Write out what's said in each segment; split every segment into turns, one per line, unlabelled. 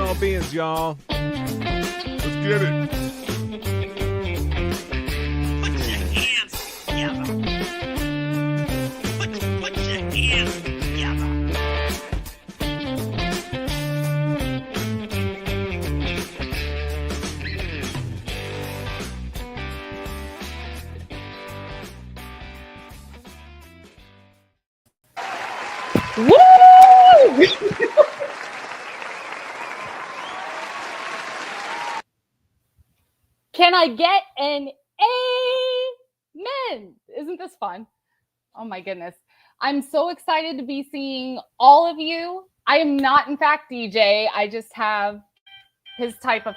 All Beings, y'all. Let's get it.
Put your hands together. Put your hands together.
Woo! Can I get an amen? Isn't this fun? Oh my goodness. I'm so excited to be seeing all of you. I am not, in fact, DJ. I just have his type of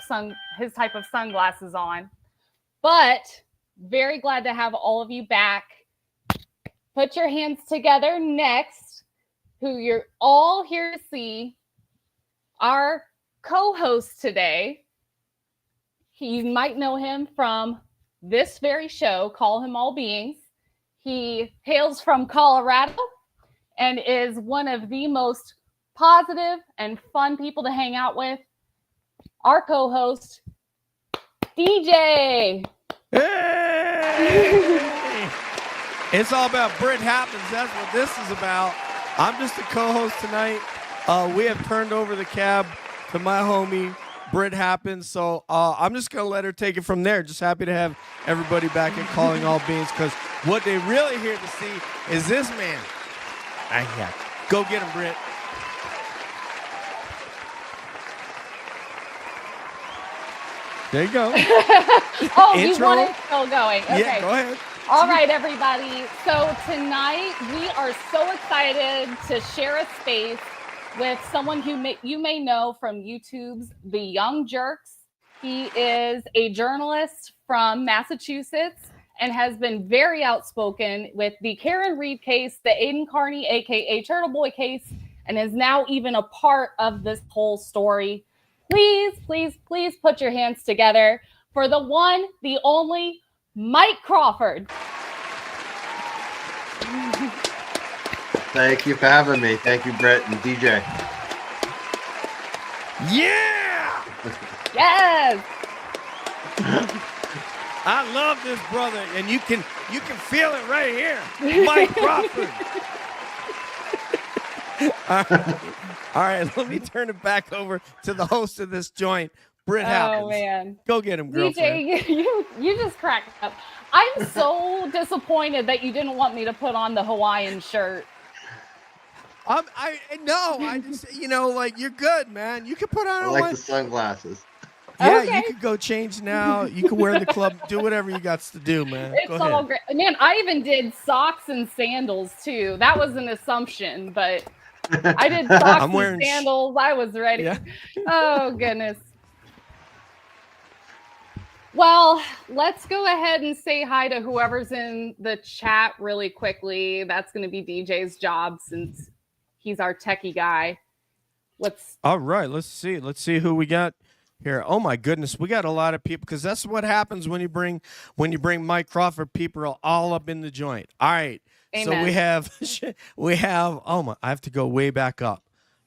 sunglasses on. But very glad to have all of you back. Put your hands together next, who you're all here to see, our co-host today. You might know him from this very show, Call Him All Beings. He hails from Colorado and is one of the most positive and fun people to hang out with. Our co-host, DJ.
Hey! It's all about Britt Happens. That's what this is about. I'm just a co-host tonight. We have turned over the cab to my homie, Britt Happens. So I'm just going to let her take it from there. Just happy to have everybody back at Calling All Beings, because what they really here to see is this man. Yeah. Go get him, Britt. There you go.
Oh,
Intro.
you want it still going. Okay.
Yeah, go ahead.
All right, everybody. So tonight we are so excited to share a space with someone who you may know from YouTube's The Young Jurks. He is a journalist from Massachusetts and has been very outspoken with the Karen Reed case, the Aiden Carney, aka Turtle Boy case, and is now even a part of this whole story. Please, please, please put your hands together for the one, the only, Mike Crawford.
Thank you for having me. Thank you, Britt and DJ.
Yeah!
Yes.
I love this brother, and you can feel it right here. Mike Crawford. All right, let me turn it back over to the host of this joint, Britt Happens.
Oh, man.
Go get him, girlfriend.
DJ, you just cracked up. I'm so disappointed that you didn't want me to put on the Hawaiian shirt.
I just, like, you're good, man. You can put on
I like the sunglasses.
Yeah,
Okay.
you could go change now. You can wear the club, do whatever you got to do, man.
It's
Go
all
ahead.
great. Man, I even did socks and sandals too. That was an assumption, but I did socks
I'm
and
wearing
sandals. I was ready.
Yeah.
Oh, goodness. Well, let's go ahead and say hi to whoever's in the chat really quickly. That's going to be DJ's job since he's our techie guy.
All right, let's see who we got here. Oh my goodness, we got a lot of people, because that's what happens when you bring Mike Crawford. People are all up in the joint. All right.
Amen.
So we have I have to go way back up.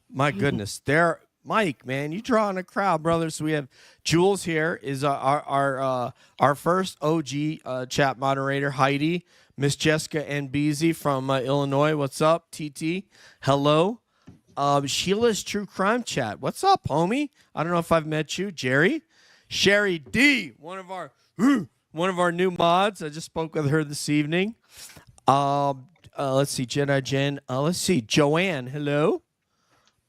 My goodness. There, Mike, man, you drawing a crowd, brother. So we have Jules here, is our first OG chat moderator, Heidi, Miss Jessica and Beezy from Illinois. What's up, TT? Hello. Sheila's True Crime Chat. What's up, homie? I don't know if I've met you. Jerry. Sherry D, one of our new mods. I just spoke with her this evening. Let's see, Jedi Jen. Let's see, Joanne. Hello.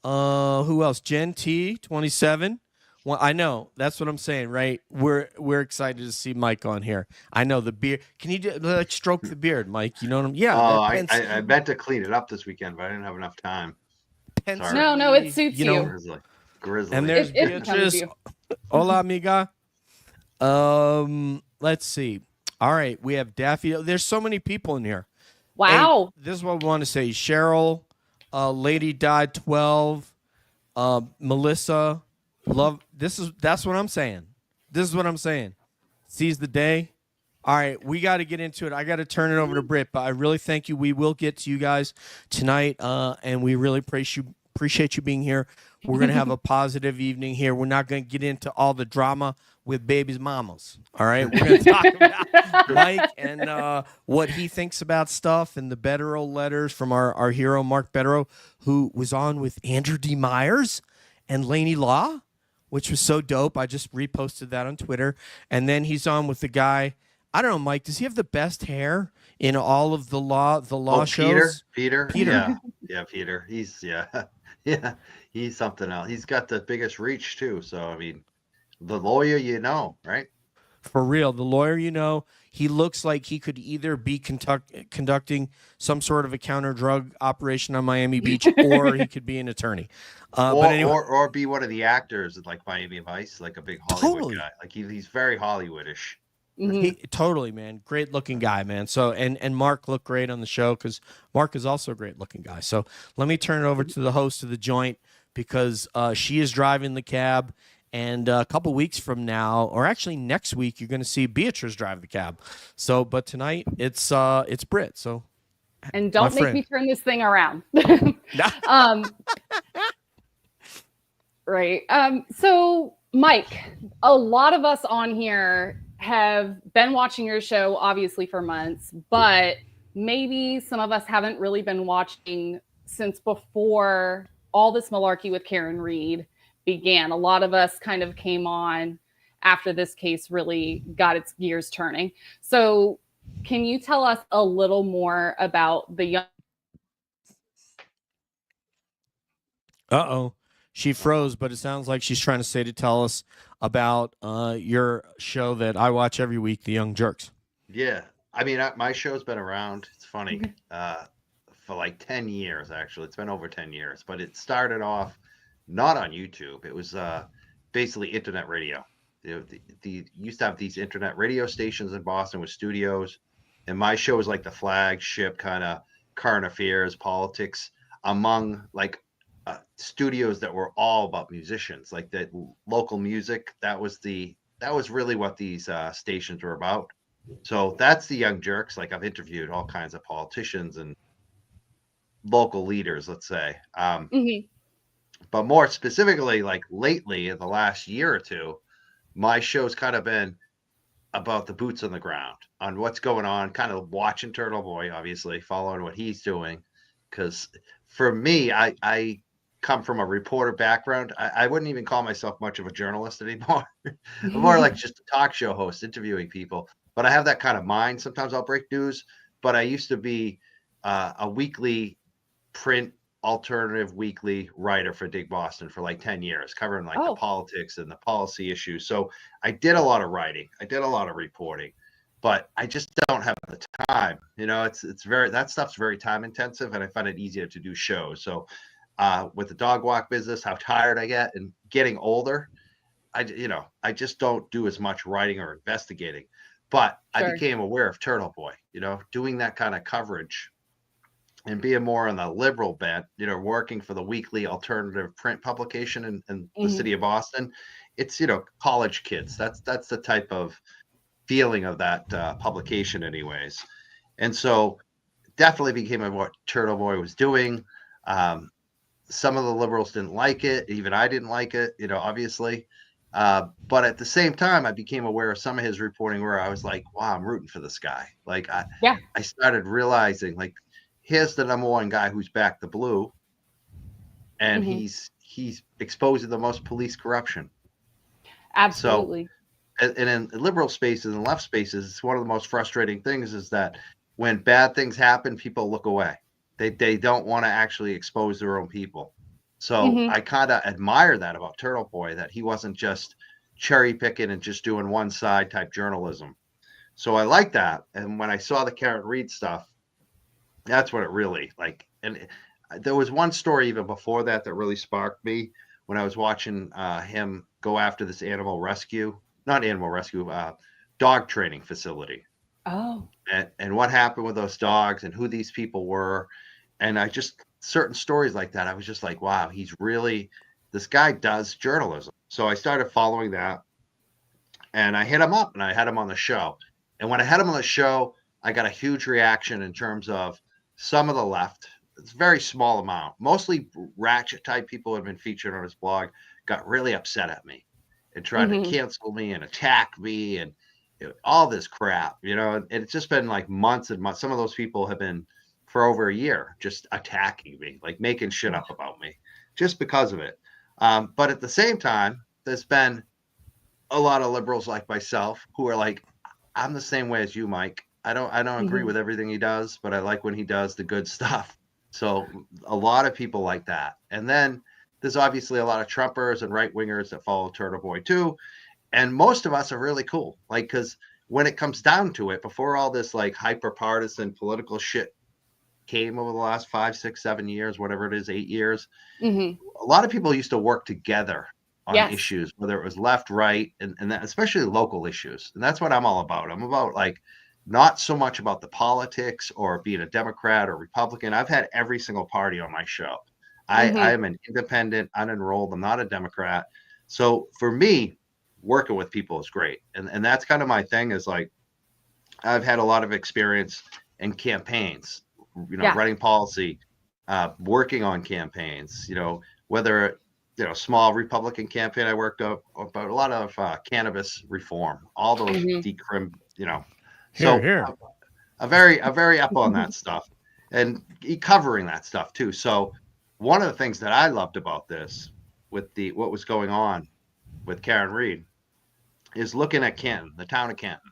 Who else? Jen T 27. Well, I know, that's what I'm saying, right? We're excited to see Mike on here. I know the beard. Can you stroke the beard, Mike? You know what I'm? Yeah.
Oh, I meant to clean it up this weekend, but I didn't have enough time.
No, it suits you.
Grizzly.
And there's
It
Beatrice. Hola, amiga. Let's see. All right, we have Daffy. There's so many people in here.
Wow.
Hey, this is what we want to say. Cheryl, Lady Died 12, Melissa, Love. That's what I'm saying. This is what I'm saying. Seize the day. All right, we got to get into it. I got to turn it over to Britt, but I really thank you. We will get to you guys tonight, and we really appreciate you being here. We're going to have a positive evening here. We're not going to get into all the drama with baby's mamas. All right. We're going to talk about Mike and what he thinks about stuff and the Betterow letters from our hero, Mark Betterow, who was on with Andrew D. Myers and Lainey Law, which was so dope. I just reposted that on Twitter. And then he's on with the guy. I don't know, Mike, does he have the best hair in all of the law shows?
Peter.
Peter.
Yeah, Peter. He's yeah, he's something else. He's got the biggest reach too. So I mean, the lawyer, right?
For real, the lawyer, he looks like he could either be conducting some sort of a counter drug operation on Miami Beach, or he could be an attorney. But anyway,
or be one of the actors at like Miami Vice, like a big Hollywood guy. Like he's very Hollywoodish.
Totally, man. Great looking guy, man. So and Mark looked great on the show because Mark is also a great looking guy. So let me turn it over to the host of the joint because she is driving the cab. And a couple weeks from now, or actually next week, you're going to see Beatrice drive the cab. So, but tonight it's Britt. So,
and don't make me turn this thing around. Right. So, Mike, a lot of us on here have been watching your show, obviously, for months, but maybe some of us haven't really been watching since before all this malarkey with Karen Reed began. A lot of us kind of came on after this case really got its gears turning. So can you tell us a little more about the young...
She froze, but it sounds like she's trying to tell us about your show that I watch every week, The Young Jurks.
Yeah. I mean, my show's been around. It's funny. For like 10 years, actually. It's been over 10 years, but it started off not on YouTube. It was basically internet radio. The used to have these internet radio stations in Boston with studios, and my show was like the flagship kind of current affairs, politics among like studios that were all about musicians, like that local music. That was really what these stations were about. So that's the Young Jurks. Like I've interviewed all kinds of politicians and local leaders, let's say. But more specifically, like lately in the last year or two, my show's kind of been about the boots on the ground on what's going on, kind of watching Turtle Boy, obviously following what he's doing. Because for me, I come from a reporter background. I wouldn't even call myself much of a journalist anymore. I'm more like just a talk show host interviewing people. But I have that kind of mind. Sometimes I'll break news. But I used to be a weekly print alternative weekly writer for Dig Boston for like 10 years, covering like the politics and the policy issues. So I did a lot of writing. I did a lot of reporting, but I just don't have the time. That stuff's very time intensive, and I find it easier to do shows. So with the dog walk business, how tired I get and getting older, I just don't do as much writing or investigating. But I became aware of Turtle Boy, doing that kind of coverage and being more on the liberal bent, working for the weekly alternative print publication in the city of Boston. It's, college kids. That's the type of feeling of that publication anyways. And so definitely became what Turtle Boy was doing. Some of the liberals didn't like it. Even I didn't like it, obviously. But at the same time, I became aware of some of his reporting where I was like, wow, I'm rooting for this guy. Like I started realizing like, here's the number one guy who's backed the blue, and he's exposing the most police corruption.
Absolutely.
So, and in liberal spaces and left spaces, it's one of the most frustrating things is that when bad things happen, people look away. They don't want to actually expose their own people. So I kind of admire that about Turtle Boy, that he wasn't just cherry picking and just doing one side type journalism. So I like that. And when I saw the Karen Reed stuff, that's what it really like. And there was one story even before that really sparked me when I was watching him go after this dog training facility.
Oh.
And what happened with those dogs and who these people were. And certain stories like that, I was just like, wow, this guy does journalism. So I started following that, and I hit him up and I had him on the show. And when I had him on the show, I got a huge reaction in terms of some of the left, it's a very small amount. Mostly ratchet type people who have been featured on his blog got really upset at me and tried to cancel me and attack me and all this crap, and it's just been like months and months. Some of those people have been for over a year just attacking me, like making shit up about me just because of it. But at the same time, there's been a lot of liberals like myself who are like, I'm the same way as you, Mike. I don't agree with everything he does, but I like when he does the good stuff. So a lot of people like that. And then there's obviously a lot of Trumpers and right wingers that follow Turtle Boy too. And most of us are really cool. Like, because when it comes down to it, before all this like hyper partisan political shit came over the last 5, 6, 7 years, whatever it is, 8 years, a lot of people used to work together on issues, whether it was left, right, and that, especially local issues. And that's what I'm all about. I'm about like not so much about the politics or being a Democrat or Republican. I've had every single party on my show. I am an independent, unenrolled. I'm not a Democrat. So for me, working with people is great. And that's kind of my thing is like, I've had a lot of experience in campaigns, writing policy, working on campaigns, whether, small Republican campaign I worked up about a lot of cannabis reform, all those decrim, so
Here.
I'm very up on that stuff and covering that stuff too. So one of the things that I loved about this with what was going on with Karen Reed is looking at Canton, the town of Canton,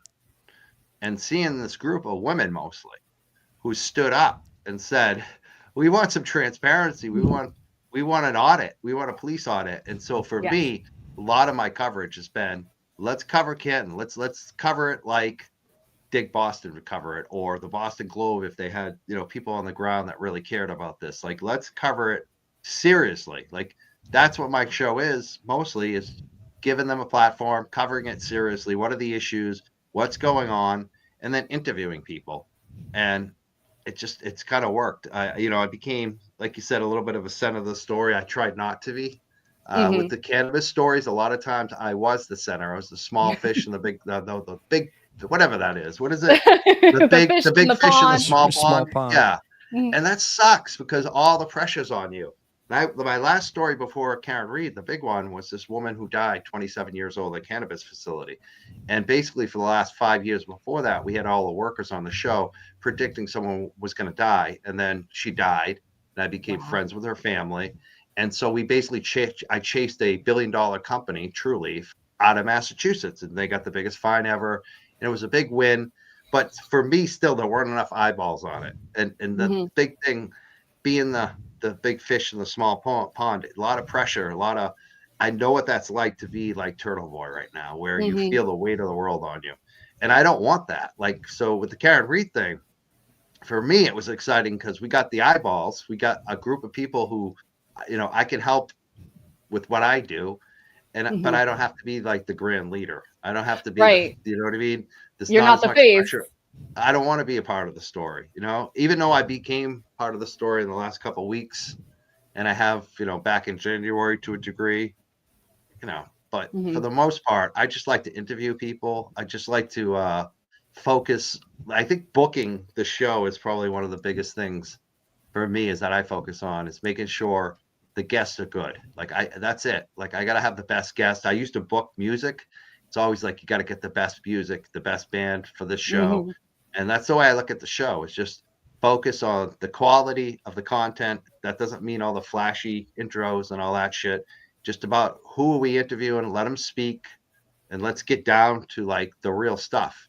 and seeing this group of women mostly who stood up and said, we want some transparency. We want an audit. We want a police audit. And so for me, a lot of my coverage has been, let's cover Canton. Let's cover it like Dick Boston would cover it, or the Boston Globe if they had, people on the ground that really cared about this. Like, let's cover it seriously. Like, that's what my show is mostly, is giving them a platform, covering it seriously. What are the issues? What's going on? And then interviewing people. And it's kind of worked. I became, like you said, a little bit of a center of the story. I tried not to be. With the cannabis stories, a lot of times I was the center. I was the small fish in the big, the big, whatever that is. What is it? The big fish in the small pond. Yeah. And that sucks because all the pressure's on you. My last story before Karen Reed, the big one, was this woman who died, 27 years old, at a cannabis facility. And basically for the last 5 years before that, we had all the workers on the show predicting someone was going to die. And then she died, and I became friends with her family. And so we basically I chased a $1 billion company, Trulieve, out of Massachusetts, and they got the biggest fine ever. And it was a big win. But for me, still, there weren't enough eyeballs on it. And the big thing being the big fish in the small pond, a lot of pressure, I know what that's like to be like Turtle Boy right now, where you feel the weight of the world on you. And I don't want that. Like, so with the Karen Reed thing, for me, it was exciting because we got the eyeballs. We got a group of people who, I can help with what I do. But I don't have to be like the grand leader. I don't have to be, you know what I mean?
You're not the face.
Pressure. I don't want to be a part of the story, even though I became part of the story in the last couple of weeks, and I have, back in January to a degree, but for the most part, I just like to interview people. I just like to focus. I think booking the show is probably one of the biggest things for me, is that I focus on is making sure the guests are good. That's it. Like, I got to have the best guest. I used to book music. It's always like, you got to get the best music, the best band for this show. And that's the way I look at the show. It's just focus on the quality of the content. That doesn't mean all the flashy intros and all that shit. Just about who are we interviewing, let them speak, and let's get down to like the real stuff.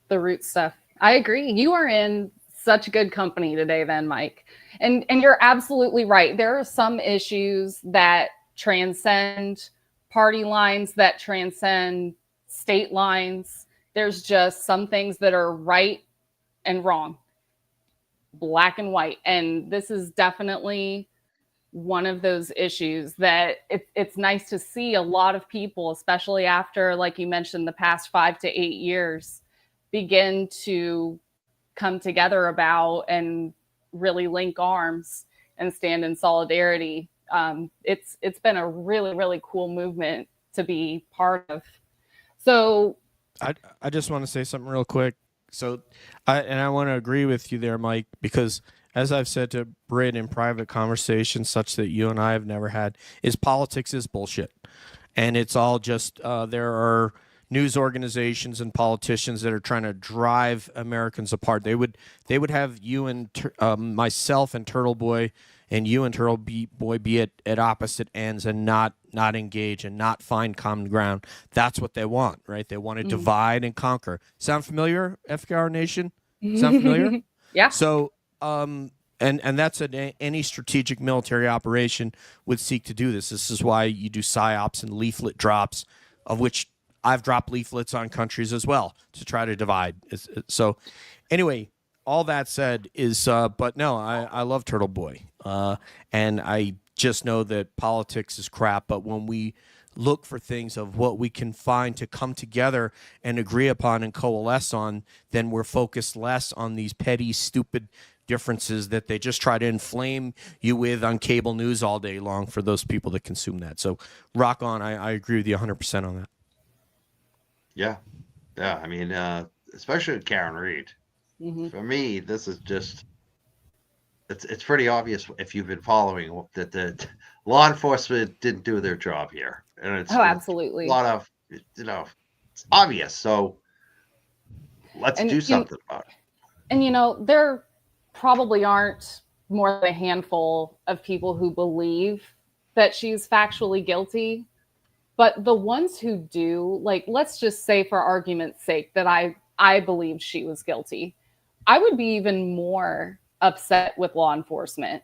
The root stuff. I agree. You are in such good company today then, Mike. And you're absolutely right. There are some issues that transcend party lines, that transcend state lines. There's just some things that are right and wrong, black and white. And this is definitely one of those issues that it's nice to see a lot of people, especially after, like you mentioned, the past 5 to 8 years, begin to come together about and really link arms and stand in solidarity. It's been a really, really cool movement to be part of. So
I just want to say something real quick. So I want to agree with you there, Mike, because as I've said to Britt in private conversations, such that you and I have never had, is politics is bullshit, and it's all just there are news organizations and politicians that are trying to drive Americans apart. They would have you and myself and Turtle Boy and you and Turtle Boy be at opposite ends and not engage and not find common ground. That's what they want, right? They want to divide and conquer. Sound familiar, FKR Nation? Sound familiar?
Yeah.
So, and that's any strategic military operation would seek to do this. This is why you do psyops and leaflet drops, of which I've dropped leaflets on countries as well to try to divide. So, anyway, all that said is, but no, I love Turtle Boy, and I just know that politics is crap. But when we look for things of what we can find to come together and agree upon and coalesce on, then we're focused less on these petty, stupid differences that they just try to inflame you with on cable news all day long for those people that consume that. So rock on. I agree with you 100% on that.
Yeah. I mean, especially with Karen Reed. For me, this is just it's pretty obvious if you've been following that the law enforcement didn't do their job here, and it's
absolutely
a lot of it's obvious. So let's do something about it.
And there probably aren't more than a handful of people who believe that she's factually guilty. But the ones who do, like, let's just say for argument's sake that I believe she was guilty, I would be even more upset with law enforcement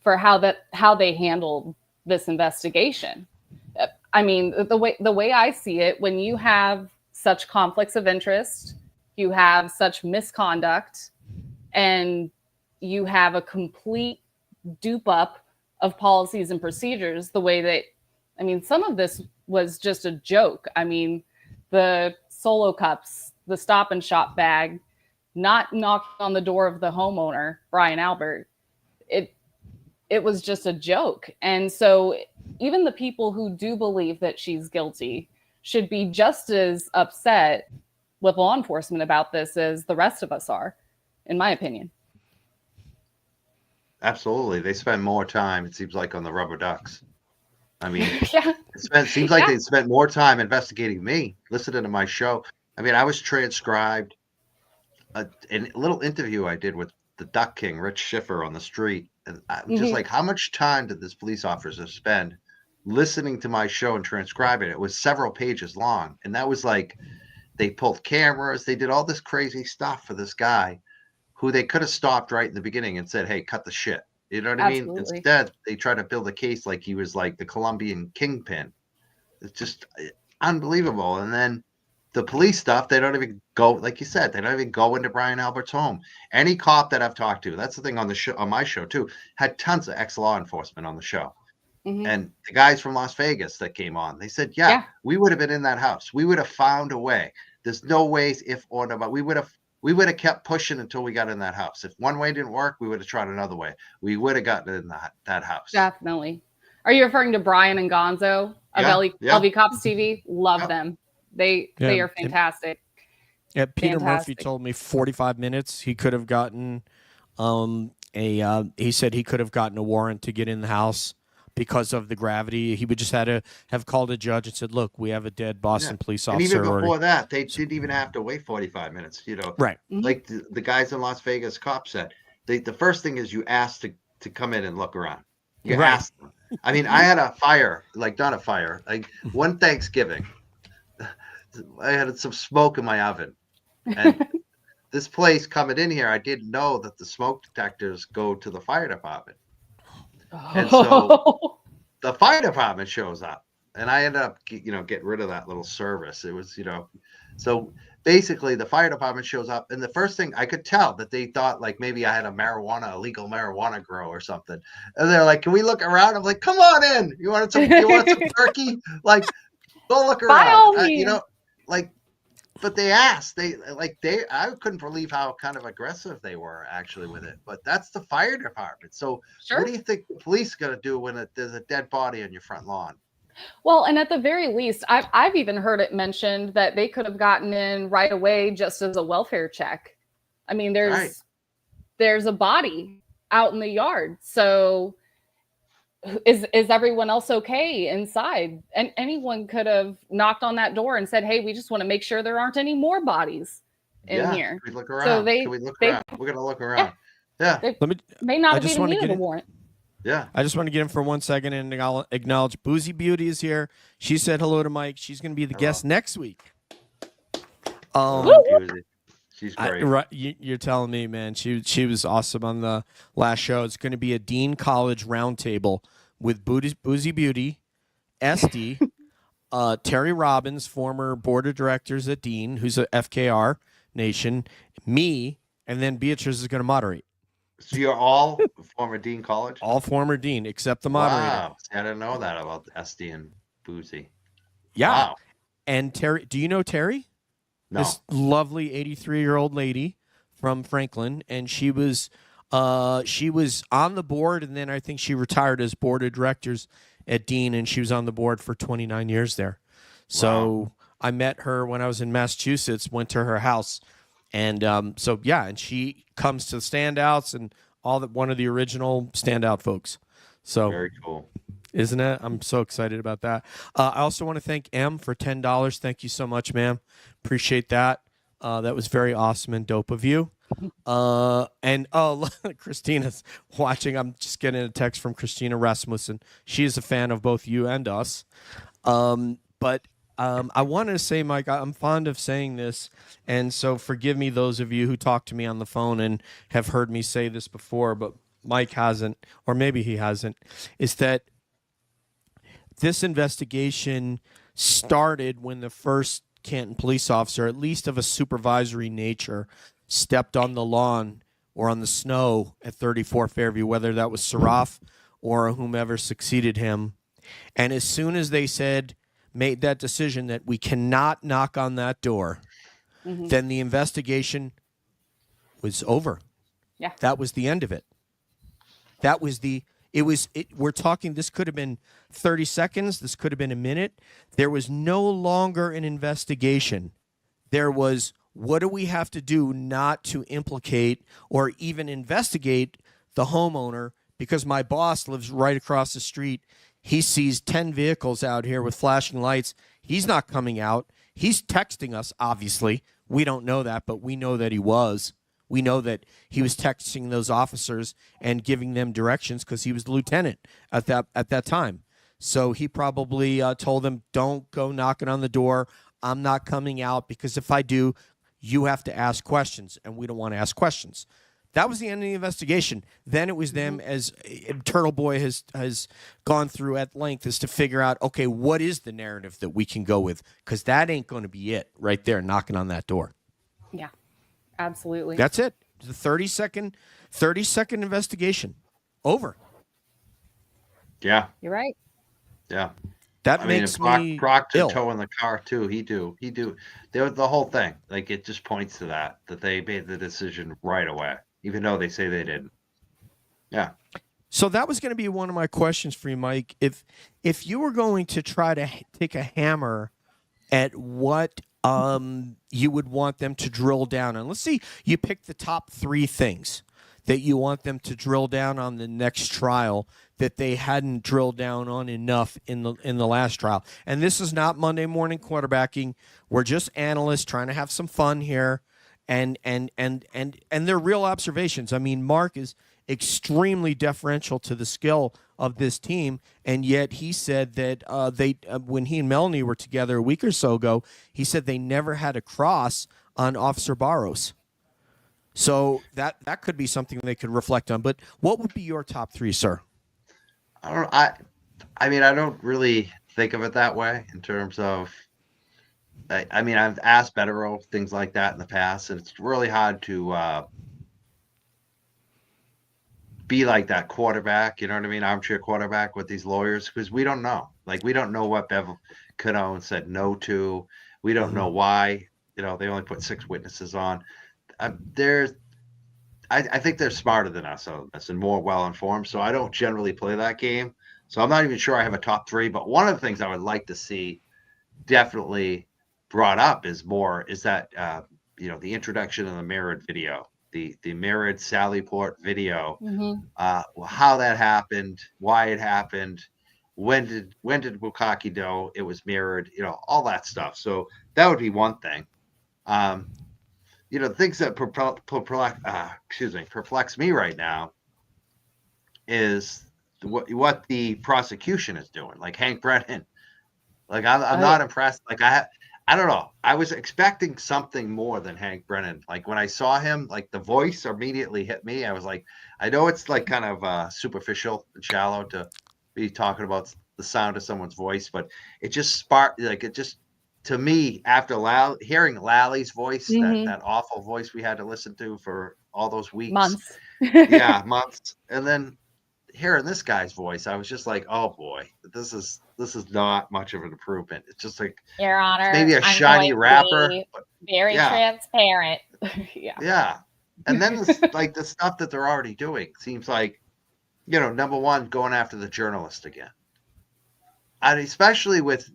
for how they handled this investigation. I mean, the way I see it, when you have such conflicts of interest, you have such misconduct, and you have a complete dupe up of policies and procedures, the way that, I mean, some of this was just a joke. I mean, the solo cups, the Stop and Shop bag, not knocking on the door of the homeowner, Brian Albert. It was just a joke. And so even the people who do believe that she's guilty should be just as upset with law enforcement about this as the rest of us are, in my opinion.
Absolutely. They spend more time, it seems like, on the rubber ducks. I mean,
Yeah.
it seems like they spent more time investigating me, listening to my show. I mean, I was transcribed in a little interview I did with the Duck King, Rich Schiffer, on the street. And I'm just like, how much time did this police officer spend listening to my show and transcribing it? It was several pages long. And that was like, they pulled cameras, they did all this crazy stuff for this guy who they could have stopped right in the beginning and said, hey, cut the shit. You know what I mean? Instead, they try to build a case like he was like the Colombian kingpin. It's just unbelievable. And then the police stuff, they don't even go, like you said, they don't even go into Brian Albert's home. Any cop that I've talked to, that's the thing on the show, on my show too, had tons of ex-law enforcement on the show. And the guys from Las Vegas that came on, they said, yeah, we would have been in that house. We would have found a way. There's no ways if or no, but we would have kept pushing until we got in that house. If one way didn't work, we would have tried another way. We would have gotten in that house.
Definitely. Are you referring to Brian and Gonzo of LV Cops TV? Love them. They are fantastic.
Yeah, Peter Murphy told me 45 minutes. He could have gotten he said he could have gotten a warrant to get in the house because of the gravity. He would just had to have called a judge and said, look, we have a dead Boston police officer.
And even before that, they didn't even have to wait 45 minutes,
Right.
Like the guys in Las Vegas cops said, the first thing is you ask to come in and look around. You ask them. I mean, I had a fire, like not a fire, like one Thanksgiving, I had some smoke in my oven. And this place coming in here, I didn't know that the smoke detectors go to the fire department. And so the fire department shows up, and I ended up, getting rid of that little service. It was, so basically the fire department shows up, and the first thing I could tell that they thought like maybe I had a illegal marijuana grow or something. And they're like, can we look around? I'm like, come on in. You want some turkey? Like, go look around. But they asked, I couldn't believe how kind of aggressive they were actually with it. But that's the fire department. So what do you think the police are going to do when there's a dead body on your front lawn?
Well, and at the very least, I've even heard it mentioned that they could have gotten in right away just as a welfare check. I mean, there's a body out in the yard. So is everyone else okay inside? And anyone could have knocked on that door and said, hey, we just want to make sure there aren't any more bodies in here.
Can we look around?
So
Can we look around? We're gonna look around. Yeah.
They
Let me.
may not
I
have
just
even
wanna
needed
get
a
in-
warrant.
Yeah.
I just want to get in for 1 second and acknowledge Boozy Beauty is here. She said hello to Mike. She's going to be the guest next week.
She's great.
You're telling me, man. She was awesome on the last show. It's going to be a Dean College roundtable with Boozy Beauty, SD, Terry Robbins, former board of directors at Dean, who's a FKR Nation, me, and then Beatrice is going to moderate.
So you're all former Dean College?
All former Dean, except the moderator.
Wow. See, I didn't know that about SD and Boozy.
Yeah.
Wow.
And Terry, do you know Terry?
No.
This lovely 83-year-old lady from Franklin, and she was on the board, and then I think she retired as board of directors at Dean, and she was on the board for 29 years there. So I met her when I was in Massachusetts, went to her house, and and she comes to the standouts and one of the original standout folks. So
Very cool.
Isn't it? I'm so excited about that. I also want to thank M for $10. Thank you so much, ma'am. Appreciate that. That was very awesome and dope of you. Christina's watching. I'm just getting a text from Christina Rasmussen. She is a fan of both you and us. I wanted to say, Mike, I'm fond of saying this, and so forgive me those of you who talk to me on the phone and have heard me say this before, but Mike hasn't, or maybe he hasn't, is that this investigation started when the first Canton police officer, at least of a supervisory nature, stepped on the lawn or on the snow at 34 Fairview, whether that was Saraf or whomever succeeded him. And as soon as they made that decision that we cannot knock on that door, then the investigation was over.
Yeah.
That was the end of it. We're talking, this could have been 30 seconds. This could have been a minute. There was no longer an investigation. There was, what do we have to do not to implicate or even investigate the homeowner? Because my boss lives right across the street. He sees 10 vehicles out here with flashing lights. He's not coming out. He's texting us, obviously. We don't know that, but we know that he was. We know that he was texting those officers and giving them directions because he was the lieutenant at that time. So he probably told them, don't go knocking on the door. I'm not coming out because if I do, you have to ask questions, and we don't want to ask questions. That was the end of the investigation. Then it was them, as Turtle Boy has gone through at length, is to figure out, okay, what is the narrative that we can go with? Because that ain't going to be it right there knocking on that door.
Yeah, absolutely.
That's it. The 30-second investigation. Over.
Yeah.
You're right.
Yeah.
That makes me
Brock
ill.
towing the car too. He do. The whole thing. Like, it just points to that they made the decision right away, even though they say they didn't. Yeah.
So that was going to be one of my questions for you, Mike. If you were going to try to take a hammer at what you would want them to drill down on, let's see, you pick the top 3 things that you want them to drill down on the next trial that they hadn't drilled down on enough in the last trial. And this is not Monday morning quarterbacking. We're just analysts trying to have some fun here, and they're real observations. I mean, Mark is extremely deferential to the skill of this team, and yet he said that when he and Melanie were together a week or so ago, he said they never had a cross on Officer Barros. So that could be something they could reflect on. But what would be your top 3, sir?
I don't really think of it that way in terms of. I mean, I've asked Bettero things like that in the past, and it's really hard to be like that quarterback. You know what I mean? Armchair quarterback with these lawyers, because we don't know. Like, we don't know what Bev Cano said no to. We don't know why. They only put 6 witnesses on. I think they're smarter than us and more well-informed, so I don't generally play that game. So I'm not even sure I have a top 3, but one of the things I would like to see definitely brought up is that the introduction of the mirrored video the mirrored Sallyport video,
Hmm.
how that happened, why it happened, when did Bukaki know it was mirrored, all that stuff. So that would be one thing. Things that perplex me right now is what the prosecution is doing. Like Hank Brennan, like I'm
Oh,
not
yeah.
impressed. Like I don't know. I was expecting something more than Hank Brennan. Like when I saw him, like the voice immediately hit me. I was like, I know it's like kind of superficial and shallow to be talking about the sound of someone's voice, but it just sparked, like it just, to me, after hearing Lally's voice,
Hmm.
that awful voice we had to listen to for all those weeks.
Months.
Yeah, months. And then hearing this guy's voice, I was just like, oh boy, this is not much of an improvement. It's just like
Your Honor,
maybe a
I'm
shiny
going to
wrapper.
be very
Yeah,
transparent. Yeah.
yeah. And then like the stuff that they're already doing seems like, number one, going after the journalist again. And especially with,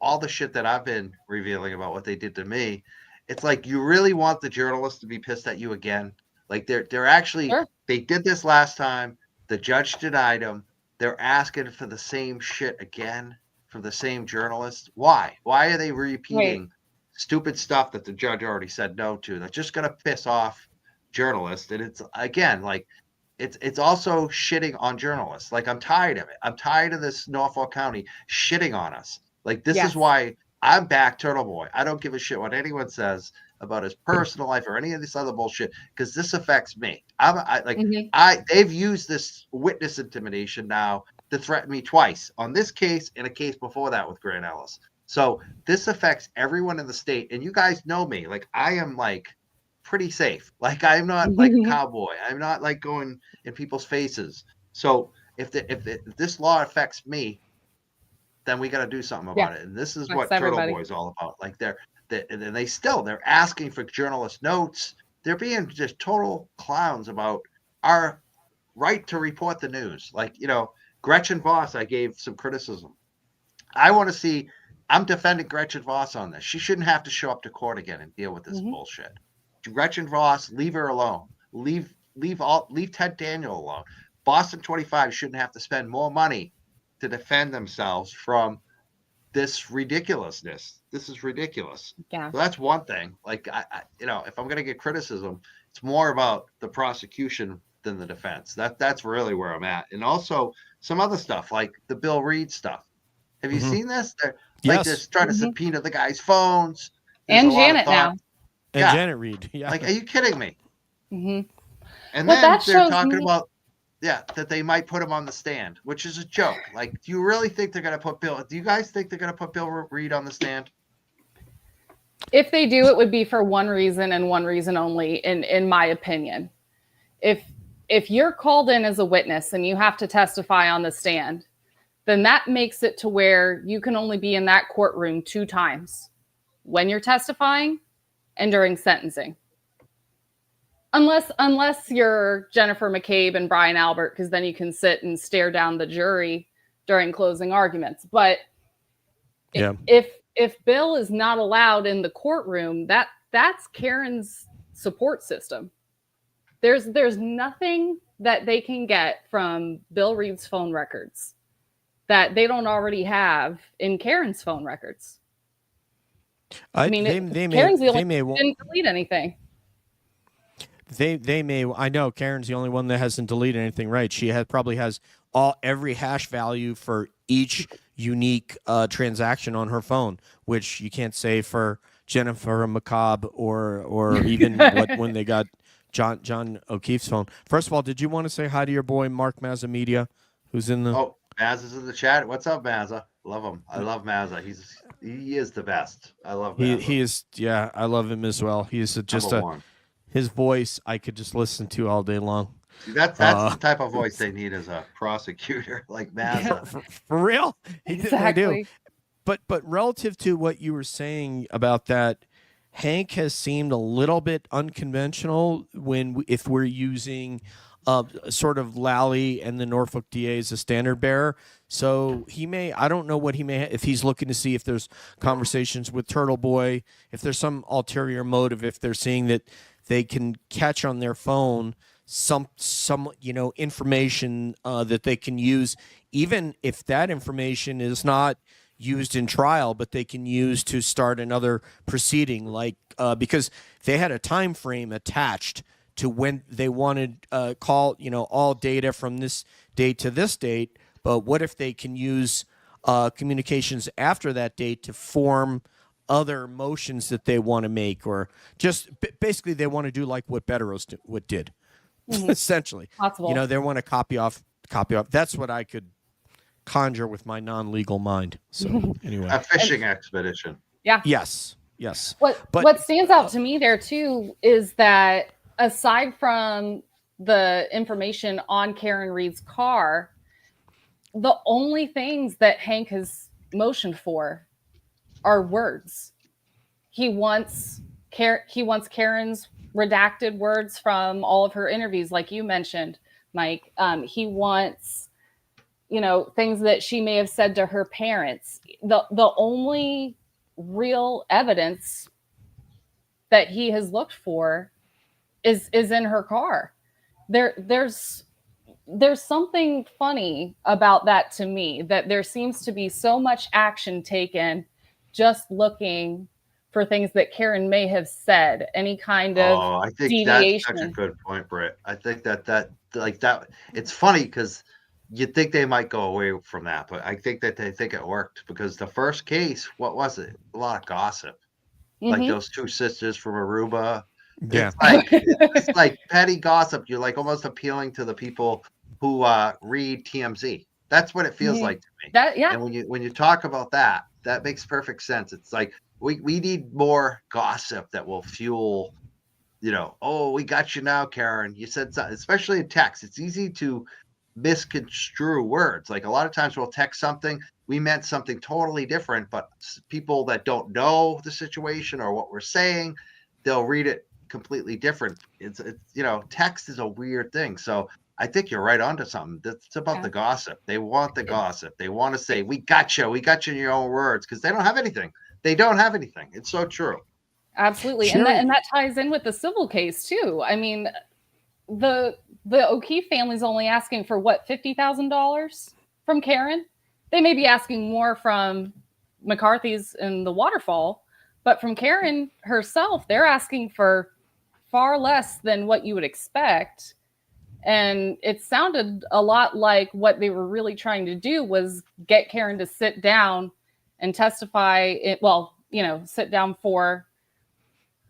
all the shit that I've been revealing about what they did to me, it's like you really want the journalist to be pissed at you again. Like they're actually,
Sure.
they did this last time. The judge denied them. They're asking for the same shit again from the same journalist. Why? Why are they repeating stupid stuff that the judge already said no to? That's just gonna piss off journalists. And it's again like it's also shitting on journalists. Like I'm tired of it. I'm tired of this Norfolk County shitting on us. Like this
Yes.
is why I'm back Turtle Boy. I don't give a shit what anyone says about his personal life or any of this other bullshit because this affects me.
Mhm.
They've used this witness intimidation now to threaten me twice on this case and a case before that with Grant Ellis. So this affects everyone in the state, and you guys know me. Like I am like pretty safe. Like I'm not like a cowboy. I'm not like going in people's faces. So if this law affects me, then we got to do something
Yeah.
about it. And this is
Affects
what Turtle
everybody.
Boy is all about. Like they're asking for journalist notes. They're being just total clowns about our right to report the news. Like, Gretchen Voss, I gave some criticism. I want to see, I'm defending Gretchen Voss on this. She shouldn't have to show up to court again and deal with this
Mhm.
bullshit. Gretchen Voss, leave her alone. Leave Ted Daniel alone. Boston 25 shouldn't have to spend more money to defend themselves from this ridiculousness. This is ridiculous.
Yeah.
So that's one thing. Like if I'm going to get criticism, it's more about the prosecution than the defense. That's really where I'm at. And also some other stuff like the Bill Reed stuff. Have you seen this? They're like
Yes.
they're trying to subpoena the guy's phones. There's
And
a lot of
Janet
thought.
now.
And
Yeah.
Janet Reed. Yeah.
Like, are you kidding me?
Hmm.
And
What
then
that
they're
shows
talking
me-
about, that they might put him on the stand, which is a joke. Like, do you really think they're going to put Bill? Do you guys think they're going to put Bill Reed on the stand?
If they do, it would be for one reason and one reason only, in my opinion. If you're called in as a witness and you have to testify on the stand, then that makes it to where you can only be in that courtroom 2 times, when you're testifying and during sentencing. Unless you're Jennifer McCabe and Brian Albert, because then you can sit and stare down the jury during closing arguments. But
Yeah.
if Bill is not allowed in the courtroom, that's Karen's support system. There's nothing that they can get from Bill Reed's phone records that they don't already have in Karen's phone records. I mean, Karen's the only one who didn't delete anything.
They may. I know Karen's the only one that hasn't deleted anything. Right? She probably has every hash value for each unique transaction on her phone, which you can't say for Jennifer McCabe or even when they got John O'Keefe's phone. First of all, did you want to say hi to your boy Mark Mazza Media, who's in the?
Oh, Mazza's in the chat. What's up, Mazza? Love him. I love Mazza. He is the best. I love Mazza.
He is. Yeah, I love him as well. He's just
Number one.
His voice I could just listen to all day long.
That's the type of voice they need as a prosecutor, like Mazza.
For real?
Exactly.
They do. But relative to what you were saying about that, Hank has seemed a little bit unconventional if we're using sort of Lally and the Norfolk DA as a standard bearer. So I don't know what he may, if he's looking to see if there's conversations with Turtle Boy, if there's some ulterior motive, if they're seeing that they can catch on their phone some information that they can use, even if that information is not used in trial, but they can use to start another proceeding, like because they had a time frame attached to when they wanted all data from this date to this date. But what if they can use communications after that date to form other motions that they want to make, or just basically they want to do like what Betteros did, essentially.
Possible.
They want to copy off. That's what I could conjure with my non-legal mind. So anyway,
A fishing expedition.
Yeah.
yes.
What stands out to me there too is that aside from the information on Karen Reed's car, the only things that Hank has motioned for are words. He wants Karen's redacted words from all of her interviews, like you mentioned, Mike. He wants, things that she may have said to her parents. The only real evidence that he has looked for is in her car. There's something funny about that to me, that there seems to be so much action taken just looking for things that Karen may have said, any kind of
I think
deviation.
that's such a good point, Britt. I think that it's funny because you'd think they might go away from that, but I think that they think it worked, because the first case, what was it? A lot of gossip. Like those two sisters from Aruba.
Yeah.
It's like petty gossip. You're like almost appealing to the people who read TMZ. That's what it feels like to me. And when you talk about that makes perfect sense. It's like we need more gossip that will fuel, oh, we got you now, Karen. You said something, especially in text. It's easy to misconstrue words. Like a lot of times we'll text something, we meant something totally different, but people that don't know the situation or what we're saying, they'll read it completely different. It's text is a weird thing. So I think you're right onto something. It's about the gossip. They want the gossip. They want to say, we got you in your own words, because they don't have anything. It's so true.
Absolutely.
Sure.
And that ties in with the civil case too. I mean, the O'Keefe family's only asking for what, $50,000 from Karen? They may be asking more from McCarthy's and the Waterfall, but from Karen herself, they're asking for far less than what you would expect. And it sounded a lot like what they were really trying to do was get Karen to sit down and testify. Sit down for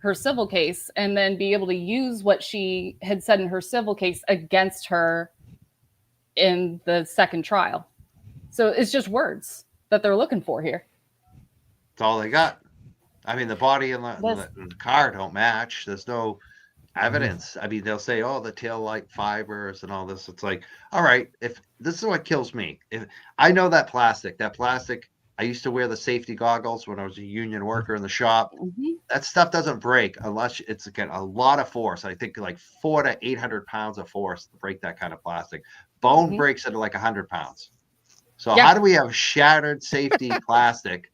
her civil case, and then be able to use what she had said in her civil case against her in the second trial. So it's just words that they're looking for here.
That's all they got. I mean, the body and the car don't match. There's no evidence. I mean, they'll say, oh, the tail light fibers and all this. It's like, all right, if this is what kills me. If I know that plastic, I used to wear the safety goggles when I was a union worker in the shop. That stuff doesn't break unless it's, again, a lot of force. I think like 400 to 800 pounds of force to break that kind of plastic. Bone breaks at like 100 pounds. So how do we have shattered safety plastic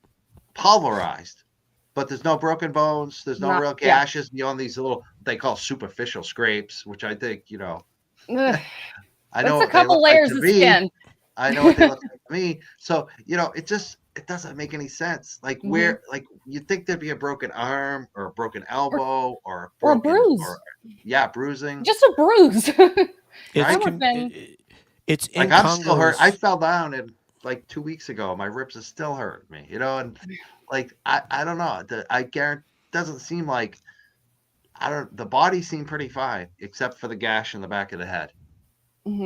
pulverized, but there's no broken bones, there's no real gashes beyond these little, they call superficial scrapes, which I think, I know
That's a couple layers of skin.
I know what they look like to me. So, it doesn't make any sense. Like where, like you think there'd be a broken arm or a broken elbow or
a bruise.
Bruising.
Just a bruise.
It's
like I'm still hurt. I fell down and like 2 weeks ago, my ribs are still hurting me, and like I don't know. I guarantee doesn't seem like the body seemed pretty fine except for the gash in the back of the head.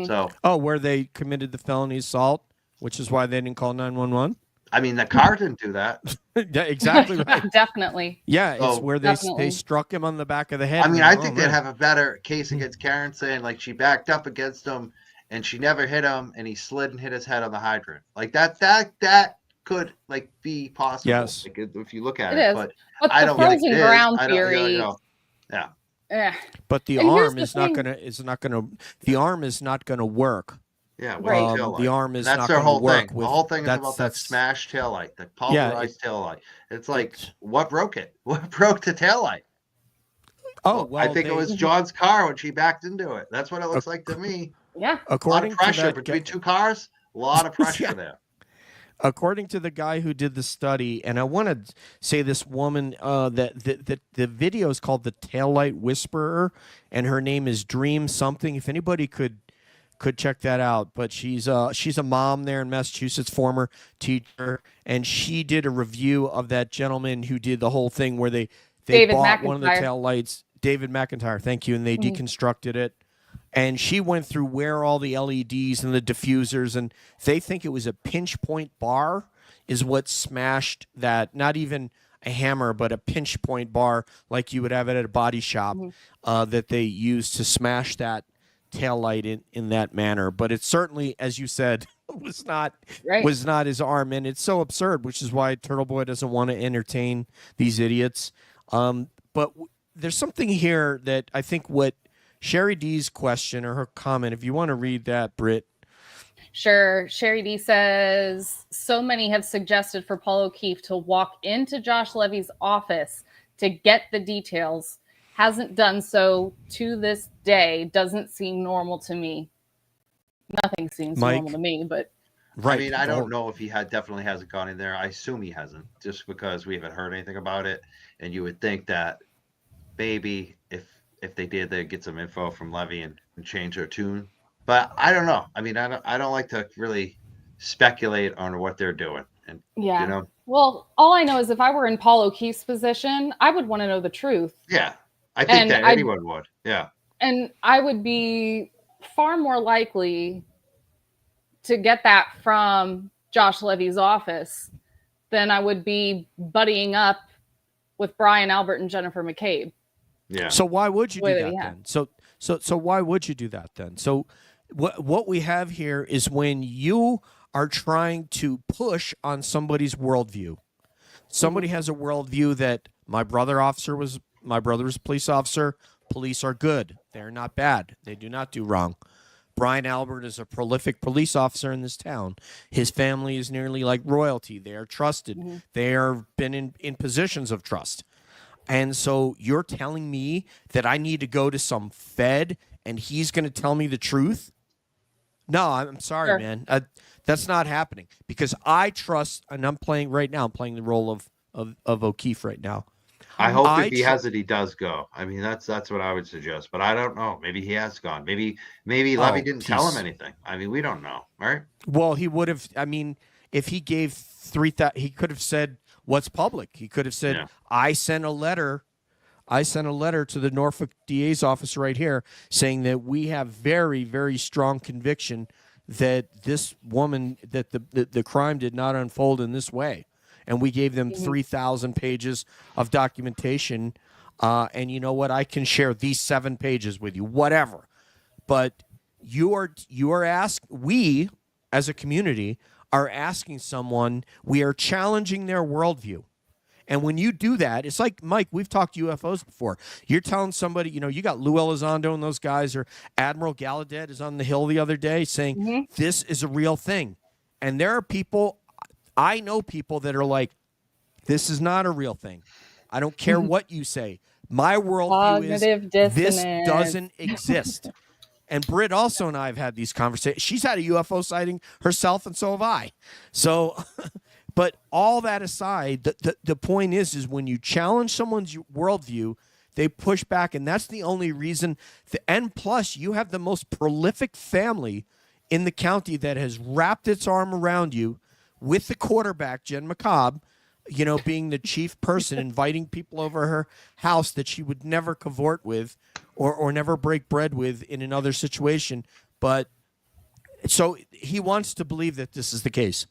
So
where they committed the felony assault, which is why they didn't call 911.
I mean, the car didn't do that.
Yeah, exactly right.
Definitely.
Yeah, it's where they struck him on the back of the head.
I mean, I think they'd have a better case against Karen, saying like she backed up against him and she never hit him and he slid and hit his head on the hydrant. Like that could like be possible.
Yes.
Like, if you look at
it.
But
I don't think
it
ground
is.
theory.
Yeah.
But the arm is not gonna work.
Yeah,
the arm is
that's
not
their whole
work
thing.
with,
the whole thing is about that smashed taillight, the pulverized taillight. It's like, what broke it? What broke the taillight?
Oh, well,
I think it was John's car when she backed into it. That's what it looks like to me.
Yeah.
A lot
according
of
to
pressure
that
between two cars. A lot of pressure
Yeah.
there.
According to the guy who did the study, and I want to say this woman, that the video is called "The Taillight Whisperer," and her name is Dream something. If anybody could check that out, but she's a mom there in Massachusetts, former teacher, and she did a review of that gentleman who did the whole thing where they
David
bought one of the
McIntyre.
taillights, David McIntyre, thank you, and they deconstructed it. And she went through where all the LEDs and the diffusers, and they think it was a pinch point bar is what smashed that. Not even a hammer, but a pinch point bar like you would have it at a body shop that they used to smash that taillight in that manner. But it certainly, as you said, was not his arm, and it's so absurd, which is why Turtle Boy doesn't want to entertain these idiots. But there's something here that I think what Sherry D's question or her comment, if you want to read that, Britt.
Sure. Sherry D says, so many have suggested for Paul O'Keefe to walk into Josh Levy's office to get the details. Hasn't done so to this day. Doesn't seem normal to me. Nothing seems normal to me, but.
Right.
I mean, I don't know if he definitely hasn't gone in there. I assume he hasn't, just because we haven't heard anything about it. And you would think that maybe if they did, they'd get some info from Levy and change their tune. But I don't know. I mean, I don't like to really speculate on what they're doing. And
yeah,
you know,
well, all I know is if I were in Paul O'Keefe's position, I would want to know the truth.
Yeah, I think that anyone would. Yeah,
and I would be far more likely to get that from Josh Levy's office than I would be buddying up with Brian Albert and Jennifer McCabe.
Yeah. So why would you do that then? So why would you do that then? So what we have here is when you are trying to push on somebody's worldview. Somebody has a worldview that my brother was a police officer. Police are good. They're not bad. They do not do wrong. Brian Albert is a prolific police officer in this town. His family is nearly like royalty. They are trusted. They are been in positions of trust. And so you're telling me that I need to go to some Fed and he's going to tell me the truth? No, I'm sorry, man. That's not happening because I trust, and I'm playing the role of O'Keefe right now.
I hope if he has it, he does go. I mean, that's what I would suggest, but I don't know. Maybe he has gone. Maybe Levy didn't tell him anything. I mean, we don't know, right?
Well, he would have. I mean, if he gave 3,000, he could have said what's public. He could have said, I sent a letter to the Norfolk DA's office right here saying that we have very, very strong conviction that this woman, that the crime did not unfold in this way. And we gave them 3,000 pages of documentation. And you know what? I can share these 7 pages with you, whatever. But we as a community are asking someone, we are challenging their worldview. And when you do that, it's like, Mike, we've talked UFOs before. You're telling somebody, you got Lou Elizondo and those guys, or Admiral Gallaudet is on the Hill the other day saying, this is a real thing. And there are people, I know people that are like, this is not a real thing. I don't care what you say. My worldview is this doesn't exist. And Britt also and I have had these conversations. She's had a UFO sighting herself, and so have I. So, but all that aside, the point is when you challenge someone's worldview, they push back, and that's the only reason. And plus, you have the most prolific family in the county that has wrapped its arm around you, with the quarterback, Jen McCobb, being the chief person, inviting people over her house that she would never cavort with or never break bread with in another situation. But so he wants to believe that this is the case.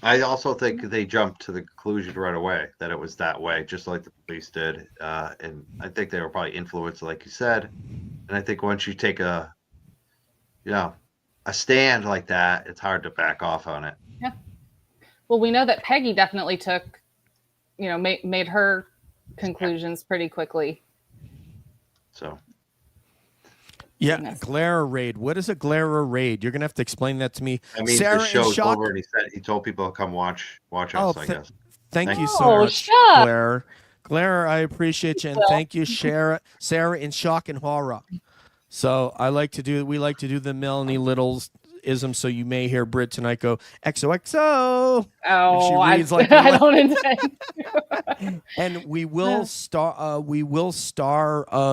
I also think they jumped to the conclusion right away that it was that way, just like the police did. And I think they were probably influenced, like you said. And I think once you take a stand like that, it's hard to back off on it.
Yeah. Well, we know that Peggy definitely took, made her conclusions pretty quickly.
So.
Yeah, glare raid. What is a glare raid? You're gonna have to explain that to me.
I mean,
Sarah
the show's over, and he told people to come watch us. I guess.
Thank you, Sarah.
Shut.
Glare. Claire, I appreciate you, and thank you, Sarah in shock and horror. So we like to do the Melanie Littles ism. So you may hear Britt tonight go XOXO if she
Oh,
reads like
I don't intend.
and we will star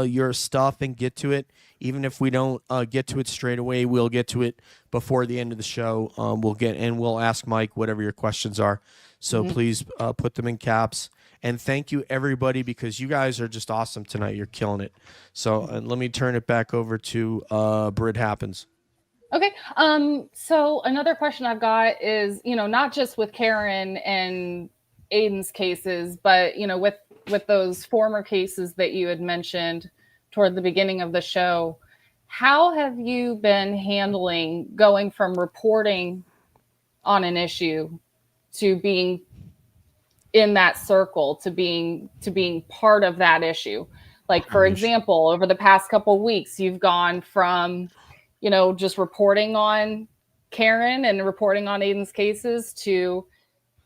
your stuff and get to it. Even if we don't get to it straight away, we'll get to it before the end of the show. We'll ask Mike whatever your questions are. So please put them in caps. And thank you everybody, because you guys are just awesome tonight. You're killing it. So let me turn it back over to Britt Happens.
Okay. So another question I've got is, not just with Karen and Aiden's cases, but with those former cases that you had mentioned toward the beginning of the show, how have you been handling going from reporting on an issue to being in that circle, to being part of that issue? Like, for example, over the past couple of weeks, you've gone from, just reporting on Karen and reporting on Aiden's cases to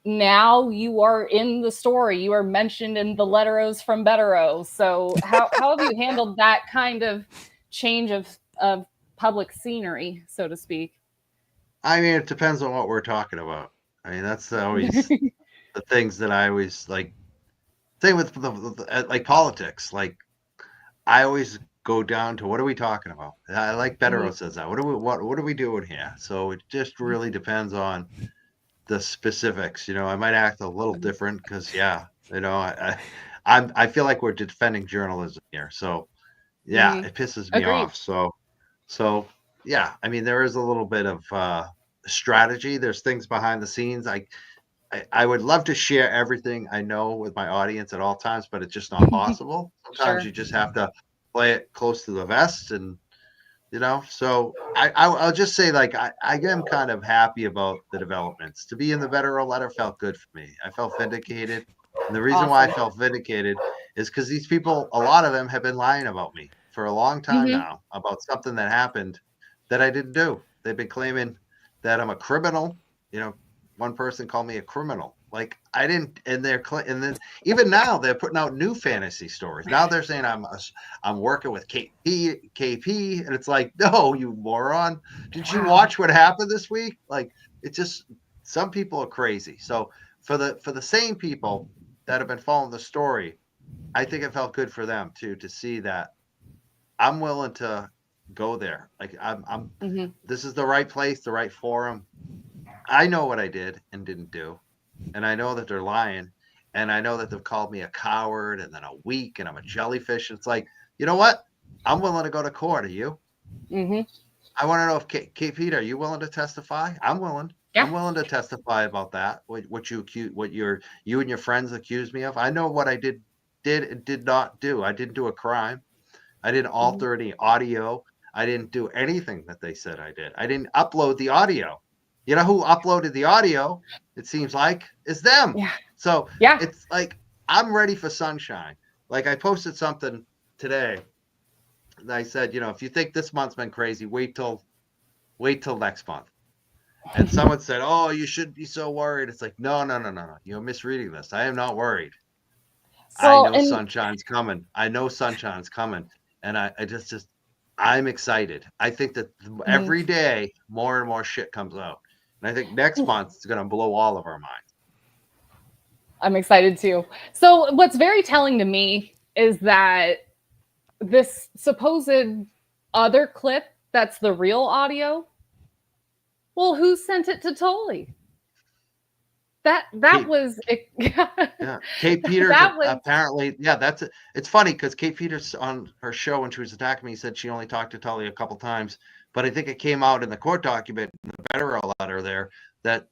now you are in the story. You are mentioned in the Letteros from Betteros. So how have you handled that kind of change of public scenery, so to speak?
I mean, it depends on what we're talking about. I mean, that's always the things that I always like. Same with like politics. Like, I always go down to what are we talking about? I like Bettero says that. What are we doing here? So it just really depends on the specifics. I might act a little different because I feel like we're defending journalism here. So yeah, it pisses me off. So yeah, I mean, there is a little bit of strategy. There's things behind the scenes. I would love to share everything I know with my audience at all times, but it's just not possible. Sometimes you just have to play it close to the vest, and so I'll just say, like, I am kind of happy about the developments. To be in the Veteran letter felt good for me. I felt vindicated. And the reason why I felt vindicated is because these people, a lot of them have been lying about me for a long time now about something that happened that I didn't do. They've been claiming that I'm a criminal. One person called me a criminal. Like, I didn't, and then even now they're putting out new fantasy stories. Now they're saying I'm working with KP, and it's like, no, you moron. Did you watch what happened this week? Like, it's just, some people are crazy. So for the same people that have been following the story, I think it felt good for them too, to see that I'm willing to go there. Like, this is the right place, the right forum. I know what I did and didn't do. And I know that they're lying. And I know that they've called me a coward and then a weak and I'm a jellyfish. It's like, you know what? I'm willing to go to court. Are you? I want to know if Kate Peter, are you willing to testify? I'm willing. Yeah. I'm willing to testify about that. What you and your friends accused me of. I know what I did and did not do. I didn't do a crime. I didn't alter any audio. I didn't do anything that they said I did. I didn't upload the audio. You know who uploaded the audio? It seems like is them. Yeah. So it's like, I'm ready for sunshine. Like, I posted something today. And I said, if you think this month's been crazy, wait till next month. And someone said, "Oh, you shouldn't be so worried." It's like, no. You're misreading this. I am not worried. I know sunshine's coming. And I just I'm excited. I think that every day more and more shit comes out. And I think next month it's going to blow all of our minds.
I'm excited too. So what's very telling to me is that this supposed other clip that's the real audio, well, who sent it to Tully? That was
Kate Peters apparently. Yeah, it's funny because Kate Peters on her show when she was attacking me said she only talked to Tully a couple times, but I think it came out in the court document, in the Better letter there, that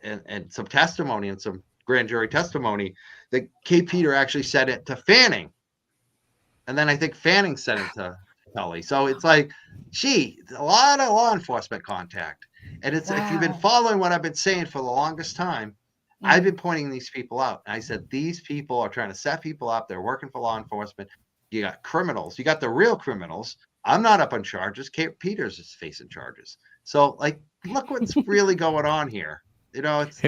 and some testimony and some grand jury testimony that Kate Peter actually said it to Fanning, and then I think Fanning sent it to Tully. So it's like, a lot of law enforcement contact. And it's if you've been following what I've been saying for the longest time, I've been pointing these people out. And I said, these people are trying to set people up. They're working for law enforcement. You got criminals. You got the real criminals. I'm not up on charges. Kate Peters is facing charges. So, like, look what's really going on here. It's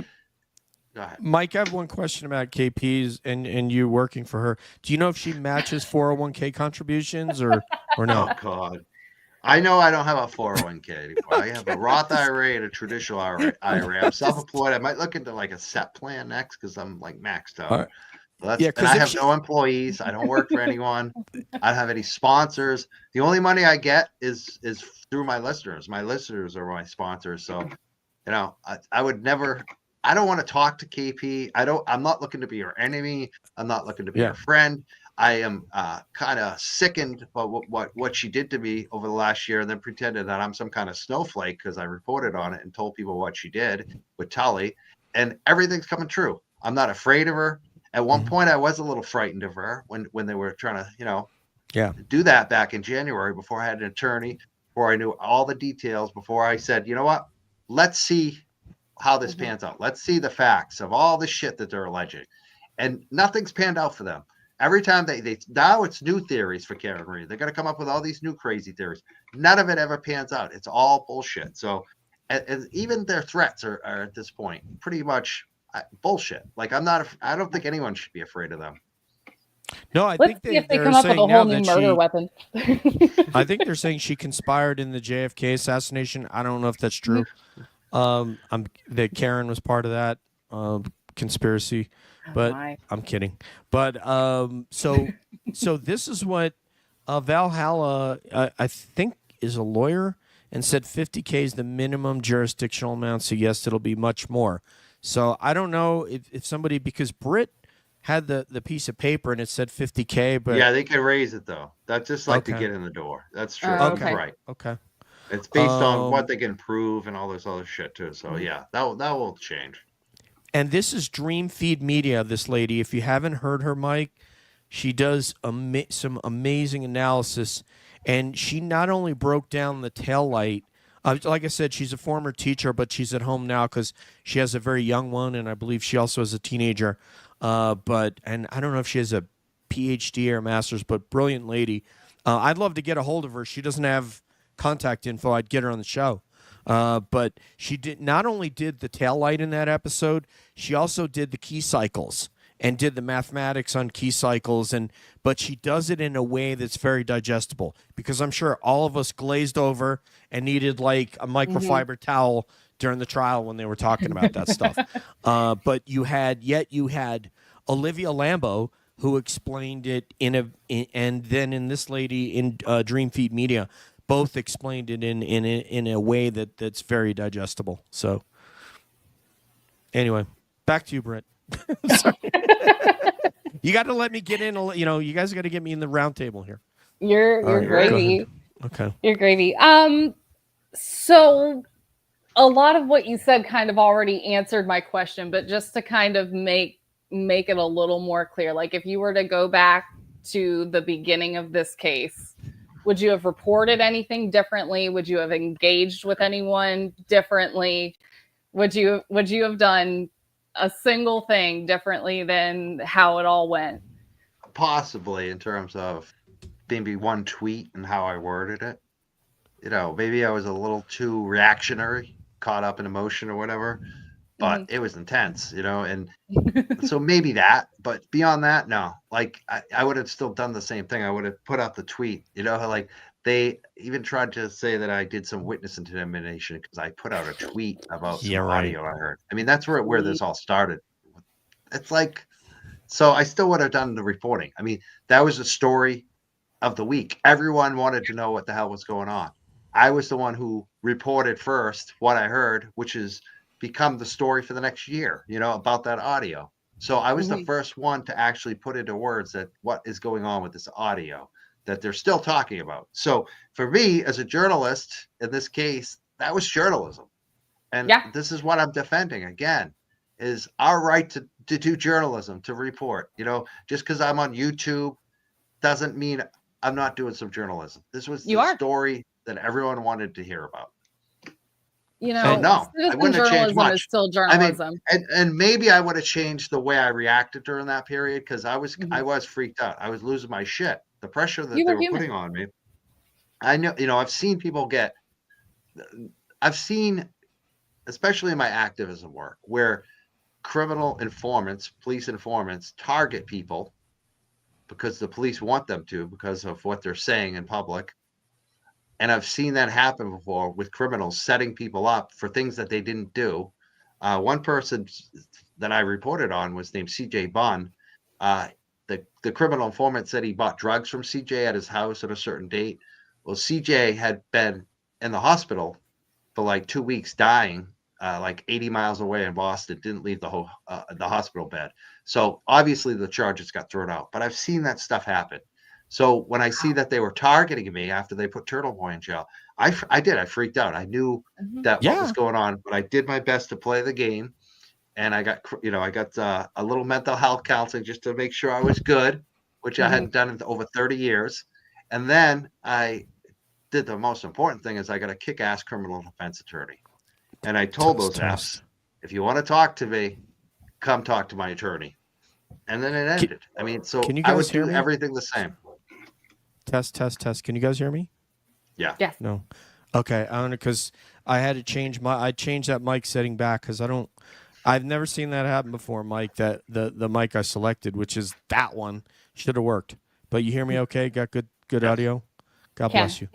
Go ahead.
Mike, I have one question about KP's and you working for her. Do you know if she matches 401k contributions or no?
Oh God. I know I don't have a 401k anymore. I have a Roth IRA and a traditional IRA. I'm self-employed. I might look into like a SEP plan next because I'm like maxed out.
All right.
That's,
Yeah,
and
because
I
if
have
she,
no employees. I don't work for anyone. I don't have any sponsors. The only money I get is through my listeners. My listeners are my sponsors. So, I would never. I don't want to talk to KP. I'm not looking to be her enemy. I'm not looking to be
Yeah.
her friend. I am kind of sickened by what she did to me over the last year, and then pretended that I'm some kind of snowflake because I reported on it and told people what she did with Tully, and everything's coming true. I'm not afraid of her. At one point, I was a little frightened of her when they were trying to, do that back in January before I had an attorney, before I knew all the details, before I said, you know what, let's see how this pans out. Let's see the facts of all the shit that they're alleging, and nothing's panned out for them. Every time they now it's new theories for Karen Reed. They're going to come up with all these new crazy theories. None of it ever pans out. It's all bullshit. So, and even their threats are at this point pretty much bullshit. Like I don't think anyone should be afraid of them.
No, I
Let's
think
see if they
they're
come up with a
saying
whole
now
new
that
murder weapon.
I think they're saying she conspired in the JFK assassination. I don't know if that's true. That Karen was part of that conspiracy, but I'm kidding. But so this is what Valhalla, I think, is a lawyer and said 50K is the minimum jurisdictional amount. So yes, it'll be much more. So I don't know if somebody, because Britt had the piece of paper and it said 50K, but
yeah, they can raise it though. That's just like to
Okay.
get in the door. That's true.
Okay.
That's right.
okay.
It's based on what they can prove and all this other shit too. So yeah, that will change.
And this is Dream Feed Media, this lady. If you haven't heard her, Mike, she does some amazing analysis. And she not only broke down the taillight, like I said, she's a former teacher, but she's at home now because she has a very young one, and I believe she also has a teenager. And I don't know if she has a PhD or a master's, but brilliant lady. I'd love to get a hold of her. She doesn't have contact info. I'd get her on the show. But she not only did the tail light in that episode, she also did the key cycles and did the mathematics on key cycles. But she does it in a way that's very digestible, because I'm sure all of us glazed over and needed like a microfiber towel during the trial when they were talking about that stuff. But you had Olivia Lambo, who explained it and then in this lady in Dream Feed Media, both explained it in a way that's very digestible. So anyway, back to you, Britt. You got to let me get in. You guys got to get me in the round table here.
You're
right,
gravy.
Okay.
You're gravy. So a lot of what you said kind of already answered my question, but just to kind of make it a little more clear, like if you were to go back to the beginning of this case, would you have reported anything differently? Would you have engaged with anyone differently? Would you have done a single thing differently than how it all went?
Possibly, in terms of maybe one tweet and how I worded it. Maybe I was a little too reactionary, caught up in emotion or whatever, but it was intense, and so maybe that, but beyond that, no. Like I would have still done the same thing. I would have put out the tweet, like they even tried to say that I did some witness intimidation because I put out a tweet about some audio I heard. I mean, that's where this all started. It's like, so I still would have done the reporting. I mean, that was the story of the week. Everyone wanted to know what the hell was going on. I was the one who reported first what I heard, which is become the story for the next year, about that audio. So I was the first one to actually put into words that what is going on with this audio that they're still talking about. So for me as a journalist in this case, that was journalism. And this is what I'm defending again, is our right to do journalism, to report. Just because I'm on YouTube doesn't mean I'm not doing some journalism. This was the story that everyone wanted to hear about. So no, I wouldn't have changed much.
Is still journalism.
I mean, and maybe I would have changed the way I reacted during that period, because I was freaked out. I was losing my shit. The pressure that they were putting on me. I know, I've seen people especially in my activism work, where criminal informants, police informants, target people because the police want them to because of what they're saying in public. And I've seen that happen before with criminals setting people up for things that they didn't do. One person that I reported on was named CJ Bunn. The criminal informant said he bought drugs from CJ at his house at a certain date. Well, CJ had been in the hospital for like 2 weeks dying, like 80 miles away in Boston, didn't leave the hospital bed. So obviously the charges got thrown out, but I've seen that stuff happen. So when I see that they were targeting me after they put Turtle Boy in jail, I freaked out. I knew that what was going on, but I did my best to play the game. And I got a little mental health counseling just to make sure I was good, which I hadn't done in over 30 years. And then I did the most important thing is I got a kick-ass criminal defense attorney. And I told those Fs, if you want to talk to me, come talk to my attorney. And then it ended. I mean, so I would do everything the same.
Test. Can you guys hear me?
Yeah.
Yes.
No. Okay. I don't know, because I had to change I changed that mic setting back because I've never seen that happen before, Mike, that the mic I selected, which is that one, should have worked. But you hear me okay? Got good audio? God bless you.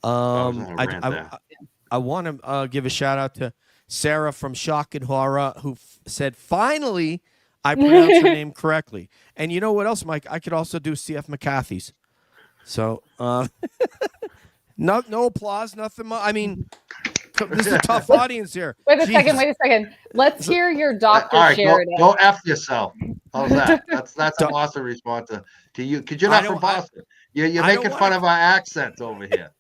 I want to give a shout out to Sarah from Shock and Horror who said, finally, I pronounced her name correctly. And you know what else, Mike? I could also do CF McCarthy's. So, no applause, nothing. I mean, this is a tough audience here.
Wait a second. Let's hear your Dr.
All right,
Sheridan.
go F yourself. How's that? That's a Boston response to you. Because you're not from Boston. You're making fun of our accents over here.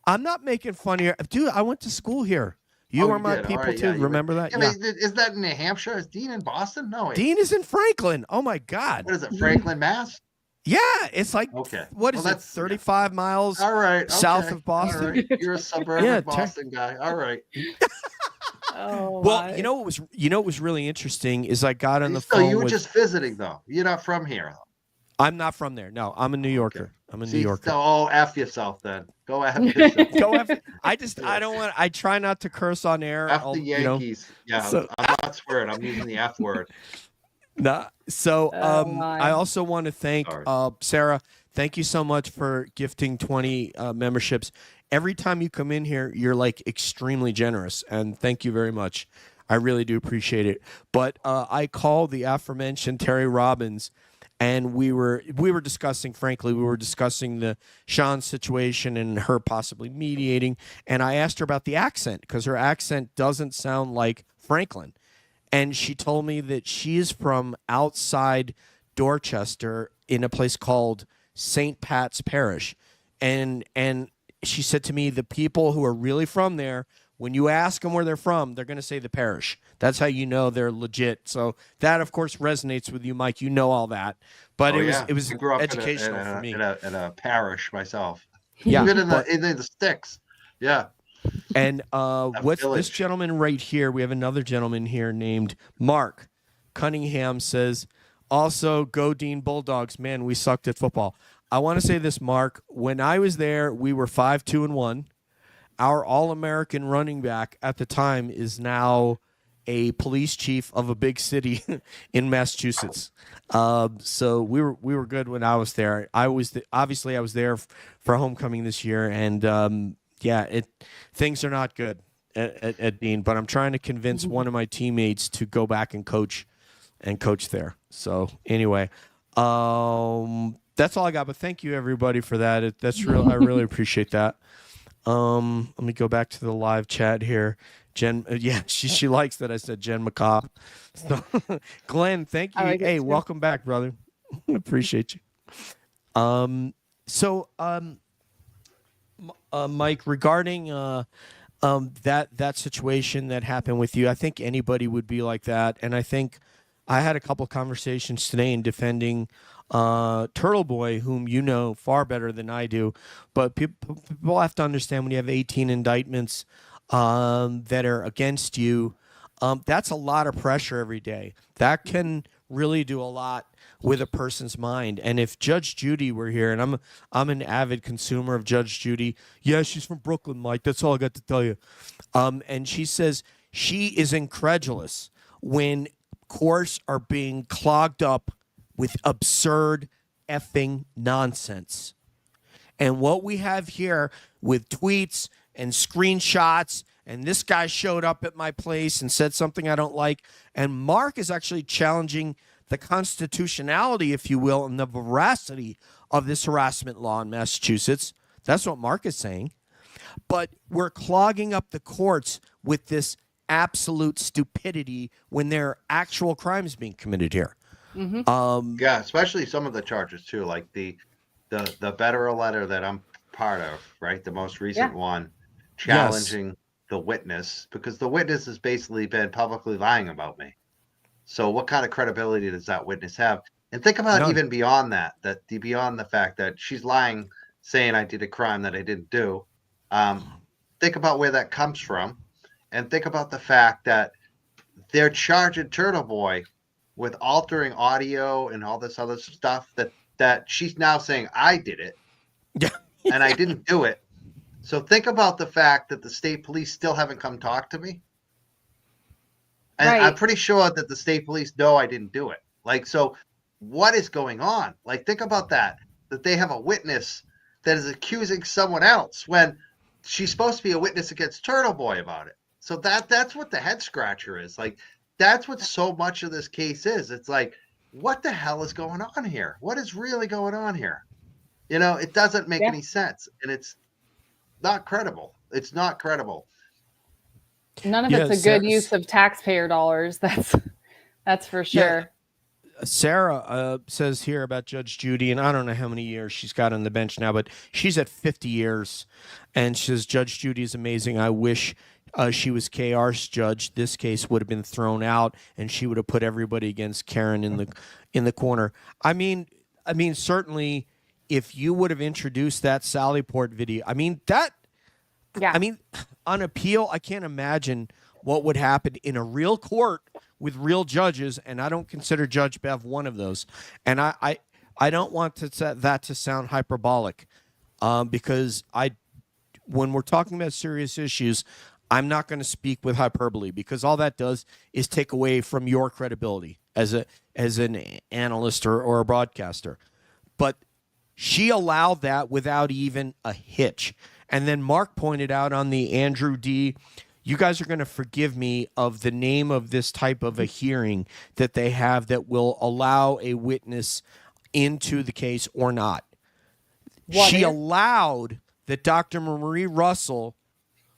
I'm not making fun of you. Dude, I went to school here. You are my people too. Remember that?
Yeah. Is that in New Hampshire? Is Dean in Boston? No.
Dean is in Franklin. Oh, my God.
What is it, Franklin, Mass?
Yeah, it's like, what is it, 35 miles south of Boston?
All right. You're a suburban Boston guy. All right.
Well, you know what was really interesting is I got on the phone.
You were just visiting, though. You're not from here.
I'm not from there. No, I'm a New Yorker. I'm a New Yorker.
Oh, F yourself then. Go F yourself.
Go F. I don't want. I try not to curse on air.
F the Yankees. Yeah, so, I'm not swearing. I'm using the F word.
No. So I also want to thank Sarah. Thank you so much for gifting 20 memberships. Every time you come in here, you're like extremely generous, and thank you very much. I really do appreciate it. But I called the aforementioned Terry Robbins, and we were discussing, frankly, the Sean situation and her possibly mediating. And I asked her about the accent because her accent doesn't sound like Franklin. And she told me that she is from outside Dorchester in a place called St. Pat's Parish. And she said to me, the people who are really from there, when you ask them where they're from, they're going to say the parish. That's how you know they're legit. So that, of course, resonates with you, Mike. You know all that. But it was educational for me.
In a parish myself.
Yeah.
Even in the sticks. Yeah.
And this gentleman right here, we have another gentleman here named Mark Cunningham says, also, go Dean Bulldogs. Man, we sucked at football. I want to say this, Mark. When I was there, we were 5-2-1. Our All-American running back at the time is now a police chief of a big city in Massachusetts. So we were good when I was there. Obviously I was there for homecoming this year, and things are not good at Dean, but I'm trying to convince one of my teammates to go back and coach there. So anyway, that's all I got. But thank you everybody for that. That's real. I really appreciate that. Let me go back to the live chat here. Jen, she likes that I said Jen McCaw. So, Glenn, thank you. Hey, welcome back, brother. Appreciate you. Mike, regarding that situation that happened with you, I think anybody would be like that, and I think I had a couple of conversations today in defending Turtle Boy, whom you know far better than I do. But people have to understand when you have 18 indictments that are against you, that's a lot of pressure every day. That can really do a lot with a person's mind. And if Judge Judy were here, and I'm an avid consumer of Judge Judy. Yeah, she's from Brooklyn, Mike. That's all I got to tell you. And she says she is incredulous when courts are being clogged up with absurd effing nonsense. And what we have here with tweets and screenshots, and this guy showed up at my place and said something I don't like, and Mark is actually challenging the constitutionality, if you will, and the veracity of this harassment law in Massachusetts. That's what Mark is saying. But we're clogging up the courts with this absolute stupidity when there are actual crimes being committed here.
Yeah, especially some of the charges too, like the better letter that I'm part of, right? The most recent one challenging the witness, because the witness has basically been publicly lying about me. So what kind of credibility does that witness have? And think about even beyond that, beyond the fact that she's lying, saying I did a crime that I didn't do. Think about where that comes from, and think about the fact that they're charging Turtle Boy with altering audio and all this other stuff that she's now saying I did it, and I didn't do it. So think about the fact that the state police still haven't come talk to me. And I'm pretty sure that the state police know I didn't do it. Like, so what is going on? Like, think about that they have a witness that is accusing someone else when she's supposed to be a witness against Turtle Boy about it. So that's what the head scratcher is. Like, that's what so much of this case is. It's like, what the hell is going on here? What is really going on here? You know, it doesn't make any sense, and it's not credible. It's not credible.
None of it's a good use of taxpayer dollars. That's for sure.
Yeah. Sarah says here about Judge Judy, and I don't know how many years she's got on the bench now, but she's at 50 years, and she says Judge Judy is amazing. I wish she was KR's judge. This case would have been thrown out, and she would have put everybody against Karen in the corner. I mean, certainly, if you would have introduced that Sallyport video, I mean, on appeal, I can't imagine what would happen in a real court with real judges, and I don't consider Judge Bev one of those. And I don't want that to sound hyperbolic, because when we're talking about serious issues, I'm not going to speak with hyperbole, because all that does is take away from your credibility as an analyst or a broadcaster. But she allowed that without even a hitch. And then Mark pointed out on the Andrew D., you guys are going to forgive me of the name of this type of a hearing that they have that will allow a witness into the case or not. She allowed that Dr. Marie Russell,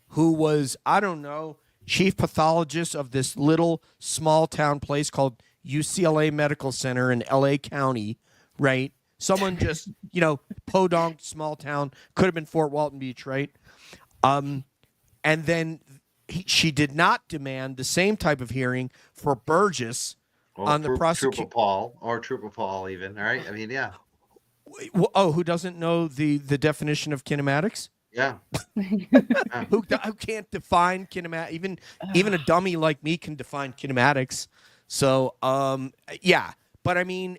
who was, I don't know, chief pathologist of this little small town place called UCLA Medical Center in LA County, right? Someone just, podunk, small town, could have been Fort Walton Beach, right? And then she did not demand the same type of hearing for Burgess on the prosecution.
Trooper Paul even, all right? I mean, yeah.
Oh, who doesn't know the definition of kinematics?
Yeah.
Who can't define kinematics? Even a dummy like me can define kinematics. So, yeah. But, I mean,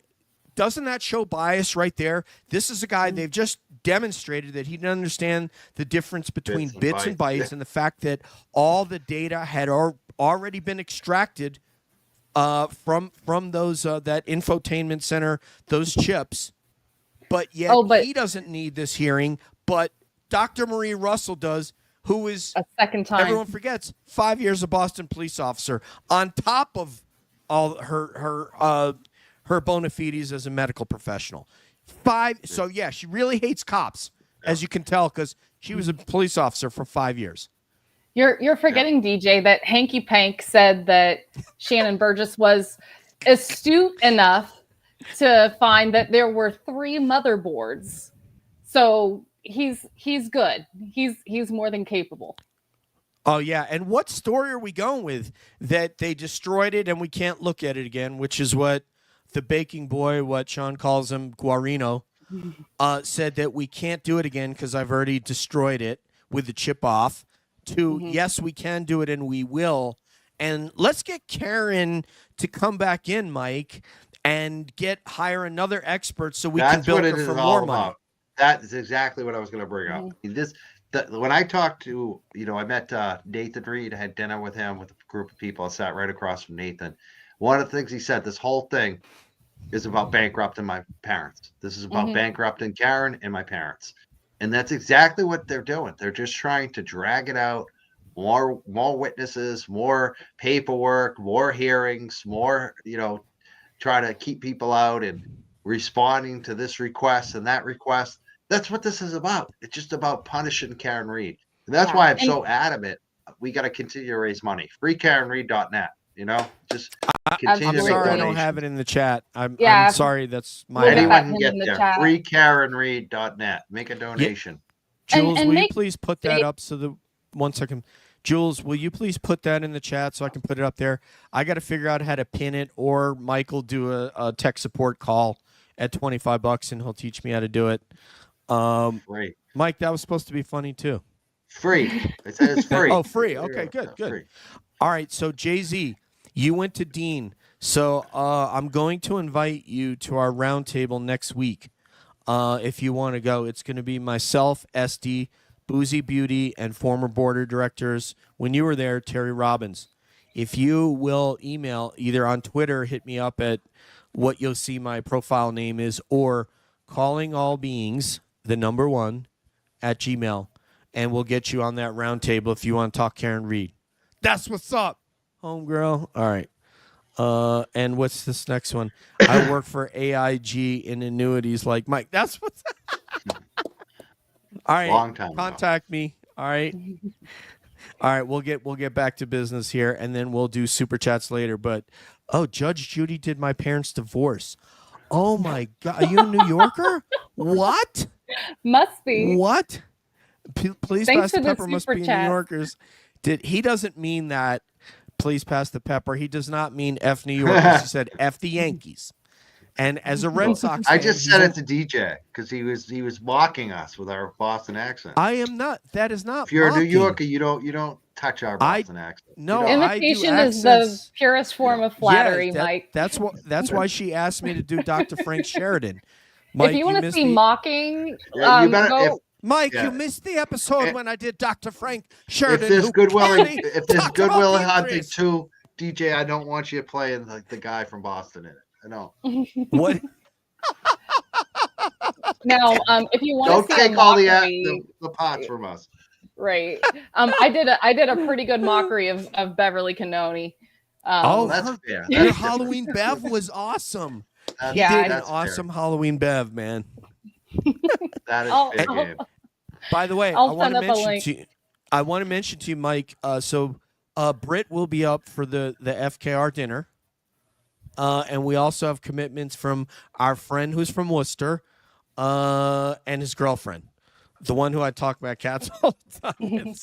doesn't that show bias right there? This is a guy, they've just demonstrated that he didn't understand the difference between bits and bytes, and the fact that all the data had already been extracted from those that infotainment center, those chips. But yet he doesn't need this hearing, but Dr. Marie Russell does, who is
a second time. Everyone
forgets 5 years a Boston police officer on top of all her bona fides as a medical professional. So yeah, she really hates cops, as you can tell, because she was a police officer for 5 years.
You're forgetting, DJ, that Hanky Pank said that Shannon Burgess was astute enough to find that there were 3 motherboards. So he's good. He's more than capable.
Oh yeah, and what story are we going with? That they destroyed it and we can't look at it again, which is what the baking boy, what Sean calls him, Guarino, said, that we can't do it again because I've already destroyed it with the chip off. Yes, we can do it and we will. And let's get Karen to come back in, Mike, and hire another expert so we can build her for more money.
That is exactly what I was going to bring up. When I talked to, I met Nathan Reed, I had dinner with him with a group of people. I sat right across from Nathan. One of the things he said, this whole thing is about bankrupting my parents. This is about bankrupting Karen and my parents. And that's exactly what they're doing. They're just trying to drag it out. More witnesses, more paperwork, more hearings, more, try to keep people out and responding to this request and that request. That's what this is about. It's just about punishing Karen Reed. And that's why I'm so adamant. We got to continue to raise money. FreeKarenReed.net. Just continue
I'm
to make
sorry I
donations.
don't have it in the chat. I'm
Yeah.
sorry. That's my
We'll get that
Anyone can get
in the
there.
chat.
FreeKarenReed.net. Make a donation.
Jules,
and
will you
make
please put that up so that 1 second. Jules, will you please put that in the chat so I can put it up there? I got to figure out how to pin it, or Michael do a tech support call at $25 and he'll teach me how to do it.
Free.
Mike, that was supposed to be funny too.
Free. I said it's free.
Oh, free. Okay, good.
Free.
All right, so Jay-Z, you went to Dean. So I'm going to invite you to our roundtable next week. If you want to go, it's going to be myself, SD, Boozy Beauty, and former board of directors, when you were there, Terry Robbins. If you will email either on Twitter, hit me up at what you'll see my profile name is, or callingallbeings, the number 1, at Gmail, and we'll get you on that roundtable if you want to talk Karen Reed. That's what's up, homegirl. All right. And what's this next one? I work for AIG in annuities like Mike. That's what's all right.
Long time ago.
Contact me. All right. All right. We'll get back to business here, and then we'll do super chats later. But Judge Judy did my parents' divorce. Oh my God. Are you a New Yorker? What?
Must be.
What? Please
Thanks
pass
for
the
the
pepper must
super
be
chat.
New Yorkers. He doesn't mean that. Please pass the pepper. He does not mean F New Yorkers. He said F the Yankees. And as a Red Sox
I
fan,
just said it to DJ because he was mocking us with our Boston accent.
I am not. That is not.
If you're
mocking.
a New Yorker, you don't touch our Boston accent.
No,
You don't.
I do
Imitation is the
accents.
purest form of flattery,
Yeah,
Mike.
That's why she asked me to do Dr. Frank Sheridan. Mike,
If you want to
missed
see mocking,
Yeah, you better-
go.
Mike,
Yeah.
you missed the episode
And-
when I did Dr. Frank Sheridan.
If there's
who
Goodwill,
clearly
if there's
talked about
Goodwill
the
Hunting
injuries.
2, DJ, I don't want you playing like the guy from Boston in it. I know.
What?
Now, if you want
Don't
to see a
take all
mockery,
the pots from us.
right? I did a pretty good mockery of Beverly Cannoni.
Oh,
That's
her-
fair.
Your
That's
Halloween Bev was awesome.
That's,
Yeah,
You did an
that's fair.
awesome Halloween Bev, man.
That is
I'll-
fair
I'll-
game.
By the way,
I'll
I want
send
to
up a
mention
link.
to you. I want to mention to you, Mike. So Britt will be up for the FKR dinner, and we also have commitments from our friend who's from Worcester, and his girlfriend, the one who I talk about cats all the time with.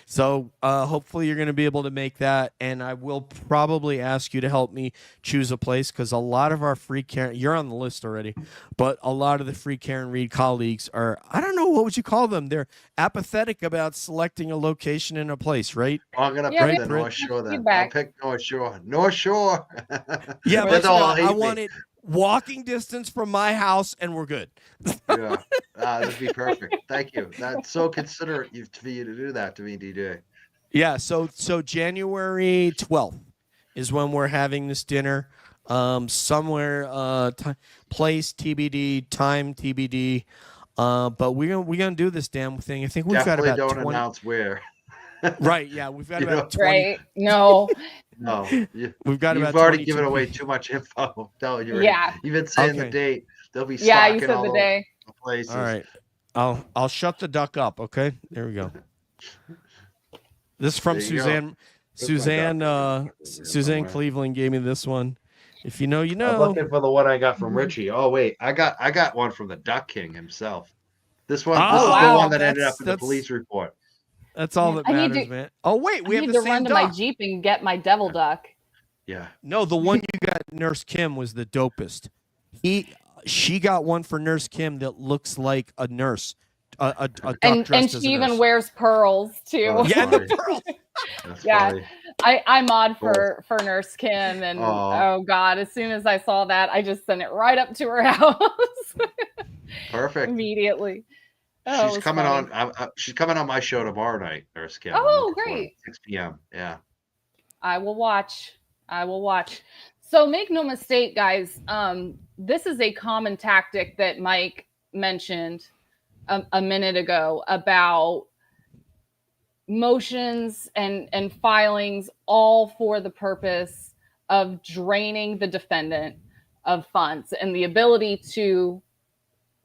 So hopefully you're going to be able to make that, and I will probably ask you to help me choose a place because a lot of our free Karen, you're on the list already, but a lot of the free Karen Reed colleagues are, I don't know, what would you call them? They're apathetic about selecting a location in a place, right?
I'm gonna
Yeah,
pick
we
the
have
North Shore then. I'll
feedback.
pick North Shore. North Shore.
Yeah, but
That's all.
I want it walking distance from my house, and we're good.
Yeah, that'd be perfect. Thank you. That's so considerate for you to do that to me, DJ.
Yeah, so January 12th is when we're having this dinner. Somewhere, place TBD, time TBD. But we're gonna do this damn thing. I think we've
Definitely
got about
don't
20.
announce where.
Right, yeah, we've got
You
about
know,
20.
Right? No.
No,
We've got
you've
about
already
22
given away
people.
too much info. I'm telling you, already.
Yeah.
You've been saying
Okay.
the date. They'll be
Yeah, you
stalking
said
all
the
over
day.
the places.
All right, I'll shut the duck up. Okay, there we go. This is from
There you go.
Suzanne.
That's my duck.
Suzanne
Somewhere.
Cleveland gave me this one. If you know, you
I'm
know.
looking for the one I got from Richie. Oh wait, I got one from the Duck King himself. This one, this is
wow.
the one that ended
That's-
up in the
that's-
police report.
That's all that
I need
matters,
to-
man. Oh wait, we
I
have
need
the
to
same
run to my
duck.
Jeep and get my devil duck.
Yeah.
No, the one you got, Nurse Kim, was the dopest. She got one for Nurse Kim that looks like a nurse, a duck
And
dressed as
she
a
even
nurse.
wears pearls too.
Oh,
Yeah, and the
funny.
pearls.
That's
Yeah.
funny.
I mod for Nurse Kim, and
Aw.
oh god, as soon as I saw that, I just sent it right up to her house
Perfect.
immediately. Oh, it
She's
was
coming
funny.
on. She's coming on my show tomorrow night, Nurse Kim.
Oh,
I'm looking forward to
great.
it, 6 p.m. Yeah.
I will watch. I will watch. So make no mistake, guys. This is a common tactic that Mike mentioned a minute ago about motions and filings, all for the purpose of draining the defendant of funds and the ability to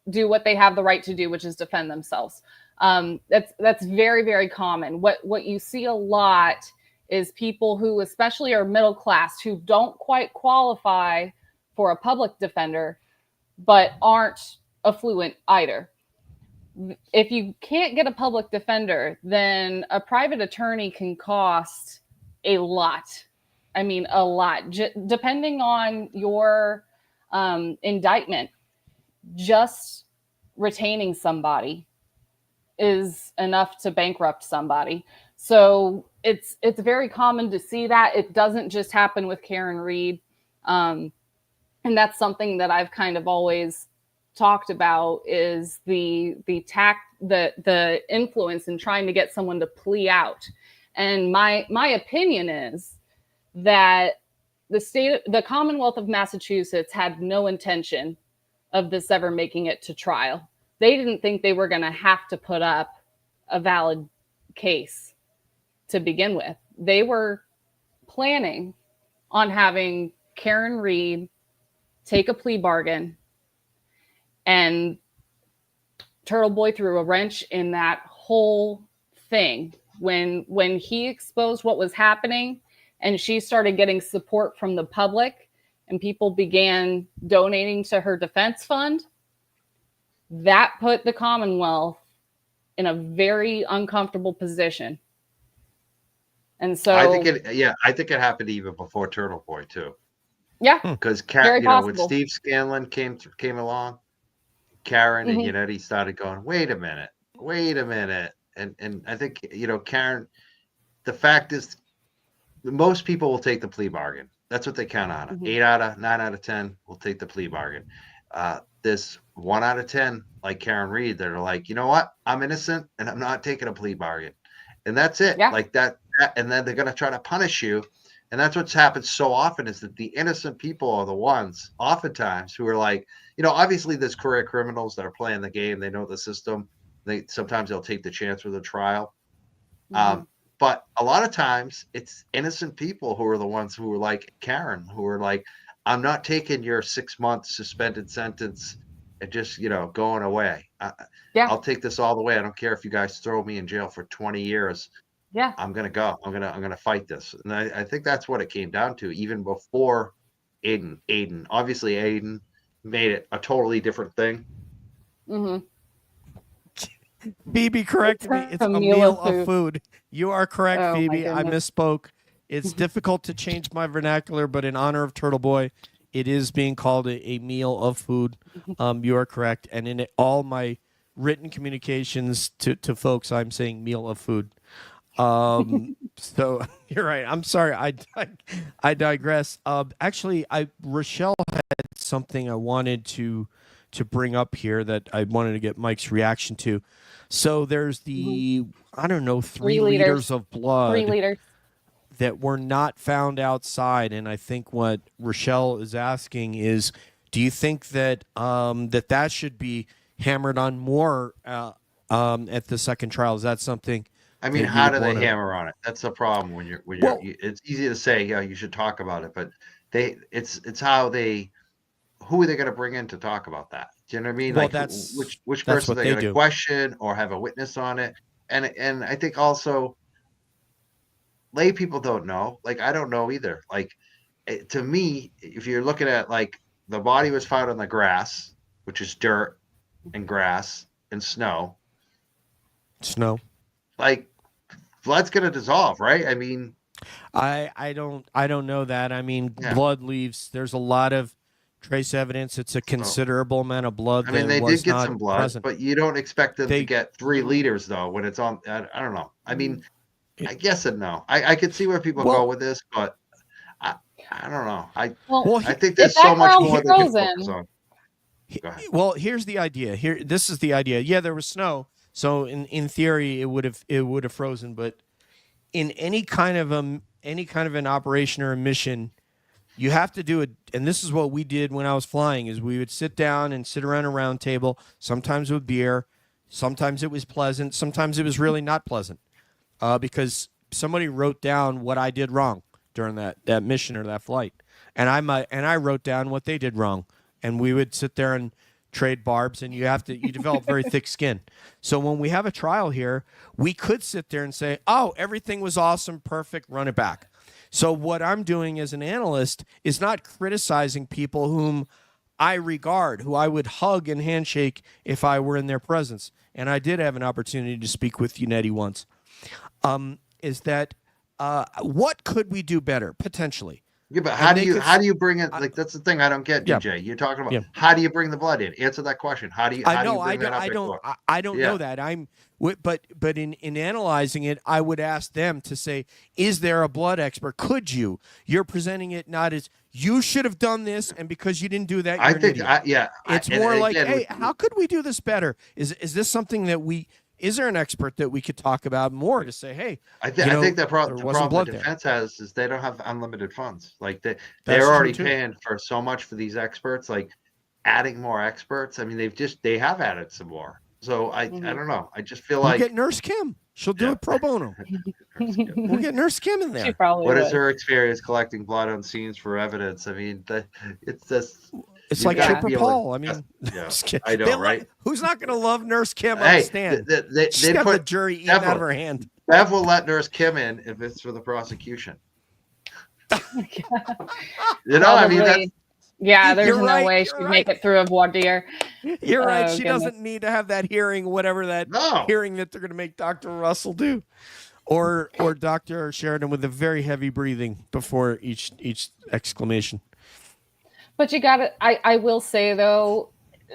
do what they have the right to do, which is defend themselves. That's very, very common. What you see a lot is people who especially are middle class, who don't quite qualify for a public defender, but aren't affluent either. If you can't get a public defender, then a private attorney can cost a lot. I mean, a lot, depending on your indictment. Just retaining somebody is enough to bankrupt somebody. So it's very common to see that. It doesn't just happen with Karen Read. And that's something that I've kind of always talked about, is the influence in trying to get someone to plea out. And my opinion is that the Commonwealth of Massachusetts had no intention of this ever making it to trial. They didn't think they were going to have to put up a valid case to begin with. They were planning on having Karen Read take a plea bargain, and Turtle Boy threw a wrench in that whole thing when he exposed what was happening, and she started getting support from the public and people began donating to her defense fund. That put the Commonwealth in a very uncomfortable position. And so
I think it happened even before Turtle Boy too.
Yeah.
Because
Very
when
possible.
Steve Scanlon came along, Karen and Yannetti started going, wait a minute. And I think, Karen, the fact is most people will take the plea bargain. That's what they count on. 9 out of 10 will take the plea bargain. This 1 out of 10, like Karen Read, that are like, you know what? I'm innocent and I'm not taking a plea bargain. And that's it.
Yeah.
Like that. And then they're going to try to punish you. And that's what's happened so often, is that the innocent people are the ones oftentimes who are like, obviously there's career criminals that are playing the game. They know the system. Sometimes they'll take the chance with a trial. But a lot of times it's innocent people who are the ones who are like Karen, who are like, I'm not taking your 6-month suspended sentence and just, going away. I'll take this all the way. I don't care if you guys throw me in jail for 20 years.
Yeah.
I'm going to go. I'm going to fight this. And I think that's what it came down to, even before Aiden. Obviously, Aiden made it a totally different thing.
Phoebe corrected me. It's a meal of food. You are correct,
Oh, my
Phoebe. I
goodness.
misspoke. It's difficult to change my vernacular, but in honor of Turtle Boy, it is being called a meal of food. You are correct. And in all my written communications to folks, I'm saying meal of food. So you're right. I'm sorry. I digress. Actually, Rochelle had something I wanted to bring up here that I wanted to get Mike's reaction to. So there's the, I don't know, 3 liters of blood
3 liters.
that were not found outside. And I think what Rochelle is asking is, do you think that that should be hammered on more at the second trial? Is that something?
I mean,
that
how
you
do
would
they
wanna-
hammer on it? That's the problem when you're
Well-
it's easy to say, yeah, you should talk about it, but it's how who are they going to bring in to talk about that? Do you know what I mean?
Well,
Like
that's
which
that's
person
what
they're
they
going to
do.
question or have a witness on it. And I think also lay people don't know. Like, I don't know either. Like, to me, if you're looking at, like, the body was found on the grass, which is dirt and grass and snow,
Snow.
like, blood's going to dissolve, right? I mean,
I don't know that. I mean,
Yeah.
blood leaves. There's a lot of trace evidence. It's a considerable amount of blood
I mean,
that
they
was
did get
not
some blood,
present.
but you don't expect them
They-
to get 3 liters, though, when it's on. I don't know. I mean,
It-
I guess and no. I could see where people
Well-
go with this, but I don't know.
Well,
I think there's
if
so
that
much
ground's
more they can
frozen-
focus on. Go ahead.
Well, here's the idea. This is the idea. Yeah, there was snow, so in theory, it would have frozen. But in any kind of an operation or a mission, you have to do it. And this is what we did when I was flying: is we would sit down and sit around a round table, sometimes with beer, sometimes it was pleasant, sometimes it was really not pleasant, because somebody wrote down what I did wrong during that mission or that flight, and I wrote down what they did wrong, and we would sit there and trade barbs, and you develop very thick skin. So when we have a trial here, we could sit there and say, oh, everything was awesome, perfect, run it back. So what I'm doing as an analyst is not criticizing people whom I regard, who I would hug and handshake if I were in their presence. And I did have an opportunity to speak with Unetti once. Is that what could we do better potentially?
Yeah, but how do you bring it? Like, that's the thing I don't get, DJ. You're talking about how do you bring the blood in? Answer that question. How do you? I
don't know that. But in analyzing it, I would ask them to say, is there a blood expert? Could you? You're presenting it not as you should have done this, and because you didn't do that, you're an idiot. It's more like, hey, how could we do this better? Is this something that we? Is there an expert that we could talk about more to say, hey,
I think the problem the defense has is they don't have unlimited funds. Like they're already paying for so much for these experts. Like adding more experts. I mean, they have added some more. So I don't know. I just feel like
we'll get Nurse Kim. She'll do it pro bono. We'll get Nurse Kim in there.
What is her experience collecting blood on scenes for evidence? I mean, it's just.
It's like Chipper Paul. I mean,
I know, right?
Who's not going to love Nurse Kim on the stand? She's got the jury eating out of her hand.
Bev will let Nurse Kim in if it's for the prosecution. I mean,
there's no way she'd make it through a voir dire.
You're right. She doesn't need to have that hearing, whatever that hearing that they're going to make Dr. Russell do, or Dr. Sheridan with a very heavy breathing before each exclamation.
But I will say, though,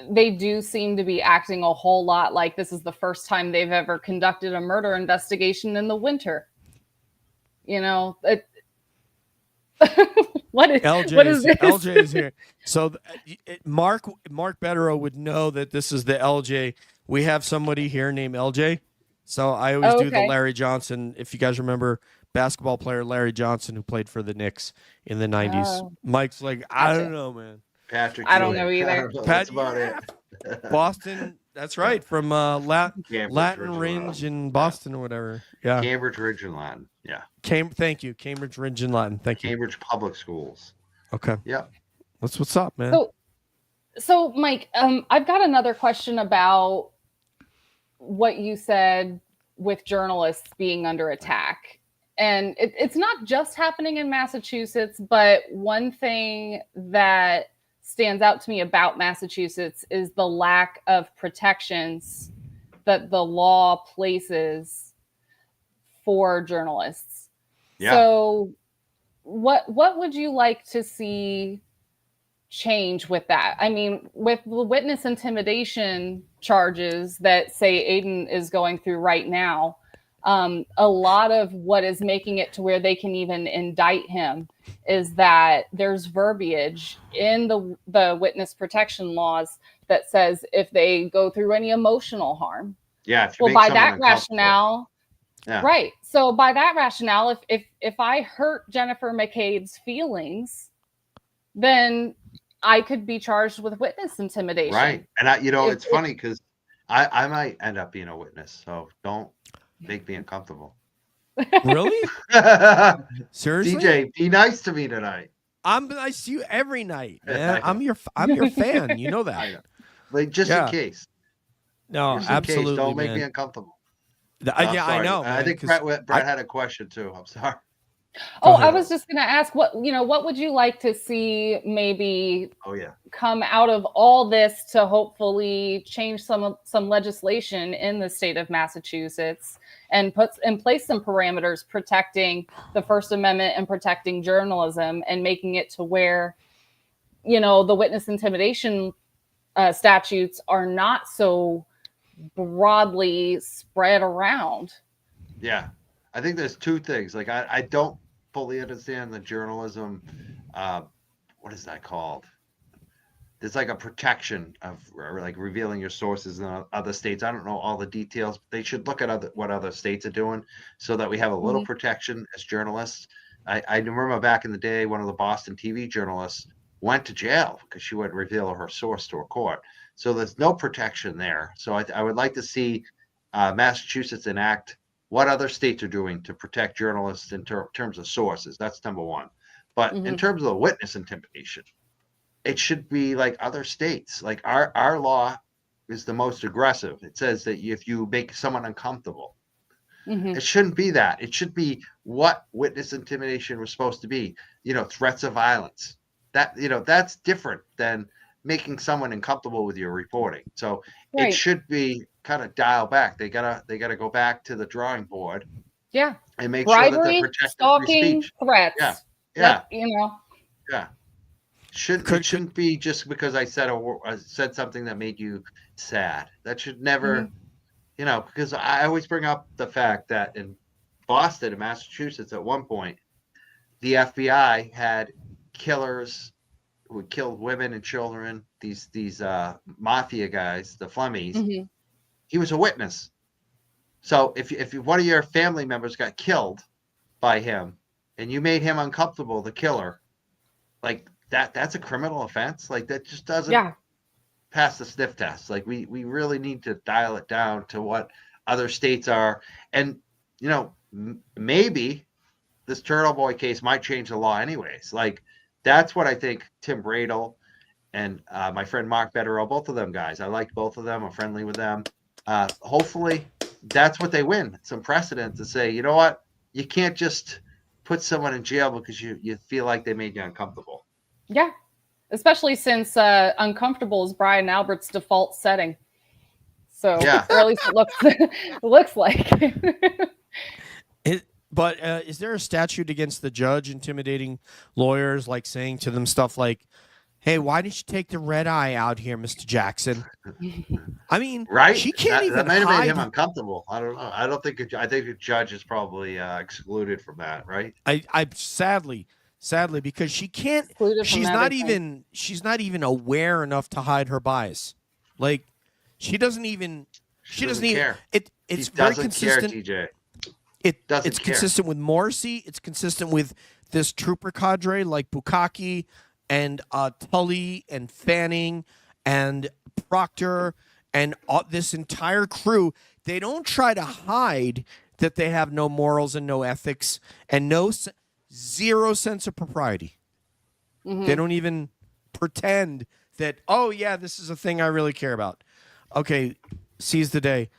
they do seem to be acting a whole lot like this is the first time they've ever conducted a murder investigation in the winter. What is this?
LJ is here. So Mark Betterow would know that this is the LJ. We have somebody here named LJ. So I always do the Larry Johnson. If you guys remember, basketball player Larry Johnson, who played for the Knicks in the 90s. Mike's like, I don't know, man.
Patrick.
I don't know either.
That's about it.
Boston. That's right. From Latin Ridge in Boston or whatever. Yeah.
Cambridge Ridge and Latin. Yeah.
Thank you. Cambridge Ridge and Latin. Thank you.
Cambridge Public Schools.
Okay.
Yeah.
That's what's up, man.
So Mike, I've got another question about what you said with journalists being under attack. And it's not just happening in Massachusetts, but one thing that stands out to me about Massachusetts is the lack of protections that the law places for journalists. Yeah. So what would you like to see change with that? I mean, with the witness intimidation charges that say Aiden is going through right now, a lot of what is making it to where they can even indict him is that there's verbiage in the witness protection laws that says if they go through any emotional harm.
Yeah.
Well, by that rationale, right. So by that rationale, if I hurt Jennifer McCabe's feelings, then I could be charged with witness intimidation.
Right. And it's funny because I might end up being a witness. So don't make me uncomfortable.
Really? Seriously?
DJ, be nice to me tonight.
I'm nice to you every night, man. I'm your fan. You know that.
Like just in case.
No, absolutely.
Don't make me uncomfortable.
I know.
I think Brett had a question too. I'm sorry.
I was just going to ask what would you like to see maybe come out of all this to hopefully change some legislation in the state of Massachusetts and put in place some parameters protecting the First Amendment and protecting journalism and making it to where, the witness intimidation statutes are not so broadly spread around.
Yeah. I think there's two things. Like I don't fully understand the journalism. What is that called? There's like a protection of like revealing your sources in other states. I don't know all the details. They should look at what other states are doing so that we have a little protection as journalists. I remember back in the day, one of the Boston TV journalists went to jail because she wouldn't reveal her source to a court. So there's no protection there. So I would like to see Massachusetts enact what other states are doing to protect journalists in terms of sources. That's number one. But in terms of the witness intimidation, it should be like other states. Like our law is the most aggressive. It says that if you make someone uncomfortable, it shouldn't be that. It should be what witness intimidation was supposed to be. Threats of violence. That's different than making someone uncomfortable with your reporting. So
Right.
it should be kind of dialed back. They gotta go back to the drawing board.
Yeah.
And make sure that
Bribery,
they're protecting free
stalking,
speech.
threats.
Yeah.
Like,
Yeah. It shouldn't be just because I said something that made you sad. That should never, because I always bring up the fact that in Boston and Massachusetts at one point, the FBI had killers who had killed women and children. These mafia guys, the Flemmies. He was a witness. So if one of your family members got killed by him, and you made him uncomfortable, the killer, like that's a criminal offense. Like that just doesn't pass the sniff test. Like we really need to dial it down to what other states are. And maybe this Turtle Boy case might change the law anyways. Like that's what I think Tim Bradle and my friend Mark Betterow, both of them guys, I like both of them. I'm friendly with them. Hopefully that's what they win. Some precedent to say, you know what, you can't just put someone in jail because you feel like they made you uncomfortable.
Yeah. Especially since uncomfortable is Brian Albert's default setting. So, or at least it looks like.
But is there a statute against the judge intimidating lawyers, like saying to them stuff like, "Hey, why didn't you take the red eye out here, Mr. Jackson?" I mean,
right?
She can't even
that might have
hide.
made him uncomfortable. I don't know. I think a judge is probably excluded from that, right?
I sadly, because she can't.
Excluded from
She's not
everything.
even aware enough to hide her bias. Like she doesn't even. She doesn't even.
care.
It's
He
very
doesn't
consistent.
care, TJ.
It's
care.
consistent with Morrissey. It's consistent with this trooper cadre like Bukaki and Tully and Fanning and Proctor and this entire crew. They don't try to hide that they have no morals and no ethics and zero sense of propriety. They don't even pretend that, oh yeah, this is a thing I really care about. Okay, seize the day.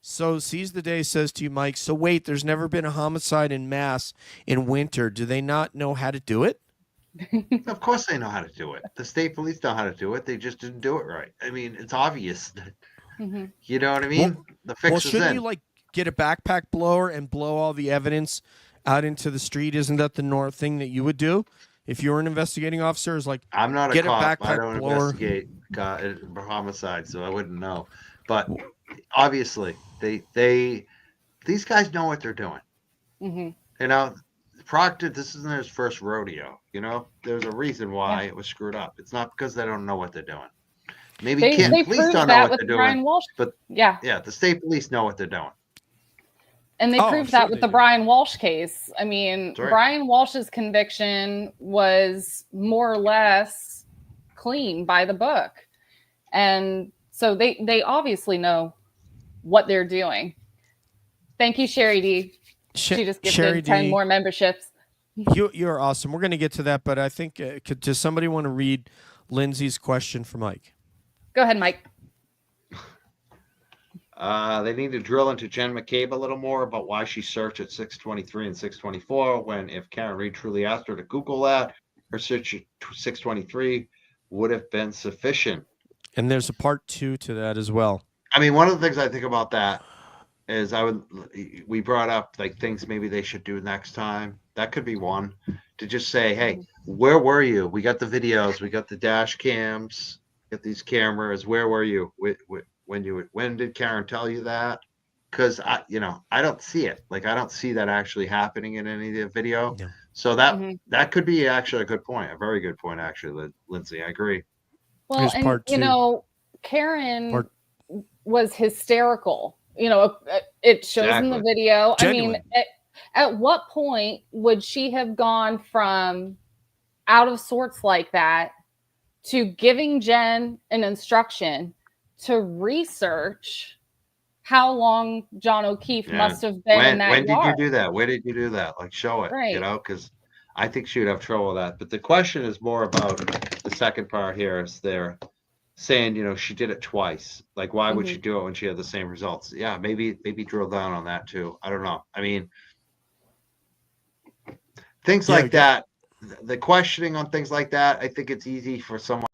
So Seize the Day says to you, Mike, so wait, there's never been a homicide in mass in winter. Do they not know how to do it?
Of course they know how to do it. The state police know how to do it. They just didn't do it right. I mean, it's obvious. You know what I mean? The fix is
shouldn't
in.
you like get a backpack blower and blow all the evidence out into the street? Isn't that the thing that you would do if you were an investigating officer? Is like,
I'm not a
get
cop.
a backpack
I don't
blower.
investigate homicide, so I wouldn't know. But obviously, these guys know what they're doing. Proctor, this isn't his first rodeo. There's a reason why it was screwed up. It's not because they don't know what they're doing. Maybe
they
police
proved
don't know
that
what
with
they're
Brian
doing.
Walsh.
But the state police know what they're doing.
And they proved that with the Brian Walsh case. I mean,
Right.
Brian Walsh's conviction was more or less clean by the book. And so they obviously know what they're doing. Thank you, Sherry D. She just gifted 10 more memberships.
You're awesome. We're going to get to that, but I think, does somebody want to read Lindsay's question for Mike?
Go ahead, Mike.
They need to drill into Jen McCabe a little more about why she searched at 623 and 624 when if Karen Reed truly asked her to Google that, her search at 623 would have been sufficient.
And there's a part 2 to that as well.
I mean, one of the things I think about that is we brought up like things maybe they should do next time. That could be one, to just say, hey, where were you? We got the videos, we got the dash cams, get these cameras. Where were you? When did Karen tell you that? Because I don't see it. Like I don't see that actually happening in any of the video. Yeah. So that could be actually a good point, a very good point actually, Lindsay. I agree.
Well, and Karen was hysterical. It shows in the video.
Genuine.
At what point would she have gone from out of sorts like that to giving Jen an instruction to research how long John O'Keefe must have been in that
when did you
yard?
do that? Where did you do that? Like, show it,
Right.
because I think she would have trouble with that. But the question is more about the second part here is they're saying, she did it twice. Like, why would she do it when she had the same results? Yeah, maybe drill down on that too. I don't know. I mean, things like that, the questioning on things like that, I think it's easy for someone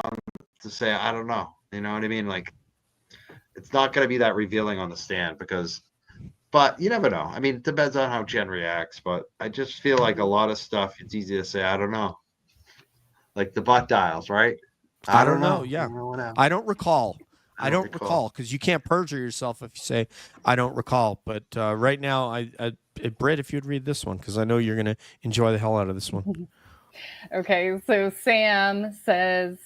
to say, I don't know. You know what I mean? Like, it's not going to be that revealing on the stand but you never know. I mean, it depends on how Jen reacts, but I just feel like a lot of stuff, it's easy to say, I don't know. Like the butt dials, right?
I don't know. Yeah.
Whatever.
I don't recall. I don't recall because you can't perjure yourself if you say, I don't recall. But right now, Britt, if you'd read this one, because I know you're going to enjoy the hell out of this one.
Okay, so Sam says,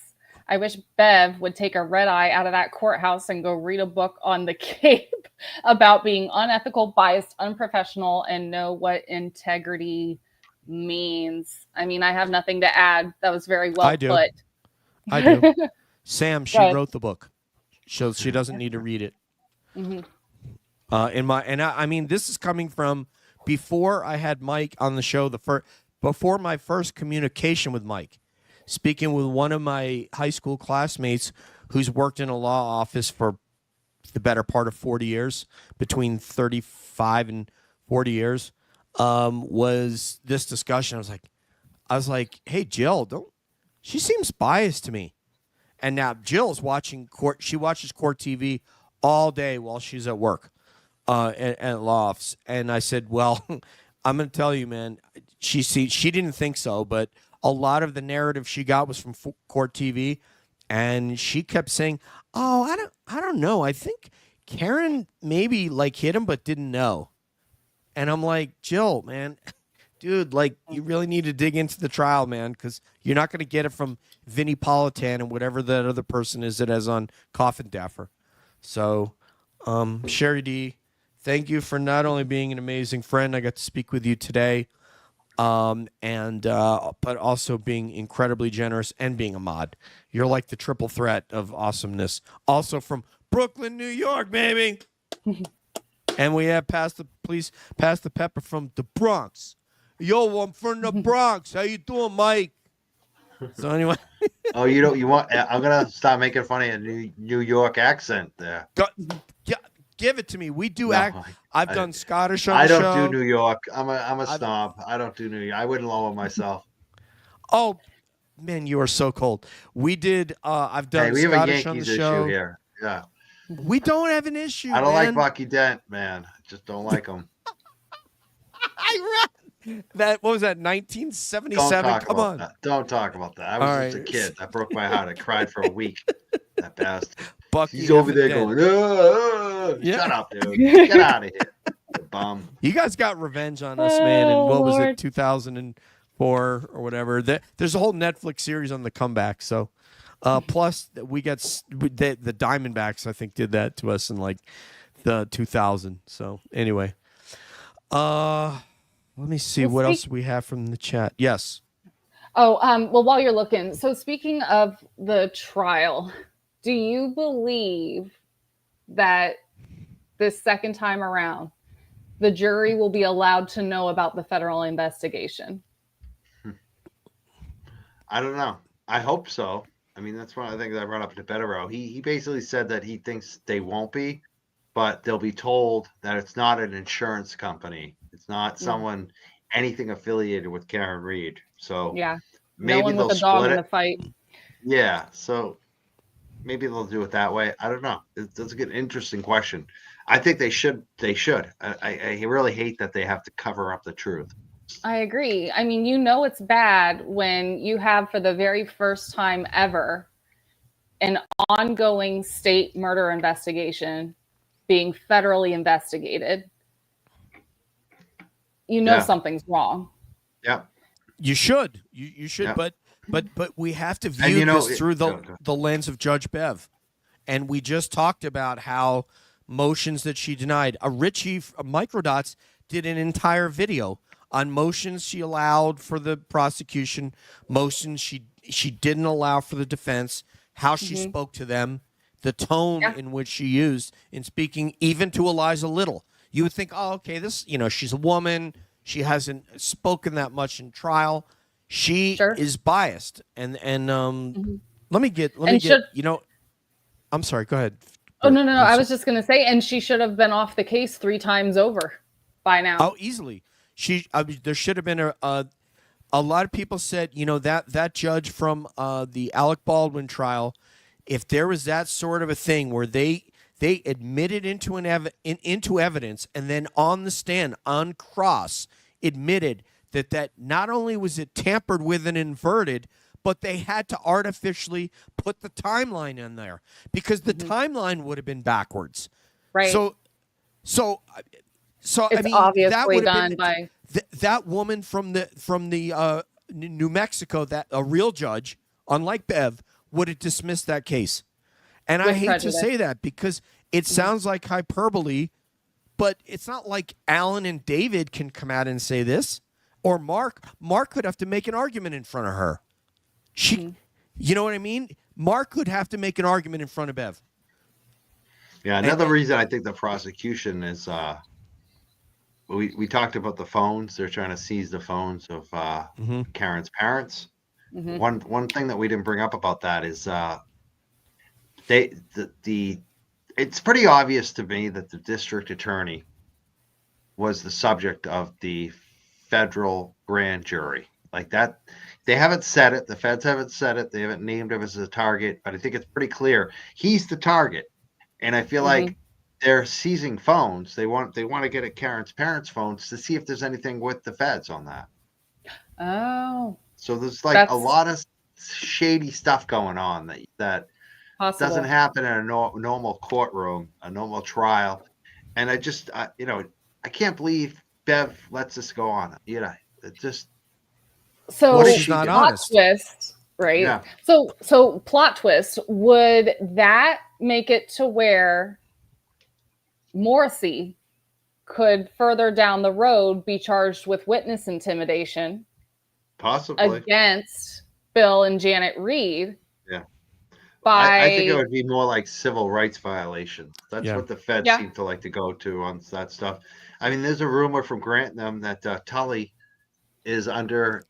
I wish Bev would take a red eye out of that courthouse and go read a book on the Cape about being unethical, biased, unprofessional, and know what integrity means. I mean, I have nothing to add. That was very well put.
I do. Sam, she wrote the book. So she doesn't need to read it. I mean, this is coming from before I had Mike on the show, before my first communication with Mike. Speaking with one of my high school classmates who's worked in a law office for the better part of 40 years, between 35 and 40 years, was this discussion. I was like, hey, Jill, she seems biased to me. And now Jill's watching court. She watches court TV all day while she's at work at law office. And I said, well, I'm going to tell you, man, she didn't think so, but a lot of the narrative she got was from court TV, and she kept saying, "Oh, I don't know. I think Karen maybe hit him, but didn't know." And I'm like, Jill, man, dude, you really need to dig into the trial, man, because you're not going to get it from Vinnie Politan and whatever that other person is that has on Coffin Daffer. So, Sherry D, thank you for not only being an amazing friend. I got to speak with you today. But also being incredibly generous and being a mod. You're like the triple threat of awesomeness. Also from Brooklyn, New York, baby. And we have Pass the Pepper from the Bronx. Yo, I'm from the Bronx. How you doing, Mike? So anyway.
Oh, you want? I'm gonna start making fun of a New York accent there.
Give it to me. We do I've done Scottish on the show.
I don't do New York. I'm a snob. I don't do New York. I wouldn't lower myself.
Oh, man, you are so cold. We did. I've done
we have
Scottish
a
on the
Yankees
show.
issue here. Yeah.
We don't have an issue.
I don't like Bucky Dent, man. I just don't like him.
What was that? 1977. Come on.
Don't talk about that. I was just a kid. That broke my heart. I cried for a week. That bastard.
Bucky
He's over there going, shut up, dude. Get out of here. Bum.
You guys got revenge on us, man. And what was it, 2004 or whatever? There's a whole Netflix series on the comeback. So, plus we got the Diamondbacks, I think, did that to us in the 2000. So anyway, let me see what else we have from the chat. Yes.
Oh, well, while you're looking, so speaking of the trial, do you believe that this second time around, the jury will be allowed to know about the federal investigation?
I don't know. I hope so. I mean, that's one of the things I brought up to Betterow. He basically said that he thinks they won't be, but they'll be told that it's not an insurance company. It's not someone, anything affiliated with Karen Reed. So
yeah,
maybe
no one
they'll
with a dog
split
in
it.
the fight.
Yeah, so maybe they'll do it that way. I don't know. That's a good, interesting question. I think they should. I really hate that they have to cover up the truth.
I agree. I mean, it's bad when you have, for the very first time ever, an ongoing state murder investigation being federally investigated. Something's wrong.
Yeah.
You should. You should. Yeah. But we have to view this through the lens of Judge Bev. And we just talked about how motions that she denied. Richie Microdots did an entire video on motions she allowed for the prosecution, motions she didn't allow for the defense, how she spoke to them, the tone in which she used in speaking, even to Eliza Little. You would think, oh, okay, this, she's a woman. She hasn't spoken that much in trial. She is biased. And let me get, I'm sorry, go ahead.
Oh, no. I was just going to say, and she should have been off the case 3 times over by now.
Oh, easily. There should have been a lot of people said, that judge from the Alec Baldwin trial, if there was that sort of a thing where they admitted into evidence and then on the stand on cross admitted that not only was it tampered with and inverted, but they had to artificially put the timeline in there because the timeline would have been backwards.
Right.
So
it's
I mean,
obviously
that would have
done
been,
by
that woman from the New Mexico, that a real judge, unlike Bev, would have dismissed that case. And I hate to say that because it sounds like hyperbole, but it's not like Alan and David can come out and say this, or Mark. Mark could have to make an argument in front of her. You know what I mean? Mark could have to make an argument in front of Bev.
Yeah, another reason I think the prosecution is we talked about the phones. They're trying to seize the phones of Karen's parents. One thing that we didn't bring up about that is it's pretty obvious to me that the district attorney was the subject of the federal grand jury. Like that, they haven't said it. The feds haven't said it. They haven't named him as a target, but I think it's pretty clear he's the target. And I feel like they're seizing phones. They want to get at Karen's parents' phones to see if there's anything with the feds on that.
Oh.
So there's a lot of shady stuff going on that doesn't happen in a normal courtroom, a normal trial. And I just, I can't believe Bev lets this go on. It just.
So
she's not honest.
Twist, right?
Yeah.
So plot twist, would that make it to where Morrissey could further down the road be charged with witness intimidation
possibly
against Bill and Janet Reed?
Yeah.
I
think it would be more like civil rights violations. That's what the feds seem to like to go to on that stuff. I mean, there's a rumor from Grant and them that Tully is under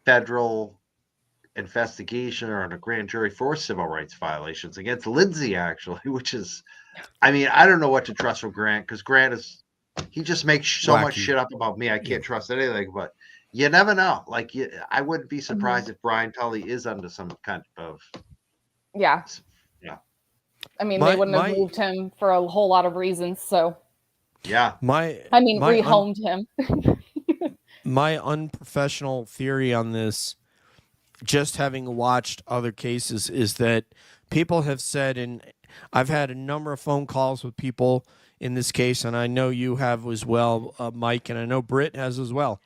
federal investigation or on a grand jury for civil rights violations against Lindsay, actually, which is, I mean, I don't know what to trust from Grant because Grant he just makes so much shit up about me. I can't trust anything, but you never know. Like, I wouldn't be surprised if Brian Tully is under some kind of.
Yeah. I mean, they wouldn't have moved him for a whole lot of reasons. So.
Yeah.
Rehomed him.
My unprofessional theory on this, just having watched other cases, is that people have said, and I've had a number of phone calls with people in this case, and I know you have as well, Mike, and I know Britt has as well.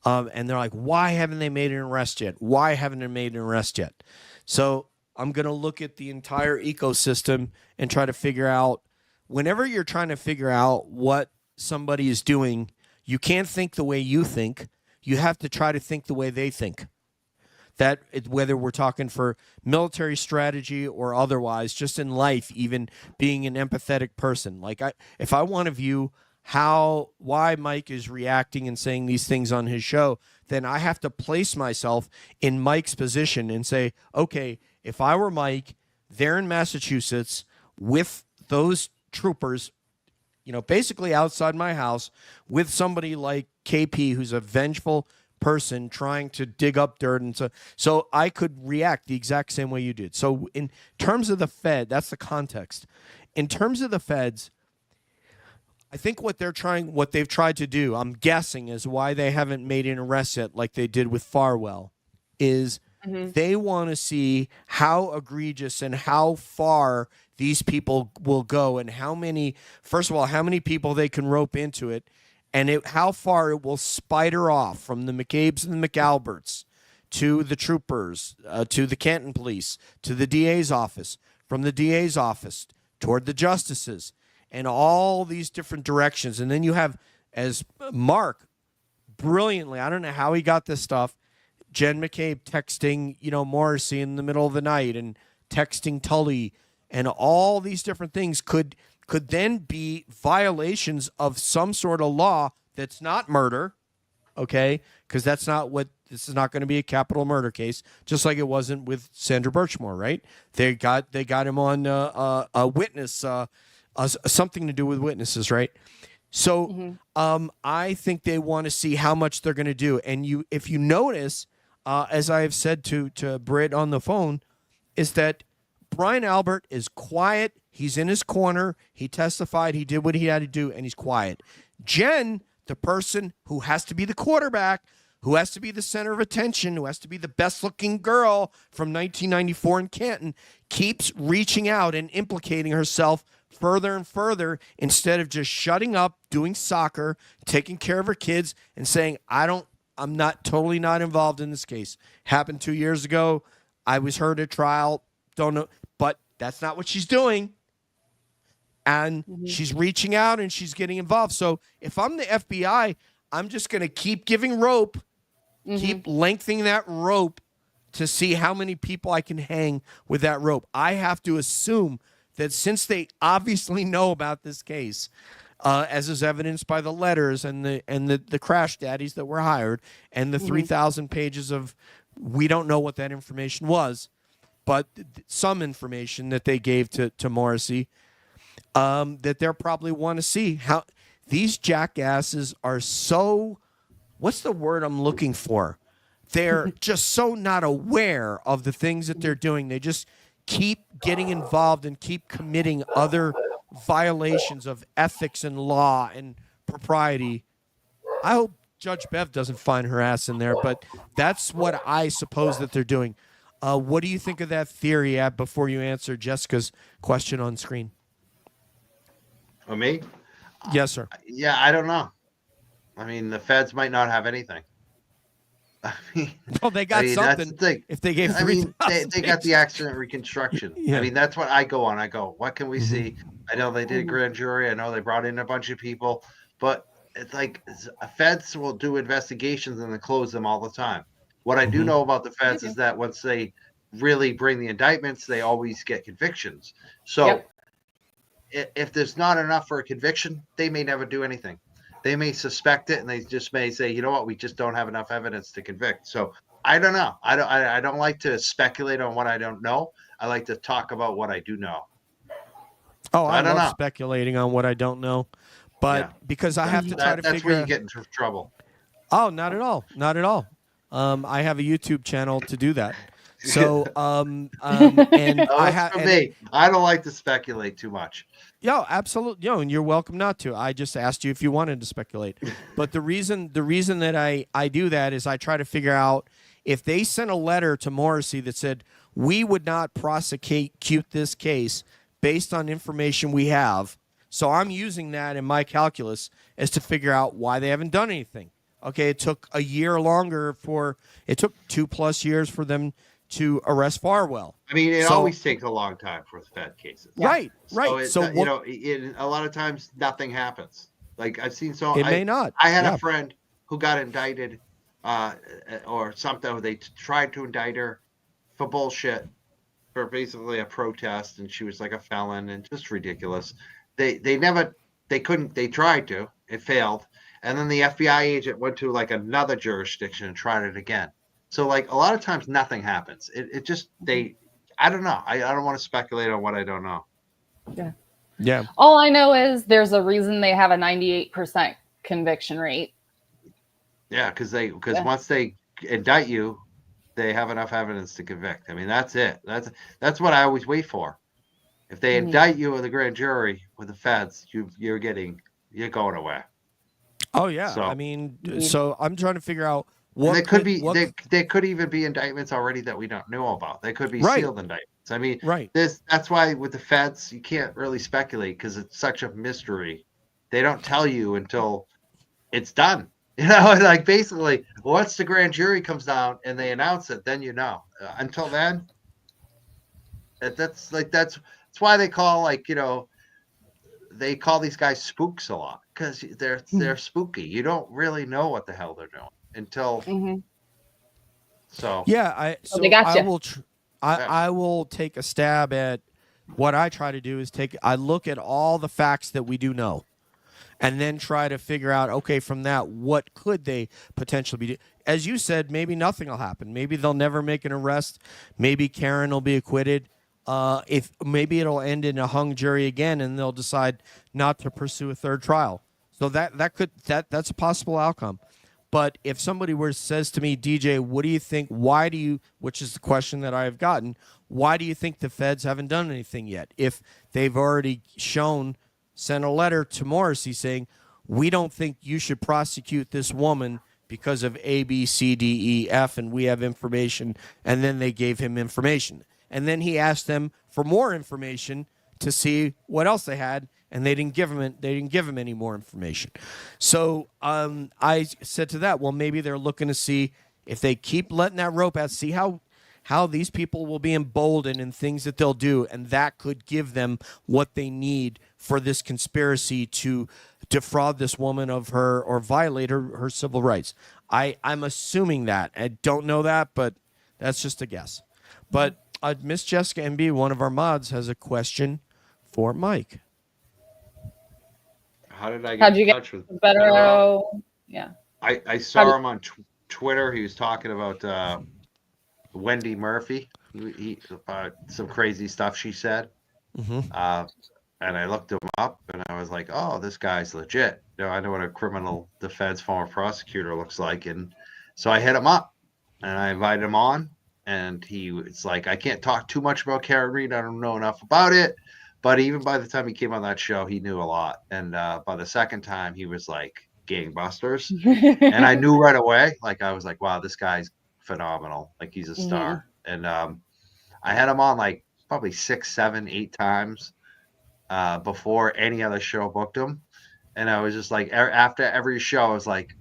And they're like, why haven't they made an arrest yet? Why haven't they made an arrest yet? So I'm going to look at the entire ecosystem and try to figure out, whenever you're trying to figure out what somebody is doing, you can't think the way you think. You have to try to think the way they think. That whether we're talking for military strategy or otherwise, just in life, even being an empathetic person. Like if I want to view why Mike is reacting and saying these things on his show, then I have to place myself in Mike's position and say, okay, if I were Mike, they're in Massachusetts with those troopers, basically outside my house with somebody like KP, who's a vengeful person trying to dig up dirt. And so I could react the exact same way you did. So in terms of the Fed, that's the context. In terms of the Feds, I think what they've tried to do, I'm guessing, is why they haven't made an arrest yet like they did with Farwell, is they want to see how egregious and how far these people will go and first of all, how many people they can rope into it, and how far it will spider off from the McCabe's and the McAlberts to the troopers, to the Canton police, to the DA's office, from the DA's office toward the justices, and all these different directions. And then you have as Mark brilliantly, I don't know how he got this stuff. Jen McCabe texting, Morrissey in the middle of the night and texting Tully and all these different things could then be violations of some sort of law that's not murder, okay? Because this is not going to be a capital murder case, just like it wasn't with Sandra Birchmore, right? They got him on a witness, something to do with witnesses, right? So I think they want to see how much they're going to do. And if you notice, as I have said to Britt on the phone, is that Brian Albert is quiet. He's in his corner. He testified. He did what he had to do, and he's quiet. Jen, the person who has to be the quarterback, who has to be the center of attention, who has to be the best-looking girl from 1994 in Canton, keeps reaching out and implicating herself further and further instead of just shutting up, doing soccer, taking care of her kids, and saying, I'm totally not involved in this case. Happened 2 years ago. I was heard at trial. Don't know. But that's not what she's doing. And she's reaching out and she's getting involved. So if I'm the FBI, I'm just going to keep giving rope, keep lengthening that rope to see how many people I can hang with that rope. I have to assume that since they obviously know about this case, as is evidenced by the letters and the crash daddies that were hired and the 3,000 pages of, we don't know what that information was, but some information that they gave to Morrissey, that they'll probably want to see how these jackasses are so, what's the word I'm looking for? They're just so not aware of the things that they're doing. They just keep getting involved and keep committing other violations of ethics and law and propriety. I hope Judge Bev doesn't find her ass in there, but that's what I suppose that they're doing. What do you think of that theory, Ab, before you answer Jessica's question on screen?
For me?
Yes, sir.
Yeah, I don't know. I mean, the feds might not have anything. I mean,
well, they got something. That's the thing. If they gave,
they got the accident reconstruction. Yeah. I mean, that's what I go on. I go, what can we see? I know they did a grand jury. I know they brought in a bunch of people, but it's like feds will do investigations and then close them all the time. What I do know about the feds is that once they really bring the indictments, they always get convictions. So if there's not enough for a conviction, they may never do anything. They may suspect it and they just may say, you know what, we just don't have enough evidence to convict. So I don't know. I don't like to speculate on what I don't know. I like to talk about what I do know.
Oh, I don't love speculating on what I don't know. But because I have to try to figure out.
That's where you get into trouble.
Oh, not at all. Not at all. I have a YouTube channel to do that. So, and
I don't like to speculate too much.
Yeah, absolutely. And you're welcome not to. I just asked you if you wanted to speculate. But the reason that I do that is I try to figure out if they sent a letter to Morrissey that said, we would not prosecute this case based on information we have. So I'm using that in my calculus as to figure out why they haven't done anything. Okay, it took a year longer it took 2+ years for them to arrest Farwell.
I mean, it always takes a long time for Fed cases.
Right, right.
So a lot of times nothing happens. Like I've seen
may not.
I had a friend who got indicted or something. They tried to indict her for bullshit, for basically a protest, and she was like a felon and just ridiculous. They couldn't. They tried to. It failed. And then the FBI agent went to like another jurisdiction and tried it again. So like a lot of times nothing happens. I don't know. I don't want to speculate on what I don't know.
Yeah.
Yeah.
All I know is there's a reason they have a 98% conviction rate.
Yeah, because once they indict you, they have enough evidence to convict. I mean, that's it. That's what I always wait for. If they indict you with a grand jury with the feds, you're going away.
Oh yeah. So, I mean, so I'm trying to figure out what
there could be. There could even be indictments already that we don't know about. They could be sealed indictments. I mean, that's why with the feds you can't really speculate because it's such a mystery. They don't tell you until it's done. You know, like basically once the grand jury comes down and they announce it, then you know. Until then, that's why they call they call these guys spooks a lot because they're spooky. You don't really know what the hell they're doing until so.
Yeah,
Oh, they got
I
you.
will I will take a stab at what I try to do is I look at all the facts that we do know, and then try to figure out, okay, from that, what could they potentially be doing? As you said, maybe nothing will happen. Maybe they'll never make an arrest. Maybe Karen will be acquitted. If maybe it'll end in a hung jury again, and they'll decide not to pursue a third trial. So that's a possible outcome. But if somebody says to me, DJ, what do you think? Which is the question that I've gotten, why do you think the feds haven't done anything yet? If they've already sent a letter to Morrissey saying, we don't think you should prosecute this woman because of A, B, C, D, E, F, and we have information. And then they gave him information. And then he asked them for more information to see what else they had, and they didn't give him any more information. So I said to that, well, maybe they're looking to see if they keep letting that rope out, see how these people will be emboldened in things that they'll do, and that could give them what they need for this conspiracy to defraud this woman of her or violate her civil rights. I'm assuming that. I don't know that, but that's just a guess. But Miss Jessica MB, one of our mods, has a question for Mike.
How did I
How'd you
in
get
touch with
Better? Yeah.
I saw him on Twitter. He was talking about Wendy Murphy. He some crazy stuff she said. And I looked him up, and I was like, "Oh, this guy's legit. I know what a criminal defense former prosecutor looks like." And so I hit him up, and I invited him on. And he was like, "I can't talk too much about Karen Reed. I don't know enough about it." But even by the time he came on that show, he knew a lot. And by the second time, he was like gangbusters. And I knew right away. Like, I was like, "Wow, this guy's phenomenal. Like, he's a star." And I had him on like probably 6, 7, 8 times before any other show booked him. And I was just like, after every show, I was like,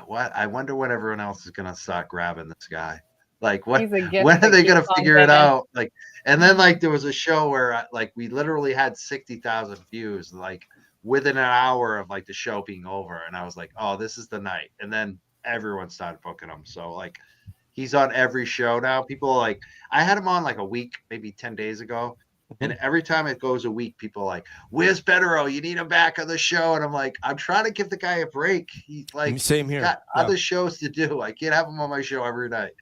"What? I wonder when everyone else is gonna start grabbing this guy. Like, when are they gonna figure it out?" Like, and then like there was a show where like we literally had 60,000 views like within an hour of like the show being over, and I was like, "Oh, this is the night." And then everyone started booking him. So like, he's on every show now. People like, I had him on like a week, maybe 10 days ago. And every time it goes a week, people are like, "Where's Bettero? You need him back on the show." And I'm like, I'm trying to give the guy a break. He's like,
same here.
Got other shows to do. I can't have him on my show every night.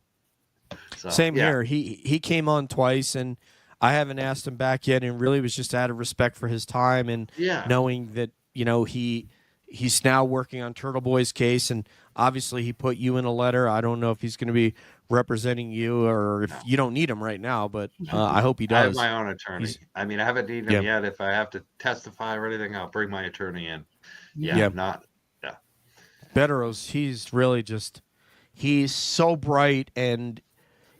So,
same here. He came on twice, and I haven't asked him back yet. And really was just out of respect for his time and knowing that he's now working on Turtle Boy's case, and obviously he put you in a letter. I don't know if he's going to be representing you or if you don't need him right now, but I hope he does.
I have my own attorney. I mean, I haven't needed him yet. If I have to testify or anything, I'll bring my attorney in.
Betteros, he's really he's so bright, and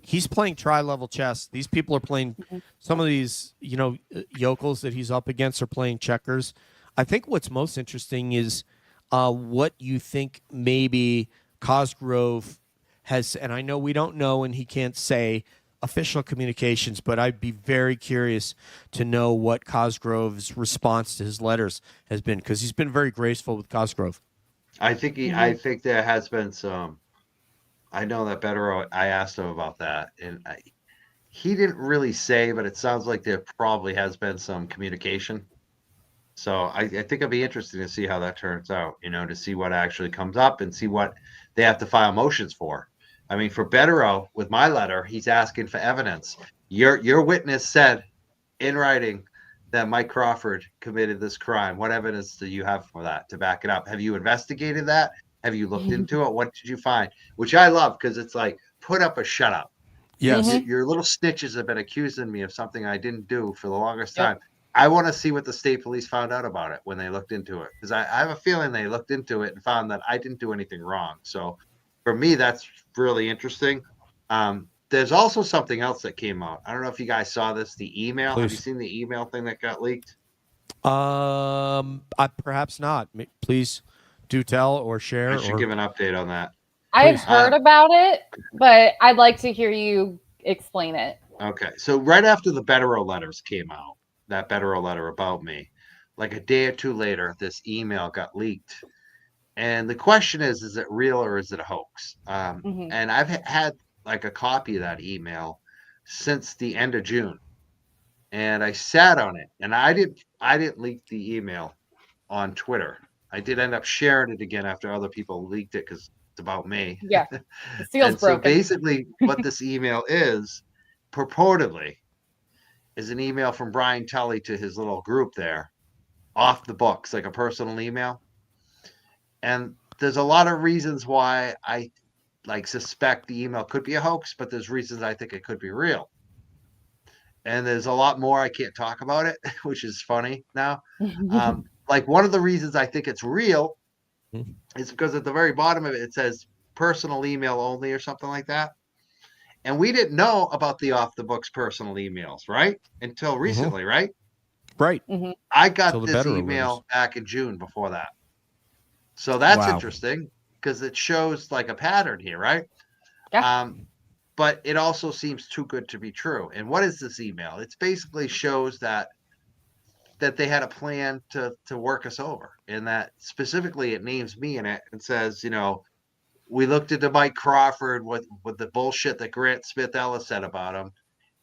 he's playing tri-level chess. These people are playing, some of these, yokels that he's up against are playing checkers. I think what's most interesting is what you think maybe Cosgrove has, and I know we don't know and he can't say official communications, but I'd be very curious to know what Cosgrove's response to his letters has been, because he's been very graceful with Cosgrove.
I think I think there has been some. I know that Bettero, I asked him about that, and he didn't really say, but it sounds like there probably has been some communication. So I think it'd be interesting to see how that turns out, to see what actually comes up and see what they have to file motions for. I mean, for Bettero, with my letter, he's asking for evidence. Your witness said in writing that Mike Crawford committed this crime. What evidence do you have for that to back it up? Have you investigated that? Have you looked into it? What did you find? Which I love, because it's like, put up or shut up.
Yes.
Your little snitches have been accusing me of something I didn't do for the longest time. I want to see what the state police found out about it when they looked into it, because I have a feeling they looked into it and found that I didn't do anything wrong. So for me, that's really interesting. There's also something else that came out. I don't know if you guys saw this, the email.
Please.
Have you seen the email thing that got leaked?
Perhaps not. Please do tell or share.
I should give an update on that.
I've heard about it, but I'd like to hear you explain it.
Okay. So right after the Bettero letters came out, that Bettero letter about me, like a day or two later, this email got leaked. And the question is it real or is it a hoax?
Mhm.
And I've had like a copy of that email since the end of June. And I sat on it, and I didn't leak the email on Twitter. I did end up sharing it again after other people leaked it because it's about me.
Yeah, the seal's
And so
broken.
basically, what this email is, purportedly, is an email from Brian Tully to his little group there, off the books, like a personal email. And there's a lot of reasons why I like suspect the email could be a hoax, but there's reasons I think it could be real. And there's a lot more I can't talk about it, which is funny now. Like one of the reasons I think it's real is because at the very bottom of it, it says personal email only or something like that. And we didn't know about the off the books personal emails, right? Until recently, right?
Right.
Mhm.
I
Till
got
the
this
beta
email
alerts.
back in June before that. So that's
Wow.
interesting because it shows like a pattern here, right?
Yeah.
But it also seems too good to be true. And what is this email? It basically shows that they had a plan to work us over, and that specifically it names me in it and says, you know, we looked into Mike Crawford with the bullshit that Grant Smith Ellis said about him,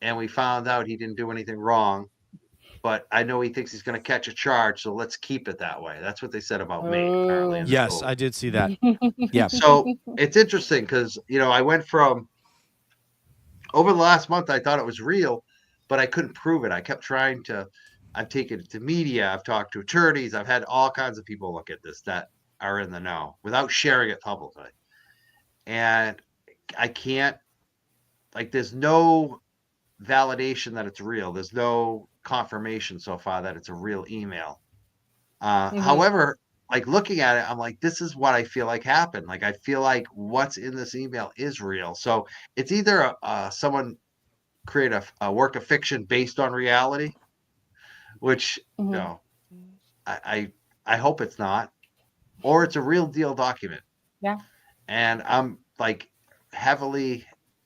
and we found out he didn't do anything wrong. But I know he thinks he's going to catch a charge, so let's keep it that way. That's what they said about me, apparently. In this
Yes,
little...
I did see that. Yeah.
So it's interesting because, you know, I went from over the last month, I thought it was real, but I couldn't prove it. I kept trying to, I've taken it to media, I've talked to attorneys, I've had all kinds of people look at this that are in the know without sharing it publicly. And I can't, like, there's no validation that it's real. There's no confirmation so far that it's a real email. However, like looking at it, I'm like, this is what I feel like happened. Like, I feel like what's in this email is real. So it's either someone create a work of fiction based on reality, which you know, I hope it's not, or it's a real deal document.
Yeah.
And I'm like heavily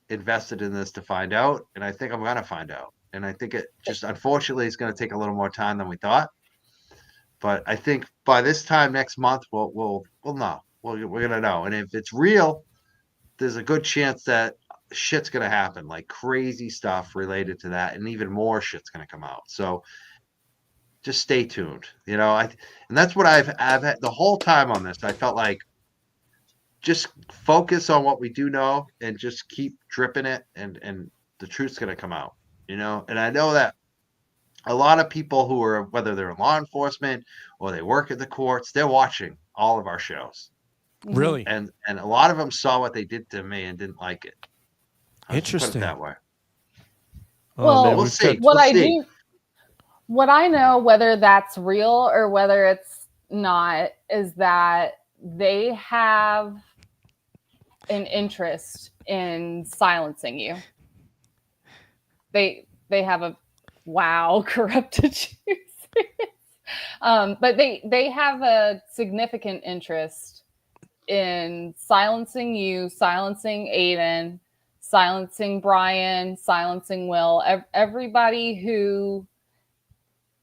invested in this to find out, and I think I'm gonna find out. And I think it just unfortunately is going to take a little more time than we thought. But I think by this time next month we'll know. We're gonna know. And if it's real, there's a good chance that shit's gonna happen, like crazy stuff related to that, and even more shit's gonna come out. So just stay tuned. You know, and that's what I've had the whole time on this. I felt like just focus on what we do know and just keep dripping it, and the truth's gonna come out. You know, and I know that a lot of people who are, whether they're in law enforcement or they work at the courts, they're watching all of our shows.
Really?
And a lot of them saw what they did to me and didn't like it. Let's just put
Interesting.
it that way.
Well,
man,
we'll
we've
see.
got-
what
We'll
I
see.
do, what I know, whether that's real or whether it's not, is that they have an interest in silencing you. They have a corrupted juice. But they have a significant interest in silencing you, silencing Aiden, silencing Brian, silencing Will, everybody who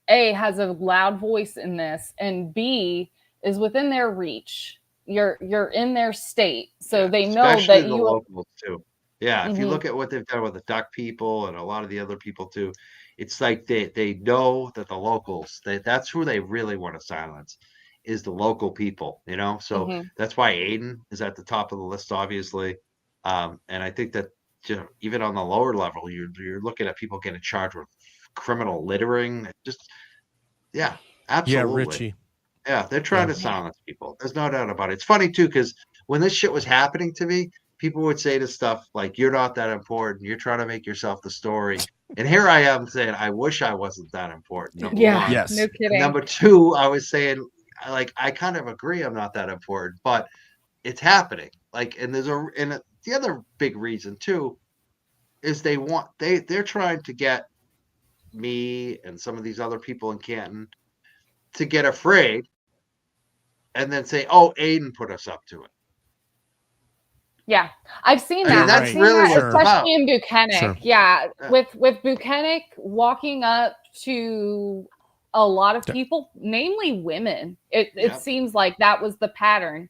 A, has a loud voice in this, and B, is within their reach. You're in their state, so they know
especially
that
the
you
locals too. Yeah, if you look at what they've done with the duck people and a lot of the other people too, it's like they know that the locals, that's who they really want to silence, is the local people, you know? So that's why Aiden is at the top of the list, obviously. And I think that, you know, even on the lower level, you're looking at people getting charged with criminal littering. Just yeah, absolutely.
Yeah, Richie.
Yeah, they're trying to silence people. There's no doubt about it. It's funny too, because when this shit was happening to me, people would say to stuff like, "You're not that important. You're trying to make yourself the story." And here I am saying, "I wish I wasn't that important." Number one.
Yes.
no
And
kidding.
number two, I was saying, like, I kind of agree I'm not that important, but it's happening. Like, and the other big reason too is they're trying to get me and some of these other people in Canton to get afraid and then say, "Oh, Aiden put us up to it."
Yeah, I've seen
I mean,
that.
that's
I've seen
really
that,
what it's about.
especially in Buchanan.
Sure.
Yeah,
Yeah.
with Buchanan walking up to a lot of people, namely women, it seems like that was the pattern,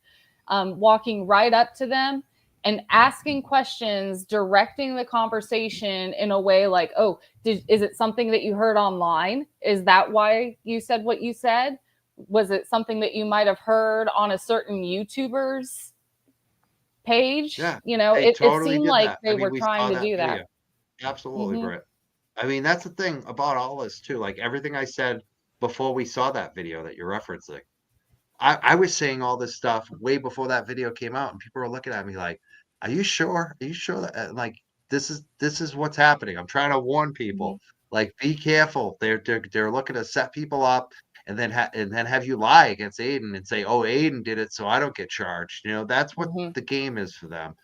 walking right up to them and asking questions, directing the conversation in a way like, oh, is it something that you heard online? Is that why you said what you said? Was it something that you might have heard on a certain YouTuber's page?
Yeah,
It
totally
seemed
did
like
that.
they
I mean,
were
we
trying
saw
to
that
do that.
video. Absolutely,
Mhm.
Britt. I mean, that's the thing about all this too. Like everything I said before we saw that video that you're referencing, I was saying all this stuff way before that video came out, and people were looking at me like, "Are you sure? Are you sure that like this is what's happening?" I'm trying to warn people,
Mhm.
like, be careful. They're looking to set people up, and then have you lie against Aiden and say, "Oh, Aiden did it, so I don't get charged." That's what
Mhm.
the game is for them,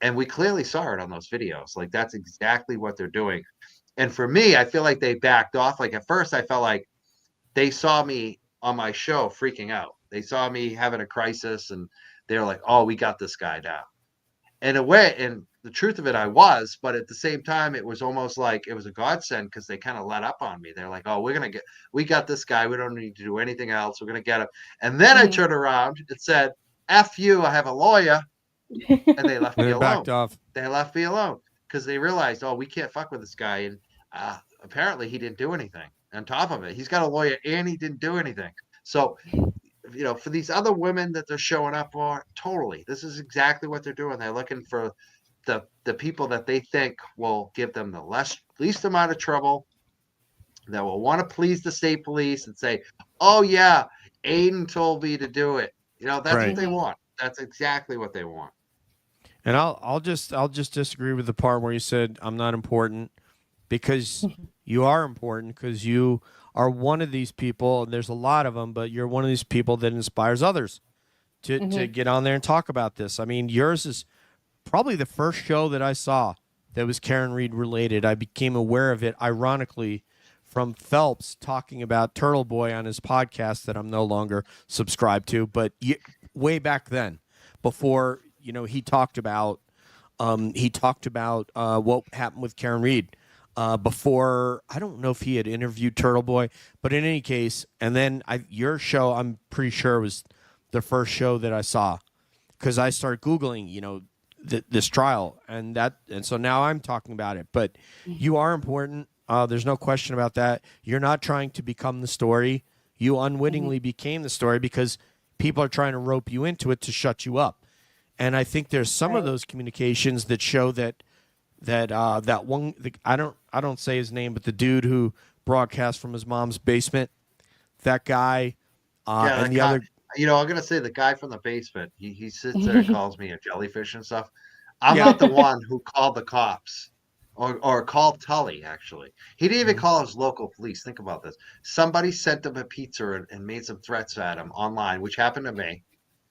and we clearly saw it on those videos. Like that's exactly what they're doing. And for me, I feel like they backed off. Like at first, I felt like they saw me on my show freaking out. They saw me having a crisis and they're like, "Oh, we got this guy now." In a way, and the truth of it, I was, but at the same time, it was almost like it was a godsend because they kind of let up on me. They're like, "Oh, we got this guy. We don't need to do anything else. We're gonna get him." And then I
Mhm.
turned around and said, "F you, I have a lawyer," and they left
And
me
they backed
alone.
off.
They left me alone because they realized, "Oh, we can't fuck with this guy." And apparently, he didn't do anything. On top of it, he's got a lawyer and he didn't do anything. So, for these other women that they're showing up for, totally, this is exactly what they're doing. They're looking for the people that they think will give them the least amount of trouble, that will want to please the state police and say, "Oh yeah, Aiden told me to do it." That's what
Right.
they
Mhm.
want. That's exactly what they want.
And I'll just disagree with the part where you said I'm not important, because you are important, because you are one of these people, and there's a lot of them, but you're one of these people that inspires others to
Mhm.
get on there and talk about this. I mean, yours is probably the first show that I saw that was Karen Reed related. I became aware of it, ironically, from Phelps talking about Turtle Boy on his podcast that I'm no longer subscribed to. But way back then, before he talked about what happened with Karen Reed. Before, I don't know if he had interviewed Turtle Boy, but in any case, and then your show, I'm pretty sure, was the first show that I saw, because I started Googling, this trial, and so now I'm talking about it. But you are important. There's no question about that. You're not trying to become the story. You unwittingly became the story because people are trying to rope you into it to shut you up. And I think there's some of
Right.
those communications that show that one. I don't say his name, but the dude who broadcast from his mom's basement, that guy,
Yeah,
and
that
the
guy.
other.
I'm gonna say the guy from the basement. He sits there and calls me a jellyfish and stuff. I'm
Yeah.
not the one who called the cops or called Tully. Actually, he didn't even
Mhm.
call his local police. Think about this. Somebody sent him a pizza and made some threats at him online, which happened to me.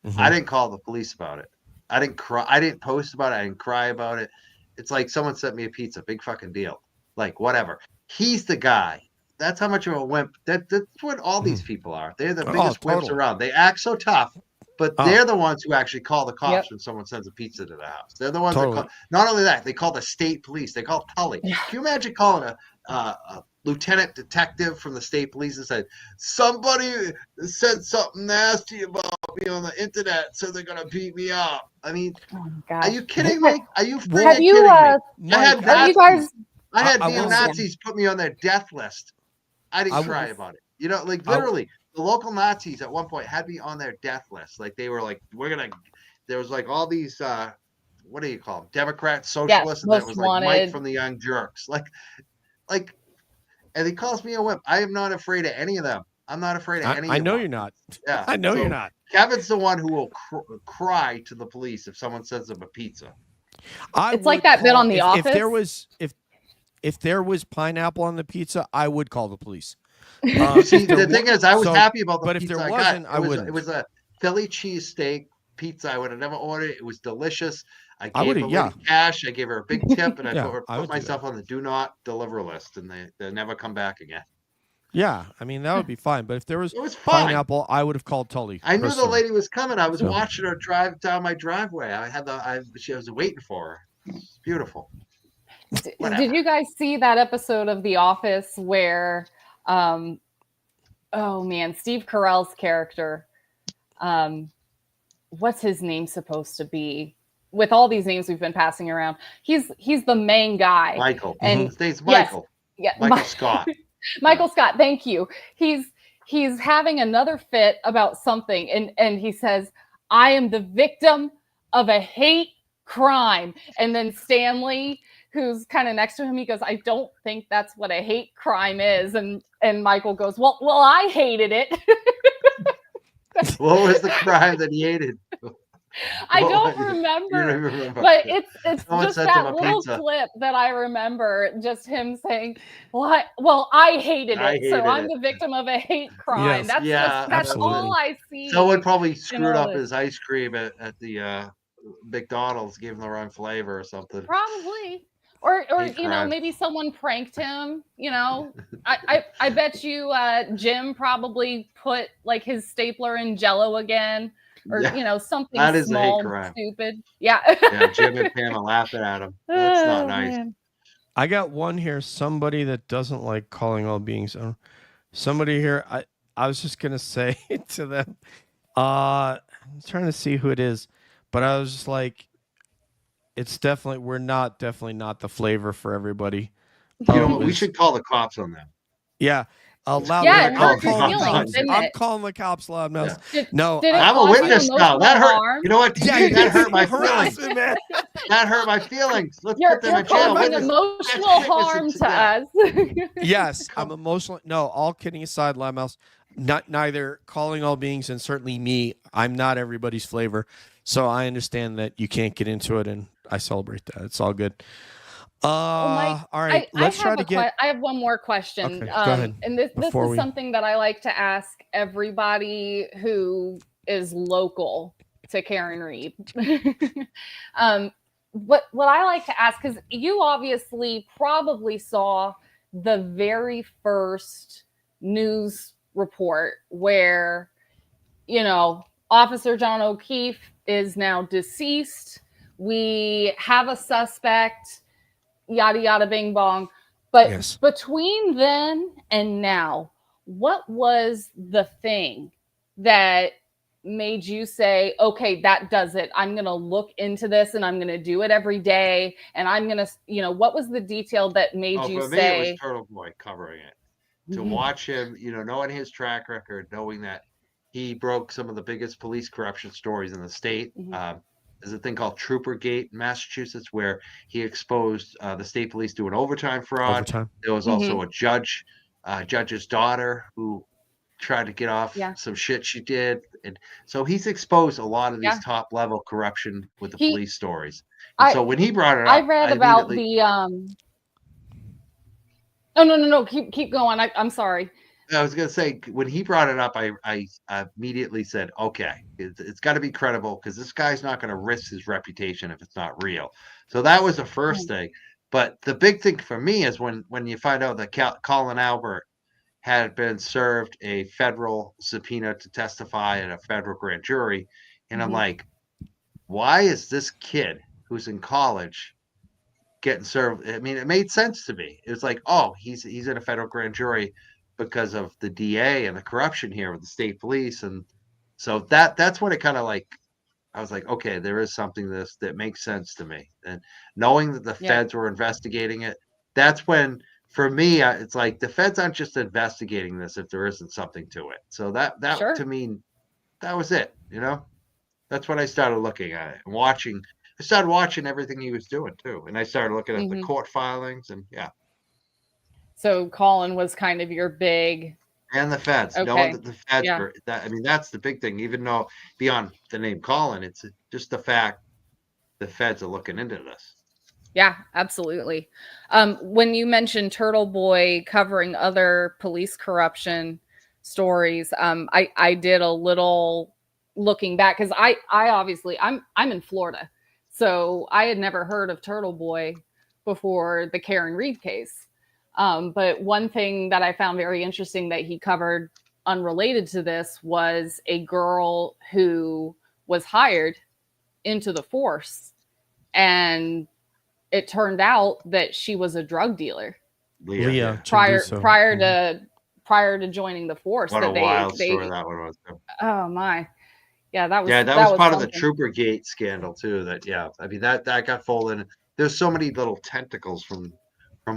I
Mhm.
didn't call the police about it. I didn't cry. I didn't post about it. I didn't cry about it. It's like someone sent me a pizza. Big fucking deal. Like whatever. He's the guy. That's how much of a wimp. That's what all these
Mhm.
people are. They're the
Oh,
biggest wimps
totally.
around. They act so tough, but
Oh,
they're the ones who actually call the
Yep.
cops when someone sends a pizza to the house. They're the ones that call.
totally.
Not only that, they call the state police. They call Tully. Can you imagine calling a lieutenant detective from the state police and said, "Somebody said something nasty about me on the internet, so they're gonna beat me up"? I mean,
Oh my
are
gosh.
you kidding me? Are you
Have
freaking
you
kidding me? I
Mike,
had
are you
Nazis.
guys
I had
I
neo
will say,
Nazis put me on their death list. I didn't
I,
cry about it. Like
I,
literally, the local Nazis at one point had me on their death list. Like they were like, "We're gonna." There was like all these, what do you call them? Democrats,
yes,
socialists, and then it
most
was like Mike
wanted.
from the Young Jurks. Like, and he calls me a wimp. I am not afraid of any of them. I'm not afraid of
I,
any
I
of
know
them.
you're not.
Yeah.
I know you're
So
not.
Kevin's the one who will cry to the police if someone sends him a pizza.
I
It's like
would
that bit
call
on The
if there
Office.
was if there was pineapple on the pizza, I would call the police.
See,
If there
the thing is, I was
so,
happy about the
but if there
pizza I got.
wasn't,
It
I
was it
wouldn't.
was a Philly cheesesteak pizza. I would have never ordered it. It was delicious. I
I would
gave
have.
the
Yeah,
lady cash. I gave her a big tip, and I
yeah,
put
I
put
would do that.
myself on the do not deliver list, and they never come back again.
Yeah, I mean that would be fine. But if there was
It was fine.
pineapple, I would have called Tully
I knew the
personally.
lady was coming. I was
So
watching her drive down my driveway. She was waiting for her. It's beautiful.
Did
Whatever.
you guys see that episode of The Office where oh man, Steve Carell's character. What's his name supposed to be? With all these names we've been passing around, he's the main guy.
Michael.
And
His name's
yes,
Michael.
yeah,
Michael Scott.
Michael Scott, thank you. He's having another fit about something, and he says, "I am the victim of a hate crime." And then Stanley, who's kind of next to him, he goes, "I don't think that's what a hate crime is." And Michael goes, "Well, I hated it."
What was the crime that he hated?
I don't
You don't
remember,
even remember.
but it's
Someone
just
sent him
that
a
little
pizza.
clip that I remember, just him saying, "Well, I hated
I
it, so
hated
I'm
it."
the victim of a hate crime."
Yes.
That's
Yeah,
that's
absolutely.
all I see.
Someone probably
in
screwed
all
up
this.
his ice cream at the McDonald's, gave him the wrong flavor or something.
Probably. Or
Hate crime.
maybe someone pranked him, I bet you Jim probably put like his stapler in Jello again, or
Yeah,
something
that is a hate
small,
crime.
stupid. Yeah.
Yeah, Jim and Pam are laughing at him. That's not
Oh,
nice.
man.
I got one here. Somebody that doesn't like calling all beings. Somebody here. I was just gonna say to them. I'm trying to see who it is, but I was just like, it's definitely definitely not the flavor for everybody.
You know what? We
was-
should call the cops on them.
Yeah. Loud
Yeah,
mouth.
it
hurt
I'm
your
calling the
feelings,
cops.
didn't
I'm
it?
calling the cops, loud mouth.
Yeah.
No,
Did it
I'm a
cause you
witness now. That
emotional
hurt.
harm?
You know what?
yeah,
that hurt my
harassment,
feelings.
man.
That hurt my feelings. Let's
You're
put them in jail.
causing
Witness.
emotional
That's
harm
witness-
to
yeah.
us.
Yes, I'm emotional. No, all kidding aside, loud mouth. Neither calling all beings and certainly me. I'm not everybody's flavor, so I understand that you can't get into it, and I celebrate that. It's all good.
Mike,
all right. Let's try to get.
I have one more question.
Okay, go ahead.
And this
Before
is
we-
something that I like to ask everybody who is local to Karen Reed. What I like to ask, because you obviously probably saw the very first news report where, Officer John O'Keefe is now deceased. We have a suspect, yada, yada, bing, bong. But
Yes.
between then and now, what was the thing that made you say, okay, that does it? I'm going to look into this and I'm going to do it every day. And I'm going to, what was the detail that made you
For me,
say,
it was Turtle Boy covering it. To watch him, knowing his track record, knowing that he broke some of the biggest police corruption stories in the state. There's a thing called Troopergate in Massachusetts where he exposed the state police doing overtime fraud. There was also a judge's daughter who tried to get off some shit she did. And so he's exposed a lot of these top level corruption with the police stories. And so when he brought it up,
I read about the Oh, no. Keep going. I'm sorry.
I was going to say, when he brought it up, I immediately said, okay, it's got to be credible because this guy's not going to risk his reputation if it's not real. So that was the first thing. But the big thing for me is when you find out that Colin Albert had been served a federal subpoena to testify at a federal grand jury. And I'm like, why is this kid who's in college getting served? I mean, it made sense to me. It was like, oh, he's in a federal grand jury because of the DA and the corruption here with the state police. And so that's when it kind of like, I was like, okay, there is something that makes sense to me. And knowing that the feds were investigating it, that's when, for me, it's like the feds aren't just investigating this if there isn't something to it. So that to me, that was it. That's when I started looking at it and watching. I started watching everything he was doing too, and I started looking at the court filings and
So Colin was kind of your big.
And the feds, knowing that the feds were that. I mean, that's the big thing. Even though beyond the name Colin, it's just the fact the feds are looking into this.
Yeah, absolutely. When you mentioned Turtle Boy covering other police corruption stories, I did a little looking back because I obviously I'm in Florida, so I had never heard of Turtle Boy before the Karen Reed case. But one thing that I found very interesting that he covered unrelated to this was a girl who was hired into the force, and it turned out that she was a drug dealer
Leah
prior
Chinduso.
prior to joining the force.
What
that
a
they,
wild
they,
story that one was.
Oh my, yeah, that was
Part of the
something.
Troopergate scandal too. I mean that got folded. There's so many little tentacles from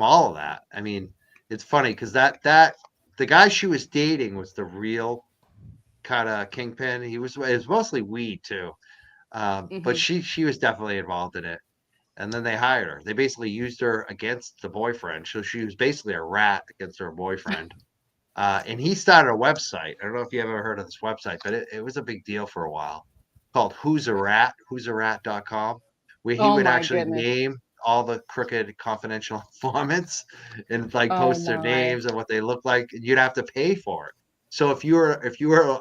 all of that. I mean, it's funny because that the guy she was dating was the real kind of kingpin. It was mostly weed too, but she was definitely involved in it. And then they hired her. They basically used her against the boyfriend, so she was basically a rat against her boyfriend. And he started a website. I don't know if you ever heard of this website, but it was a big deal for a while, called Who's a Rat, whosarat.com, where he
Oh
would
my
actually
goodness.
name all the crooked confidential informants and like
Oh
post their
my.
names and what they look like. And you'd have to pay for it. So if you were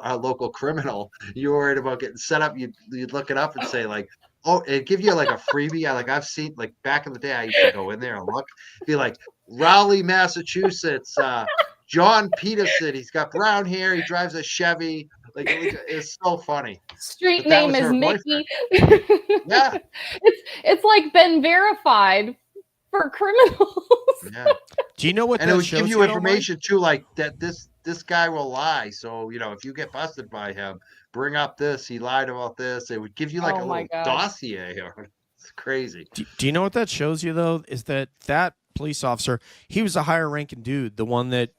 a local criminal, you were worried about getting set up, you'd look it up and say like, oh, it'd give you like a freebie. I've seen, like, back in the day, I used to go in there and look, be like, Raleigh, Massachusetts, John Peterson. He's got brown hair. He drives a Chevy. Like, it's so funny.
Street
But that
name
was
is
her
Mickey.
Yeah.
It's like been verified for criminals.
Yeah.
Do you know what
And
that
it would
shows
give you
though, Mike?
information too, like that this guy will lie. So, if you get busted by him, bring up this. He lied about this. It would give you like
Oh
a
my
little
gosh.
dossier. It's crazy.
Do you know what that shows you though? Is that police officer? He was a higher ranking dude, the one that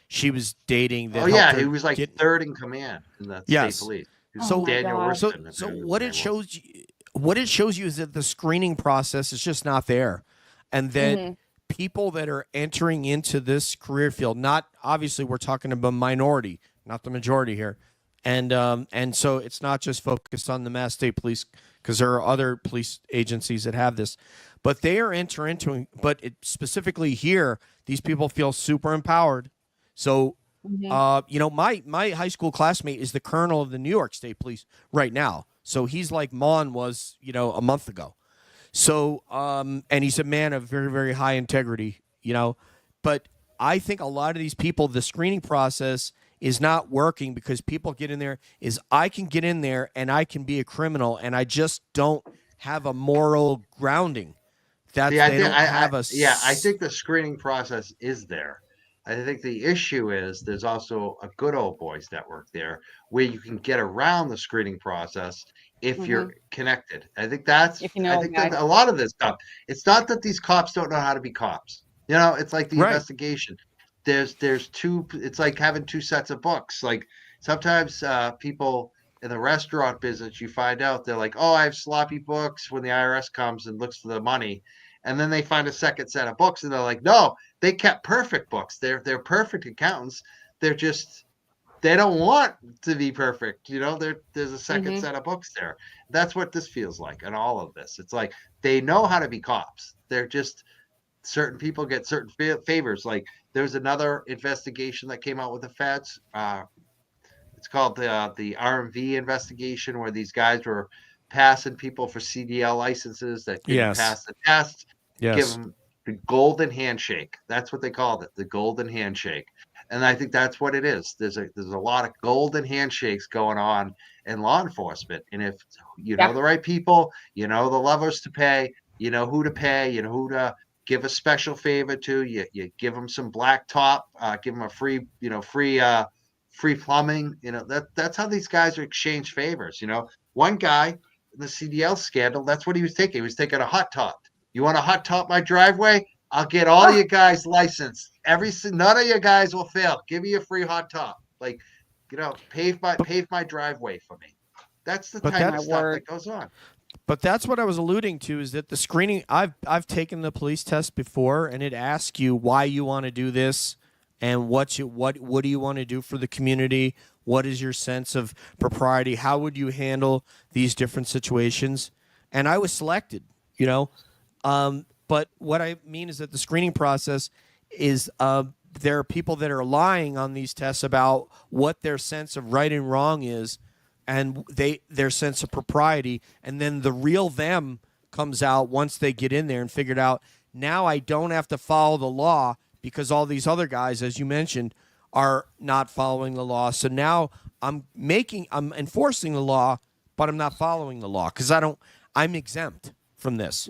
she was dating. That
Oh yeah,
helped her
he was like
get,
third in command in the
Yes.
state police. He was
Oh my
Daniel
gosh.
So,
Royston.
so what it shows you, is that the screening process is just not there, and that people that are entering into this career field, not obviously we're talking about minority, not the majority here, and so it's not just focused on the Mass State Police because there are other police agencies that have this, but they are but specifically here, these people feel super empowered. So. My high school classmate is the colonel of the New York State Police right now. So he's like Mon was, a month ago. So, and he's a man of very, very high integrity, but I think a lot of these people, the screening process is not working because people get in there I can get in there and I can be a criminal and I just don't have a moral grounding. I
think the screening process is there. I think the issue is there's also a good old boys network there where you can get around the screening process if you're connected. I think that a lot of this stuff, it's not that these cops don't know how to be cops. It's like the investigation. There's two, it's like having two sets of books. Like sometimes people in the restaurant business, you find out they're like, oh, I have sloppy books when the IRS comes and looks for the money. And then they find a second set of books and they're like, no, they kept perfect books. They're perfect accountants. They don't want to be perfect. There's a second set of books there. That's what this feels like in all of this. It's like they know how to be cops. They're just certain people get certain favors. Like there's another investigation that came out with the feds. It's called the RMV investigation, where these guys were passing people for CDL licenses that didn't pass the test.
Yes.
Give them the golden handshake. That's what they called it, the golden handshake. And I think that's what it is. There's a lot of golden handshakes going on in law enforcement. And if you know the right people, the levers to pay, who to pay, who to give a special favor to, you give them some black top, give them a free plumbing. That's how these guys are exchange favors. One guy in the CDL scandal, that's what he was taking. He was taking a hot top. You want to hot top my driveway? I'll get all you guys licensed. None of you guys will fail. Give me a free hot top. Like, pave my driveway for me. That's the type of stuff that goes on.
But that's what I was alluding to, is that the screening, I've taken the police test before, and it asks you why you want to do this and what do you want to do for the community? What is your sense of propriety? How would you handle these different situations? And I was selected, but what I mean is that the screening process is there are people that are lying on these tests about what their sense of right and wrong is, and their sense of propriety, and then the real them comes out once they get in there and figured out, now I don't have to follow the law because all these other guys, as you mentioned, are not following the law. So now I'm enforcing the law, but I'm not following the law because I'm exempt from this.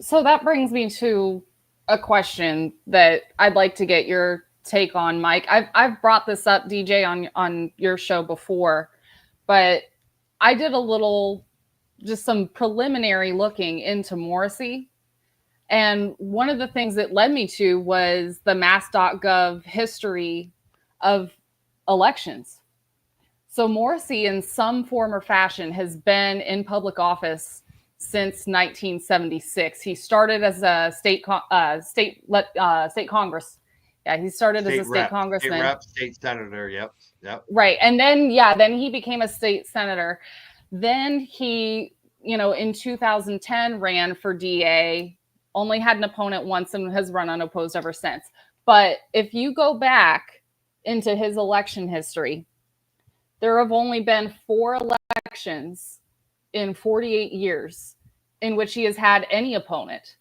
So that brings me to a question that I'd like to get your take on, Mike. I've brought this up, DJ, on your show before, but I did a little, just some preliminary looking into Morrissey. And one of the things that led me to was the mass.gov history of elections. So Morrissey, in some form or fashion, has been in public office since 1976. He started as a state Congress. Yeah, he started as a state congressman.
State rep, state senator. Yep.
Right. And then, then he became a state senator. Then he, in 2010 ran for DA, only had an opponent once and has run unopposed ever since. But if you go back into his election history, there have only been 4 elections in 48 years in which he has had any opponent.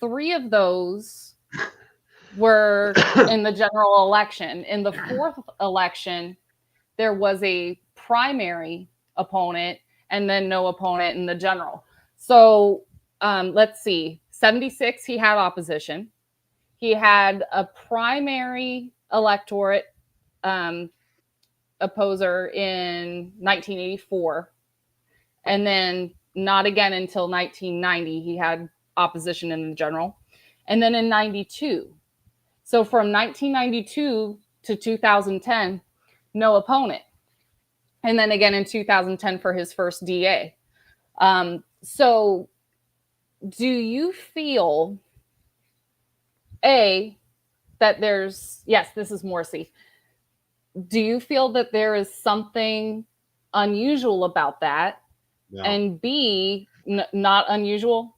3 of those were in the general election. In the 4th election, there was a primary opponent and then no opponent in the general. So let's see. 76, he had opposition. He had a primary electorate opposer in 1984. And then not again until 1990, he had opposition in the general. And then in 92. So from 1992 to 2010, no opponent. And then again in 2010 for his first DA. So do you feel, that there's, yes, this is Morrissey. Do you feel that there is something unusual about that?
No.
And B, not unusual?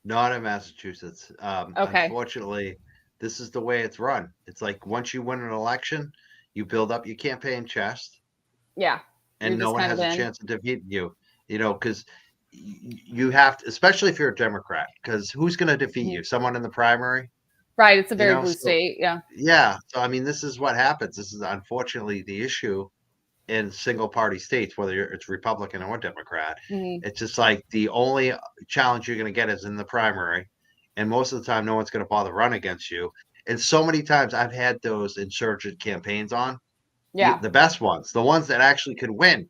Not in Massachusetts.
Okay.
Unfortunately, this is the way it's run. It's like once you win an election, you build up your campaign chest.
Yeah.
And no one has a chance of defeating you, because you have to, especially if you're a Democrat, because who's going to defeat you? Someone in the primary?
Right. It's a very blue state. Yeah.
Yeah. So, I mean, this is what happens. This is unfortunately the issue in single party states, whether it's Republican or Democrat. It's just like the only challenge you're going to get is in the primary. And most of the time, no one's going to bother run against you. And so many times I've had those insurgent campaigns on.
Yeah.
The best ones, the ones that actually could win.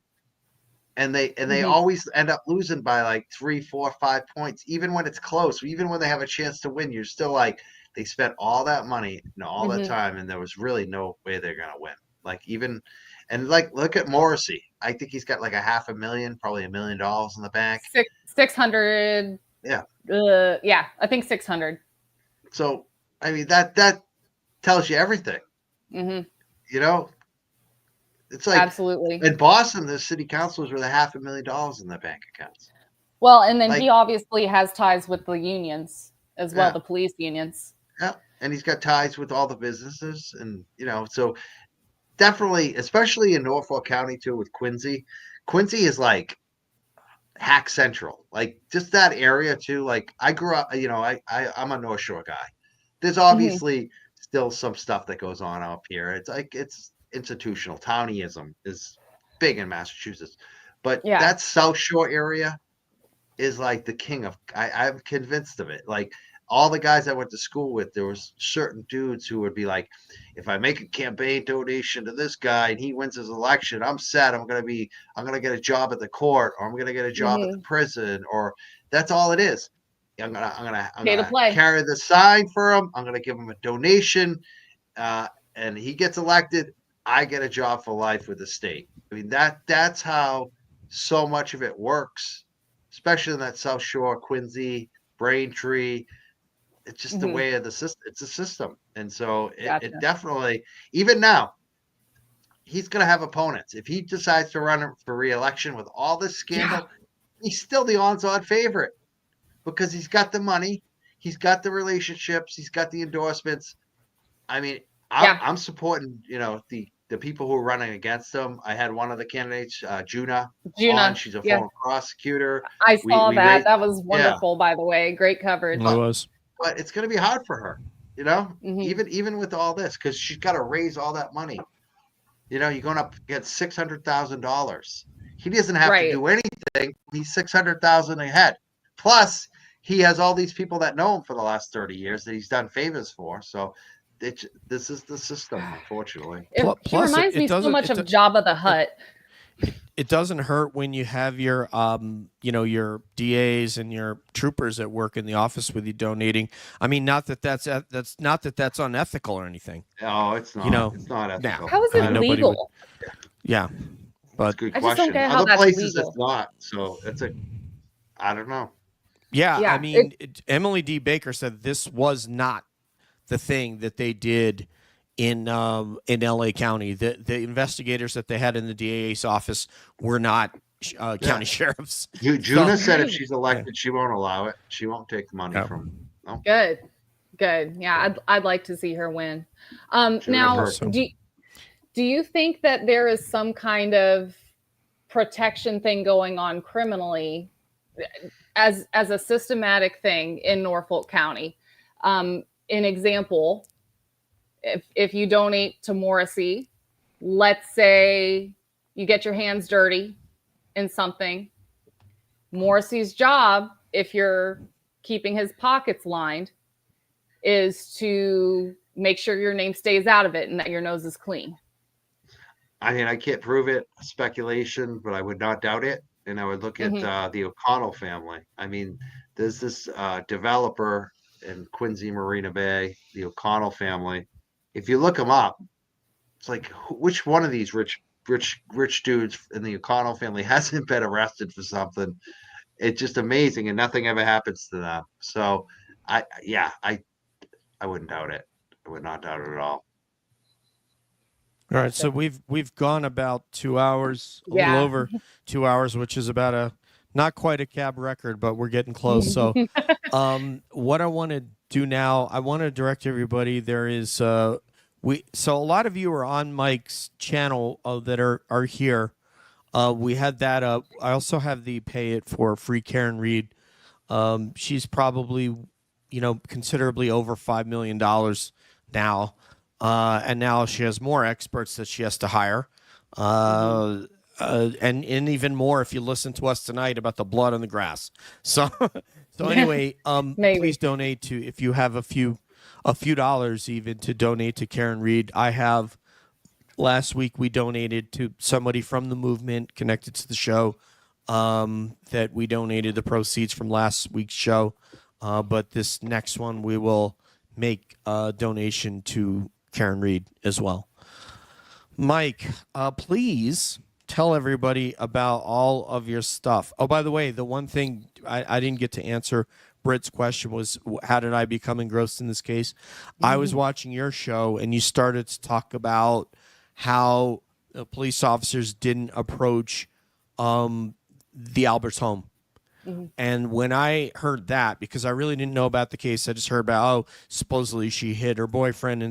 And they always end up losing by like 3, 4, 5 points, even when it's close, even when they have a chance to win. You're still like, they spent all that money and all that time, and there was really no way they're going to win. Look at Morrissey. I think he's got like $500,000, probably $1 million in the bank.
600.
Yeah.
Yeah, I think 600.
So, I mean, that tells you everything. It's like,
absolutely.
In Boston, the city councilors with $500,000 in their bank accounts.
Well, and then he obviously has ties with the unions as well, the police unions.
Yeah, and he's got ties with all the businesses, and so definitely, especially in Norfolk County too, with Quincy. Quincy is like hack central, like just that area too. Like I grew up, I'm a North Shore guy. There's obviously still some stuff that goes on up here. It's like it's institutional townyism is big in Massachusetts, but that South Shore area is like the king of. I'm convinced of it. Like all the guys I went to school with, there was certain dudes who would be like, if I make a campaign donation to this guy and he wins his election, I'm set. I'm gonna get a job at the court, or I'm gonna get a job at the prison, or that's all it is. I'm gonna carry the sign for him. I'm gonna give him a donation, and he gets elected. I get a job for life with the state. I mean, that's how so much of it works, especially in that South Shore, Quincy, Braintree. It's just the way of the system. It's a system. And so it definitely, even now, he's going to have opponents. If he decides to run for re-election with all this scandal, he's still the odds-on favorite because he's got the money, he's got the relationships, he's got the endorsements. I mean, I'm supporting, the people who are running against him. I had one of the candidates, Juna. She's a former prosecutor.
I saw that. That was wonderful, by the way. Great coverage.
It was.
But it's going to be hard for her, even with all this, because she's got to raise all that money. You're going to get $600,000. He doesn't have to do anything. He's $600,000 ahead. Plus, he has all these people that know him for the last 30 years that he's done favors for. So this is the system, unfortunately.
He
Plus,
reminds me so
doesn't
much of Jabba the Hutt.
it doesn't hurt when you have your your DAs and your troopers at work in the office with you donating. I mean, not that that's unethical or anything.
No, it's not.
You know,
it's not ethical.
How is
I
it
mean, nobody
legal?
Yeah,
That's
but
a good
I just don't
question.
get how
Other
that's
places
legal.
it's not. So I don't know.
yeah,
Yeah,
I mean, Emily D. Baker said this was not the thing that they did in LA County. The investigators that they had in the DA's office were not county sheriffs.
Juna said if she's elected, she won't allow it. She won't take the money from. No.
Good. Yeah, I'd like to see her win.
Sure,
Now,
awesome.
do you think that there is some kind of protection thing going on criminally as a systematic thing in Norfolk County? An example, if you donate to Morrissey, let's say you get your hands dirty in something, Morrissey's job, if you're keeping his pockets lined, is to make sure your name stays out of it and that your nose is clean.
I mean, I can't prove it, speculation, but I would not doubt it. And I would look at the O'Connell family. I mean, there's this developer in Quincy, Marina Bay, the O'Connell family. If you look them up, it's like which one of these rich dudes in the O'Connell family hasn't been arrested for something? It's just amazing, and nothing ever happens to them. So, I wouldn't doubt it. I would not doubt it at all.
All right, so we've gone about 2 hours, a little over 2 hours, which is about not quite a cab record, but we're getting close. So, what I want to do now, I want to direct everybody. There is so a lot of you are on Mike's channel that are here. We had that up. I also have the pay it for free Karen Reed. She's probably considerably over $5 million now. And now she has more experts that she has to hire. And even more if you listen to us tonight about the blood on the grass. So anyway, please donate to, if you have a few dollars even, to donate to Karen Reed. Last week we donated to somebody from the movement connected to the show, that we donated the proceeds from last week's show. But this next one we will make a donation to Karen Reed as well. Mike, please tell everybody about all of your stuff. Oh, by the way, the one thing I didn't get to answer Britt's question was, how did I become engrossed in this case? I was watching your show and you started to talk about how police officers didn't approach the Alberts home. And when I heard that, because I really didn't know about the case, I just heard about, supposedly she hit her boyfriend.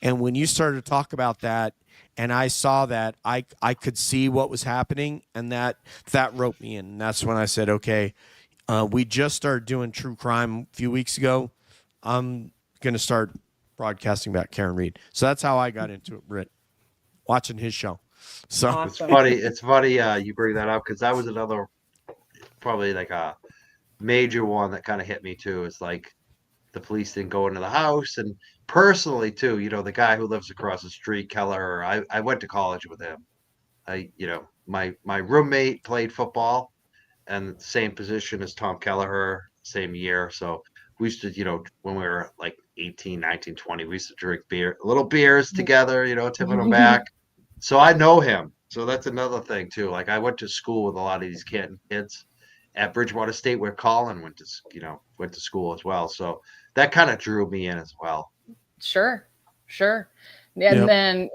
And when you started to talk about that and I saw that, I could see what was happening, and that roped me in. And that's when I said, okay, we just started doing true crime a few weeks ago. I'm going to start broadcasting about Karen Reed. So that's how I got into it, Britt, watching his show. So
Awesome.
It's funny you bring that up, because that was another probably like a major one that kind of hit me too. It's like the police didn't go into the house, and personally too, the guy who lives across the street, Keller, I went to college with him. My roommate played football and same position as Tom Kelleher, same year. So we used to, when we were like 18, 19, 20, we used to drink little beers together, tipping them back. So I know him. So that's another thing too. Like I went to school with a lot of these Canton kids at Bridgewater State, where Colin went to school as well. So that kind of drew me in as well.
Sure. And then,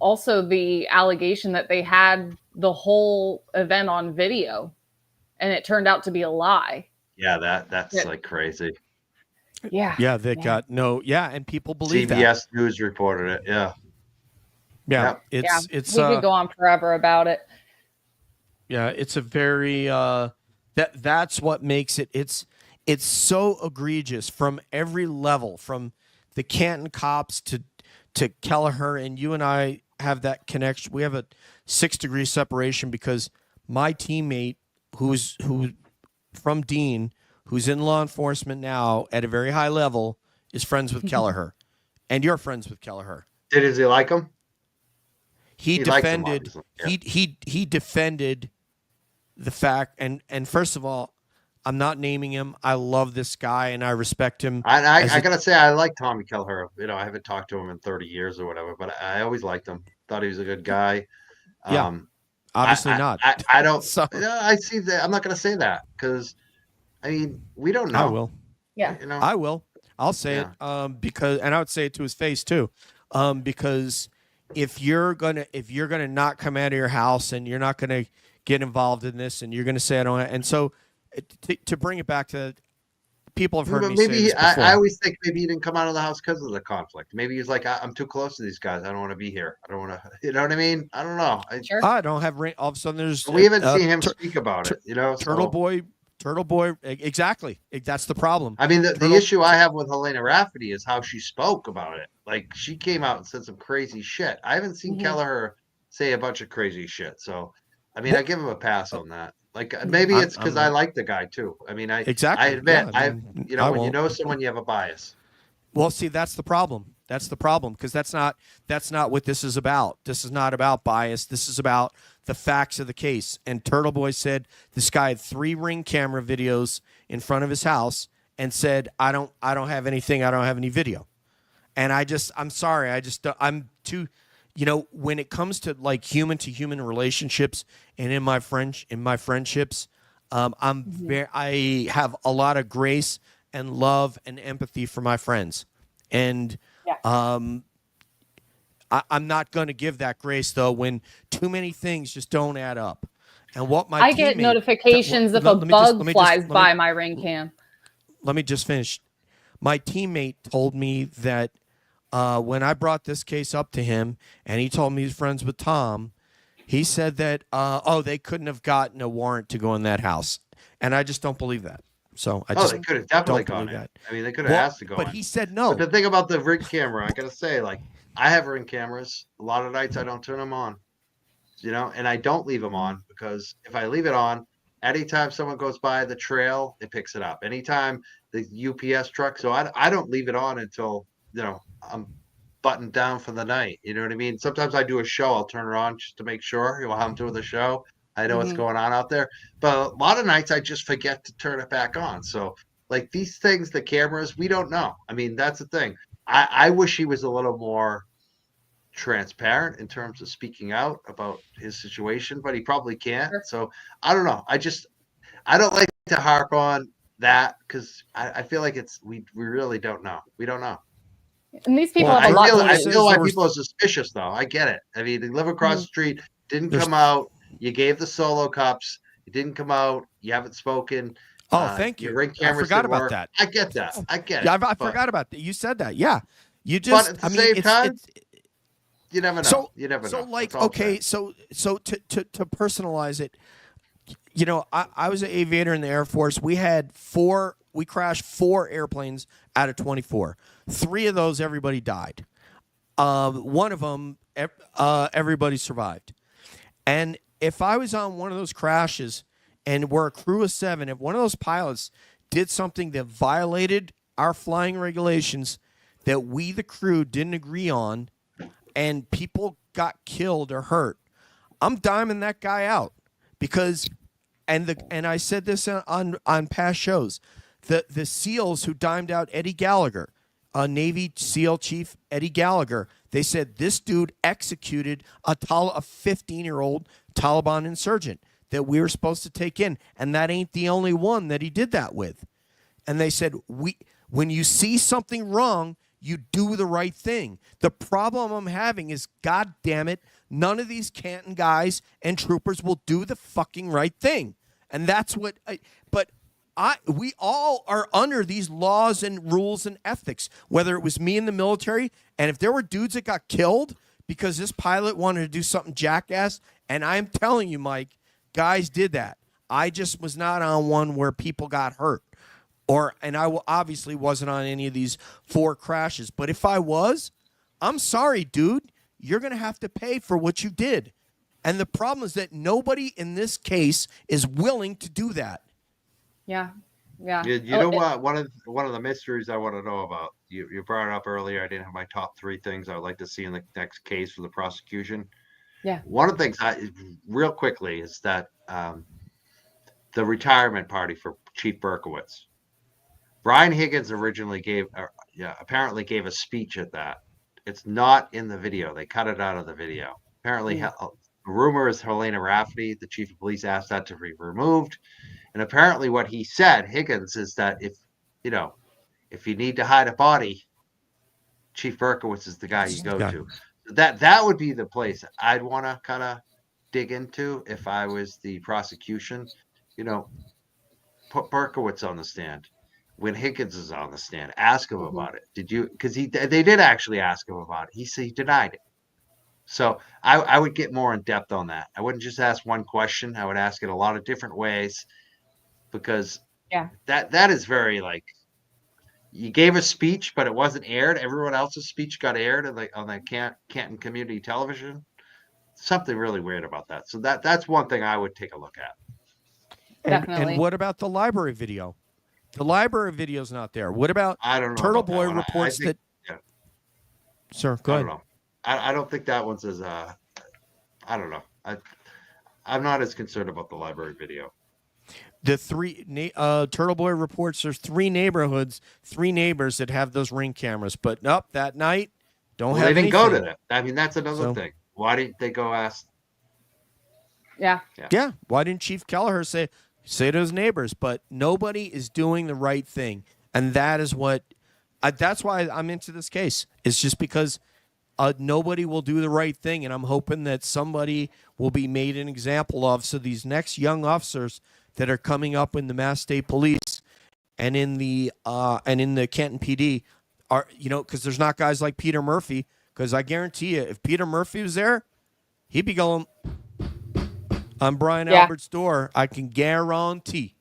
also the allegation that they had the whole event on video and it turned out to be a lie.
Yeah, that's like crazy.
Yeah.
They got and people believe that.
CBS News reported it. Yeah.
It's
we could go on forever about it.
Yeah, it's a very that's what makes it. It's so egregious from every level, from the Canton cops to Kelleher, and you and I have that connection. We have a 6-degree separation because my teammate who from Dean, who's in law enforcement now at a very high level, is friends with Kelleher, and you're friends with Kelleher.
Does he like him?
He
likes him,
defended.
obviously.
He defended the fact, and first of all, I'm not naming him. I love this guy and I respect him.
I gotta say, I like Tommy Kelleher. You know, I haven't talked to him in 30 years or whatever, but I always liked him. Thought he was a good guy.
Yeah. Obviously not.
I don't.
So-
I see that. I'm not gonna say that because, I mean, we don't know.
I will.
Yeah.
You know?
I will. I'll say it because, and I would say it to his face too, because if you're gonna not come out of your house and you're not gonna get involved in this and you're gonna say I don't, and so to bring it back to people have heard
But
me
maybe
say this before.
I always think maybe he didn't come out of the house because of the conflict. Maybe he's like, I'm too close to these guys. I don't want to be here. I don't want to. You know what I mean? I don't know.
Sure.
I don't have all of a sudden there's
We haven't seen him speak about it. You know,
Turtle Boy, exactly. That's the problem.
I mean, the issue I have with Helena Rafferty is how she spoke about it. Like, she came out and said some crazy shit. I haven't seen Kelleher say a bunch of crazy shit. So, I mean, I give him a pass on that. Like, maybe it's because I like the guy too. I mean, I admit, you know, when you know someone, you have a bias.
Well, see, that's the problem. That's the problem because that's not what this is about. This is not about bias. This is about the facts of the case. And Turtle Boy said this guy had 3 Ring camera videos in front of his house and said, I don't have anything. I don't have any video. And I'm sorry. I'm too, you know, when it comes to like human to human relationships and in my friendships, I have a lot of grace and love and empathy for my friends. And I'm not going to give that grace though when too many things just don't add up. And what I
get notifications if a bug flies by my Ring cam.
Let me just finish. My teammate told me that when I brought this case up to him, and he told me he's friends with Tom, he said that they couldn't have gotten a warrant to go in that house, and I just don't believe that. So
they could have definitely gone in. I mean, they could have asked to go in.
But he said no.
But the thing about the Ring camera, I gotta say, like, I have Ring cameras. A lot of nights I don't turn them on, you know, and I don't leave them on because if I leave it on, anytime someone goes by the trail, it picks it up. Anytime the UPS truck, so I don't leave it on until, you know, I'm buttoned down for the night. You know what I mean? Sometimes I do a show, I'll turn it on just to make sure, you know, I'm doing the show. I know what's going on out there. But a lot of nights I just forget to turn it back on. So, like, these things, the cameras, we don't know. I mean, that's the thing. I wish he was a little more transparent in terms of speaking out about his situation, but he probably can't. So, I don't know. I don't like to harp on that because I feel like we really don't know. We don't know.
And these people have a lot
I feel like people are suspicious, though. I get it. I mean, they live across the street, didn't come out. You gave the solo cups. You didn't come out. You haven't spoken.
Oh, thank you.
Ring cameras
I forgot about that.
I get that. I get
it.
I
forgot about that. You said that. Yeah. You just.
But at the same time, you never know.
So,
you never know.
So, like, okay, so to personalize it, you know, I was an aviator in the Air Force. We crashed 4 airplanes out of 24. 3 of those, everybody died. One of them, everybody survived. And if I was on one of those crashes and we're a crew of 7, if one of those pilots did something that violated our flying regulations that we, the crew, didn't agree on, and people got killed or hurt, I'm diming that guy out because, and I said this on past shows, the SEALs who dimed out Eddie Gallagher, Navy SEAL Chief Eddie Gallagher, they said this dude executed a 15-year-old Taliban insurgent that we were supposed to take in, and that ain't the only one that he did that with. And they said, when you see something wrong, you do the right thing. The problem I'm having is, God damn it, none of these Canton guys and troopers will do the fucking right thing. And that's what we all are under these laws and rules and ethics, whether it was me in the military, and if there were dudes that got killed because this pilot wanted to do something jackass, and I'm telling you, Mike, guys did that. I just was not on one where people got hurt. And I obviously wasn't on any of these 4 crashes. But if I was, I'm sorry, dude. You're going to have to pay for what you did. And the problem is that nobody in this case is willing to do that.
Yeah. Yeah.
You know what? One of the mysteries I want to know about. You brought it up earlier. I didn't have my top 3 things I would like to see in the next case for the prosecution.
Yeah.
One of the things real quickly is that the retirement party for Chief Berkowitz. Brian Higgins originally apparently gave a speech at that. It's not in the video. They cut it out of the video. Apparently, the rumor is Helena Rafferty, the chief of police, asked that to be removed. And apparently, what he said, Higgins, is that if you need to hide a body, Chief Berkowitz is the guy you go to. That would be the place I'd want to kind of dig into if I was the prosecution. Put Berkowitz on the stand. When Higgins is on the stand, ask him about it. Did you? Because they did actually ask him about it. He said he denied it. So I would get more in depth on that. I wouldn't just ask one question. I would ask it a lot of different ways, because that is very you gave a speech, but it wasn't aired. Everyone else's speech got aired on the Canton Community Television. Something really weird about that. So that's one thing I would take a look at.
Definitely.
And what about the library video? The library video's not there. What about
I don't know.
Turtle Boy reports that?
Yeah.
Sir, go ahead.
I don't know. I don't think that one's as I don't know. I'm not as concerned about the library video.
The Turtle Boy reports there's 3 neighbors that have those Ring cameras, but nope, that night don't have.
They didn't
anything.
go to that. I mean, that's another thing. Why didn't they go ask?
Yeah.
Why didn't Chief Kelleher say to his neighbors? But nobody is doing the right thing, and that is what. That's why I'm into this case. It's just because nobody will do the right thing, and I'm hoping that somebody will be made an example of. So these next young officers that are coming up in the Mass State Police and in the Canton PD are, because there's not guys like Peter Murphy. Because I guarantee you, if Peter Murphy was there, he'd be going on Brian Albert's door. I can guarantee.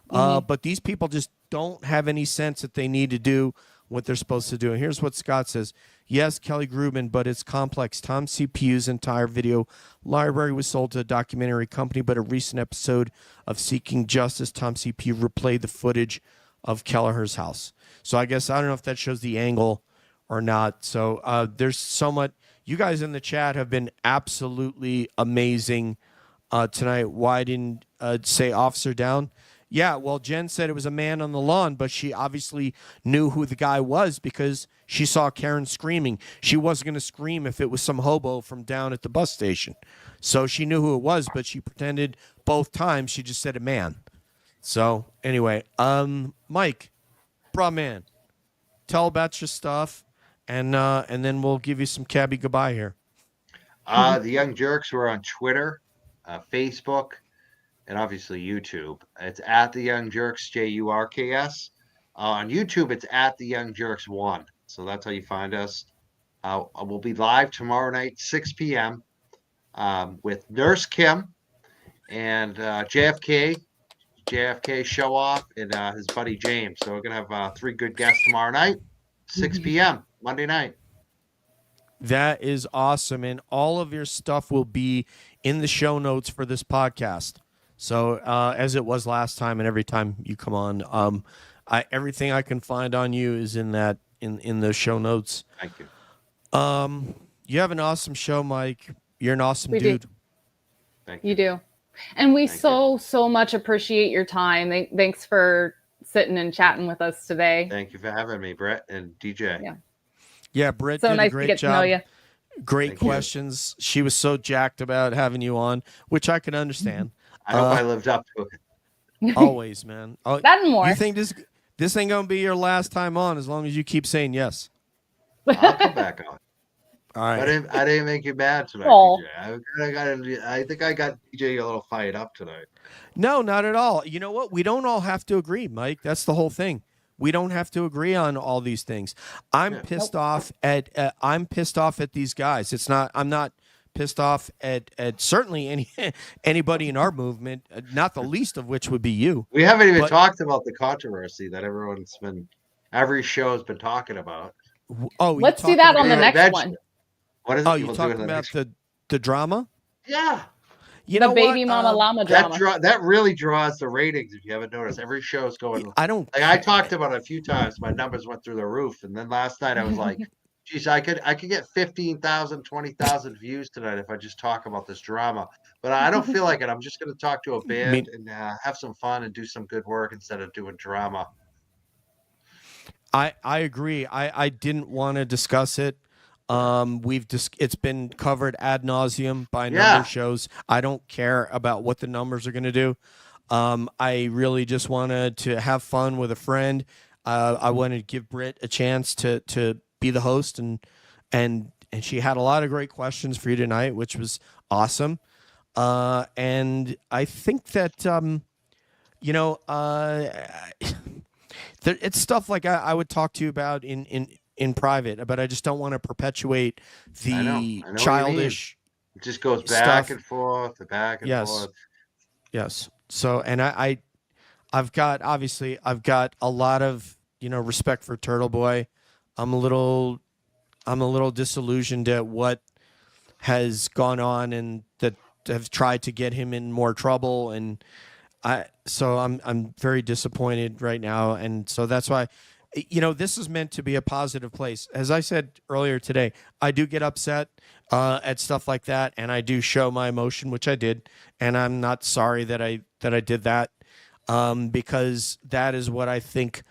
But these people just don't have any sense that they need to do what they're supposed to do. And here's what Scott says. Yes, Kelly Grubin, but it's complex. Tom CPU's entire video library was sold to a documentary company, but a recent episode of Seeking Justice, Tom CPU replayed the footage of Kelleher's house. So I guess, I don't know if that shows the angle or not. So there's so much. You guys in the chat have been absolutely amazing tonight. Why didn't say officer down? Yeah, well, Jen said it was a man on the lawn, but she obviously knew who the guy was because she saw Karen screaming. She wasn't going to scream if it was some hobo from down at the bus station. So she knew who it was, but she pretended both times. She just said a man. So anyway, Mike, bra man, tell about your stuff, and then we'll give you some cabby goodbye here.
The Young Jurks were on Twitter, Facebook, and obviously YouTube. It's at the Young Jurks, JURKS. On YouTube, it's at the Young Jurks 1. So that's how you find us. We'll be live tomorrow night, 6 p.m. With Nurse Kim and JFK show off, and his buddy James. So we're gonna have 3 good guests tomorrow night, 6 p.m. Monday night.
That is awesome, and all of your stuff will be in the show notes for this podcast. So as it was last time, and every time you come on, everything I can find on you is in that in the show notes.
Thank you.
You have an awesome show, Mike. You're an awesome dude.
Thank you.
You do. And we so much appreciate your time. Thanks for sitting and chatting with us today.
Thank you for having me, Brett and DJ.
Yeah, Britt
so
did
nice
a great
to get
job.
to know you.
Great questions. She was so jacked about having you on, which I can understand.
I hope I lived up to it.
Always, man.
That and more.
You think this ain't gonna be your last time on as long as you keep saying yes?
I'll come back on.
All right.
I didn't make you mad tonight,
Oh.
DJ. I think I got DJ a little fired up tonight.
No, not at all. You know what? We don't all have to agree, Mike. That's the whole thing. We don't have to agree on all these things. I'm pissed off at these guys. It's not. I'm not pissed off at certainly anybody in our movement. Not the least of which would be you.
We haven't even talked about the controversy that every show has been talking about.
Oh,
let's do that on the next one.
What is it?
Oh, you talking about the drama?
Yeah.
You
The
know
baby
what?
mama llama drama.
That really draws the ratings. If you haven't noticed, every show's going.
I don't.
Like I talked about it a few times. My numbers went through the roof, and then last night I was like, "Geez, I could get 15,000, 20,000 views tonight if I just talk about this drama." But I don't feel like it. I'm just going to talk to a band and have some fun and do some good work instead of doing drama.
I agree. I didn't want to discuss it. It's been covered ad nauseum by a number of shows. I don't care about what the numbers are going to do. I really just wanted to have fun with a friend. I wanted to give Britt a chance to be the host, and she had a lot of great questions for you tonight, which was awesome. And I think that it's stuff like I would talk to you about in private, but I just don't want to perpetuate the
I know
childish.
It just goes back
stuff.
and forth, back and forth.
Yes. So, and I've got a lot of respect for Turtle Boy. I'm a little disillusioned at what has gone on and that have tried to get him in more trouble, and I'm very disappointed right now, and so that's why this is meant to be a positive place. As I said earlier today, I do get upset at stuff like that, and I do show my emotion, which I did, and I'm not sorry that I did that, because that is what I think.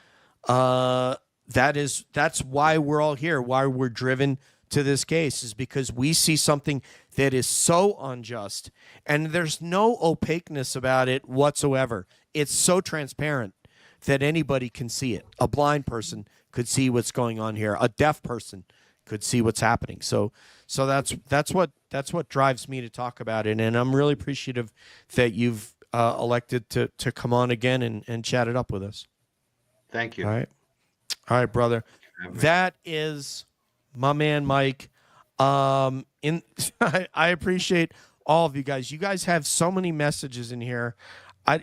That's why we're all here. Why we're driven to this case is because we see something that is so unjust, and there's no opaqueness about it whatsoever. It's so transparent that anybody can see it. A blind person could see what's going on here. A deaf person could see what's happening. So that's what drives me to talk about it, and I'm really appreciative that you've elected to come on again and chat it up with us.
Thank you.
All right, brother. That is my man, Mike. I appreciate all of you guys. You guys have so many messages in here.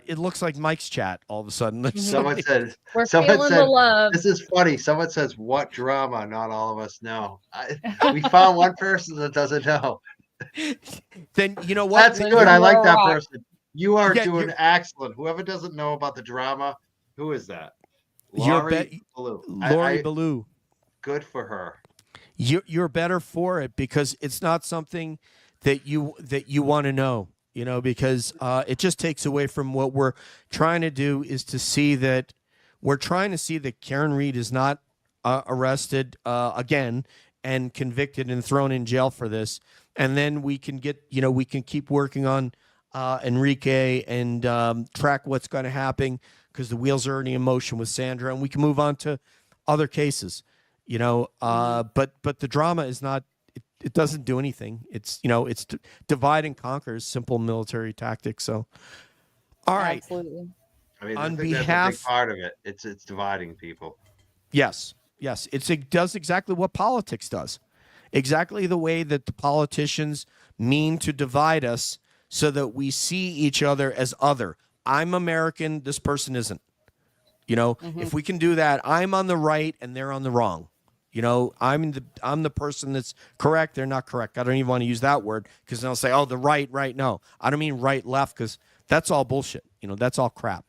It looks like Mike's chat all of a sudden.
Someone said,
We're feeling the love.
This is funny. Someone says, "What drama?" Not all of us know. We found one person that doesn't know.
Then you know what?
That's good. I like that
Rock.
person. You are doing excellent. Whoever doesn't know about the drama, who is that? Lori
Ballou.
Good for her.
You're better for it because it's not something that you want to know, because it just takes away from what we're trying to do is to see that we're trying to see that Karen Reed is not arrested again and convicted and thrown in jail for this. And then we can we can keep working on Enrique and track what's going to happen because the wheels are already in motion with Sandra, and we can move on to other cases. But the drama is not. It doesn't do anything. It's it's divide and conquer, simple military tactics. So, all right.
Absolutely.
I mean,
On
I think that's a big part of it. It's dividing people.
Yes. It does exactly what politics does. Exactly the way that the politicians mean to divide us so that we see each other as other. I'm American. This person isn't. If we can do that, I'm on the right and they're on the wrong. I'm the person that's correct. They're not correct. I don't even want to use that word because they'll say, "Oh, the right." No, I don't mean right, left, because that's all bullshit. That's all crap.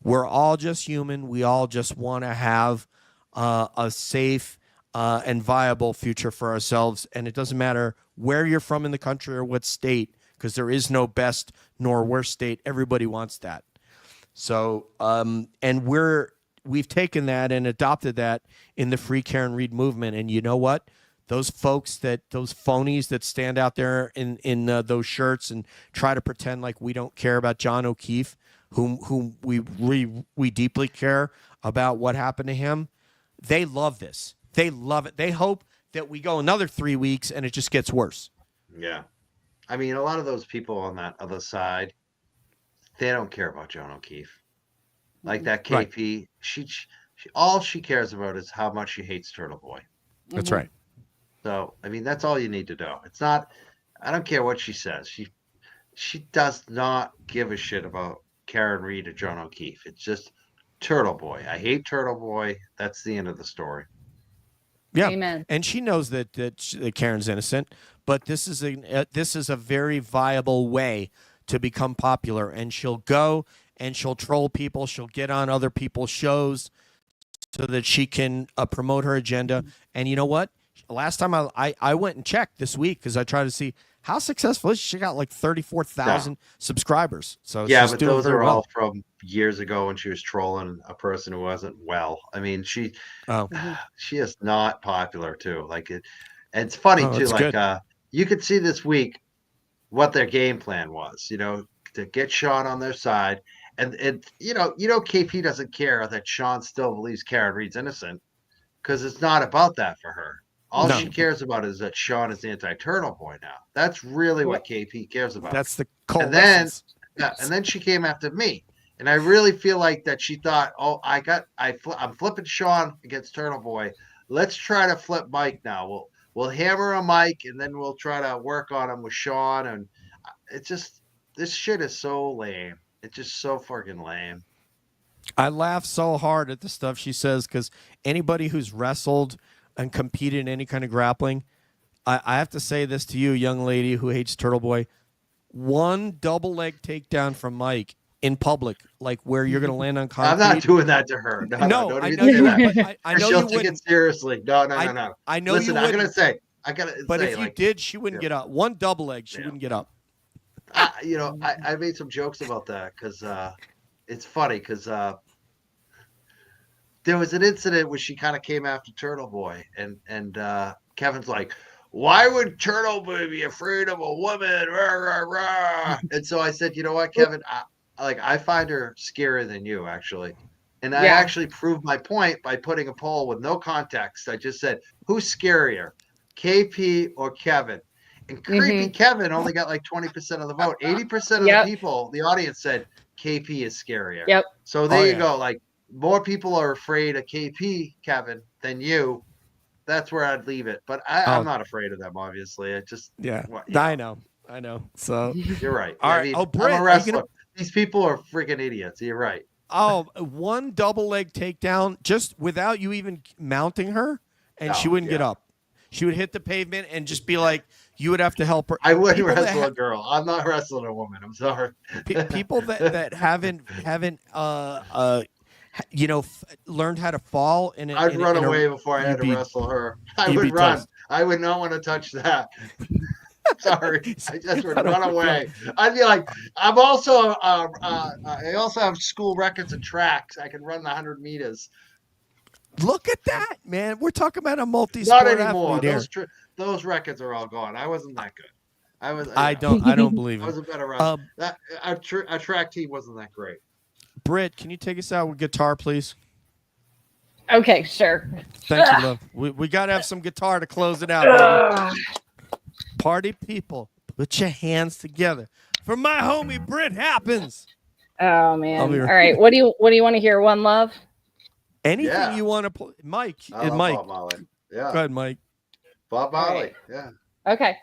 We're all just human. We all just want to have a safe and viable future for ourselves, and it doesn't matter where you're from in the country or what state, because there is no best nor worst state. Everybody wants that. So, and we've taken that and adopted that in the Free Karen Reed movement. And you know what? Those phonies that stand out there in those shirts and try to pretend like we don't care about John O'Keefe, whom we deeply care about what happened to him. They love this. They love it. They hope that we go another 3 weeks and it just gets worse.
Yeah. I mean, a lot of those people on that other side, they don't care about John O'Keefe. Like that KP, she all she cares about is how much she hates Turtle Boy.
That's right.
So, I mean, that's all you need to know. It's not, I don't care what she says. She does not give a shit about Karen Reed or John O'Keefe. It's just Turtle Boy. I hate Turtle Boy. That's the end of the story.
Yeah.
Amen.
And she knows that Karen's innocent, but this is a very viable way to become popular, and she'll go and she'll troll people. She'll get on other people's shows so that she can promote her agenda. And you know what? Last time I went and checked this week because I tried to see how successful is she. She got like 34,000 subscribers. So
Yeah,
she's
but
doing
those
very
are
well.
all from years ago when she was trolling a person who wasn't well. I mean, she is not popular too. Like it, and it's funny too.
It's
Like
good.
you could see this week what their game plan was. You know, to get Sean on their side, and KP doesn't care that Sean still believes Karen Reed's innocent because it's not about that for her. All she cares about is that Sean is anti-Turtle Boy now. That's really what KP cares about.
That's the
coalescence. And then she came after me. And I really feel like that she thought, oh, I'm flipping Sean against Turtle Boy. Let's try to flip Mike now. We'll hammer a Mike, and then we'll try to work on him with Sean. And it's just, this shit is so lame. It's just so fucking lame.
I laugh so hard at the stuff she says because anybody who's wrestled and competed in any kind of grappling, I have to say this to you, young lady who hates Turtle Boy. One double leg takedown from Mike in public, like where you're going to land on concrete.
I'm not doing that to her. No,
I know you would. I know
she'll
you
take
wouldn't.
it seriously. No.
I know
Listen,
you wouldn't.
I gotta
but
say,
if you did, she wouldn't get up. One double leg, she wouldn't get up.
I made some jokes about that because it's funny because there was an incident where she kind of came after Turtle Boy, and Kevin's like, why would Turtle Boy be afraid of a woman? Rah, rah, rah. And so I said, you know what, Kevin, I find her scarier than you, actually. And I actually proved my point by putting a poll with no context. I just said, who's scarier, KP or Kevin? And creepy Kevin only got like 20% of the vote. 80% of the people, the audience said KP is scarier.
Yep.
So there you go. Like, more people are afraid of KP, Kevin, than you. That's where I'd leave it. But I'm not afraid of them, obviously. I just
I know. So
you're right.
All right. Britt,
I'm a wrestler. These people are freaking idiots. You're right.
One double leg takedown just without you even mounting her, and she wouldn't get up. She would hit the pavement and just be like, you would have to help her.
I wouldn't wrestle a girl. I'm not wrestling a woman. I'm sorry.
People that haven't learned how to fall in
I'd run away before I had to wrestle her. I would run. Tough. I would not want to touch that. Sorry, I just would run away. I'd be like, I also have school records and tracks. I can run the 100 meters.
Look at that, man. We're talking about a multi-sport
Not anymore.
athlete.
Those records are all gone. I wasn't that good.
I don't believe it.
I was a better wrestler. Our track team wasn't that great.
Britt, can you take us out with guitar, please?
Okay, sure.
Thank you, love. We got to have some guitar to close it out. Party people, put your hands together for my homie Britt Happens.
Oh man! All right, what do you want to hear? One Love.
Anything you want to play, Mike? And Mike. Bob Marley.
Yeah.
Go ahead, Mike.
Bob Marley. Right. Yeah.
Okay.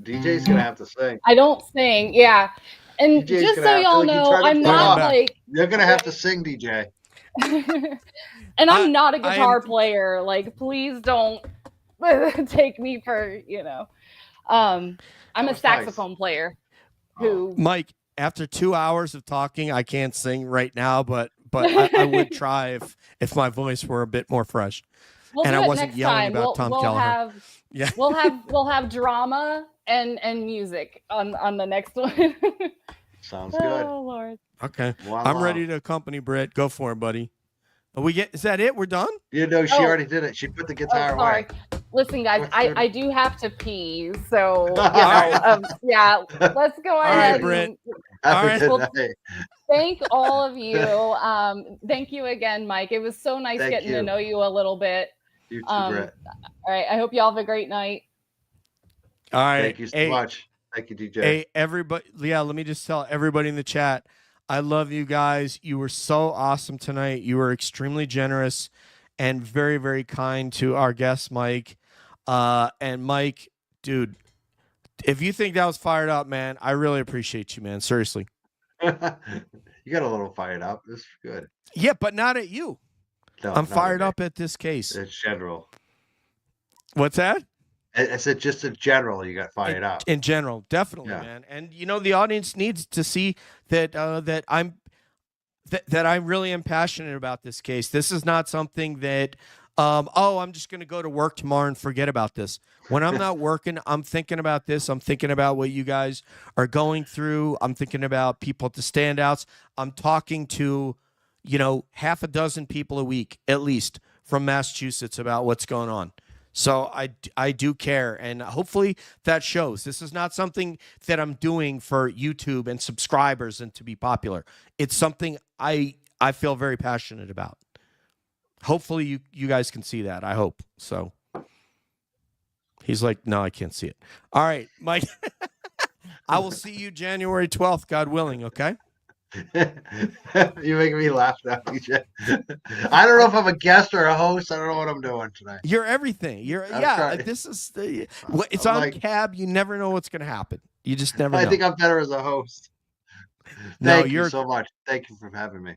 DJ's gonna have to sing.
I don't sing, yeah. And DJ's just so y'all know, I'm not like
you're gonna have to sing, DJ.
And I'm not a guitar player. Like, please don't take me for, I'm a saxophone player who
Mike, after 2 hours of talking, I can't sing right now, but I would try if my voice were a bit more fresh. And I wasn't yelling about Tom Kelleher.
We'll have drama and music on the next one.
Sounds good.
Oh Lord.
Okay. I'm ready to accompany Britt. Go for it, buddy. Is that it? We're done?
She already did it. She put the guitar away.
Listen, guys, I do have to pee, so let's go ahead.
Right, Britt.
All right.
Thank all of you. Thank you again, Mike. It was so nice getting to know you a little bit.
You too, Britt.
All right. I hope y'all have a great night.
All right.
Thank you so much. Thank you, DJ.
Hey, everybody. Yeah, let me just tell everybody in the chat, I love you guys. You were so awesome tonight. You were extremely generous and very, very kind to our guest, Mike. And Mike, dude, if you think that was fired up, man, I really appreciate you, man. Seriously.
You got a little fired up. It's good.
Yeah, but not at you.
No,
I'm
not at
fired
me.
up at this case.
It's general.
What's that?
I said just in general, you got fired up.
In general, definitely,
Yeah.
man. And the audience needs to see that that I really am passionate about this case. This is not something that I'm just going to go to work tomorrow and forget about this. When I'm not working, I'm thinking about this. I'm thinking about what you guys are going through. I'm thinking about people at the standouts. I'm talking to, half a dozen people a week, at least, from Massachusetts about what's going on. So I do care, and hopefully that shows. This is not something that I'm doing for YouTube and subscribers and to be popular. It's something I feel very passionate about. Hopefully you guys can see that. I hope so. He's like, no, I can't see it. All right, Mike. I will see you January 12th, God willing. Okay.
You make me laugh now, DJ. I don't know if I'm a guest or a host. I don't know what I'm doing tonight.
You're everything. This is it's
I'm
on
like-
cab. You never know what's going to happen. You just never know.
I think I'm better as a host.
No,
Thank you so much. Thank you for having me.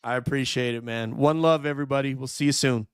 I appreciate it, man. One love, everybody. We'll see you soon.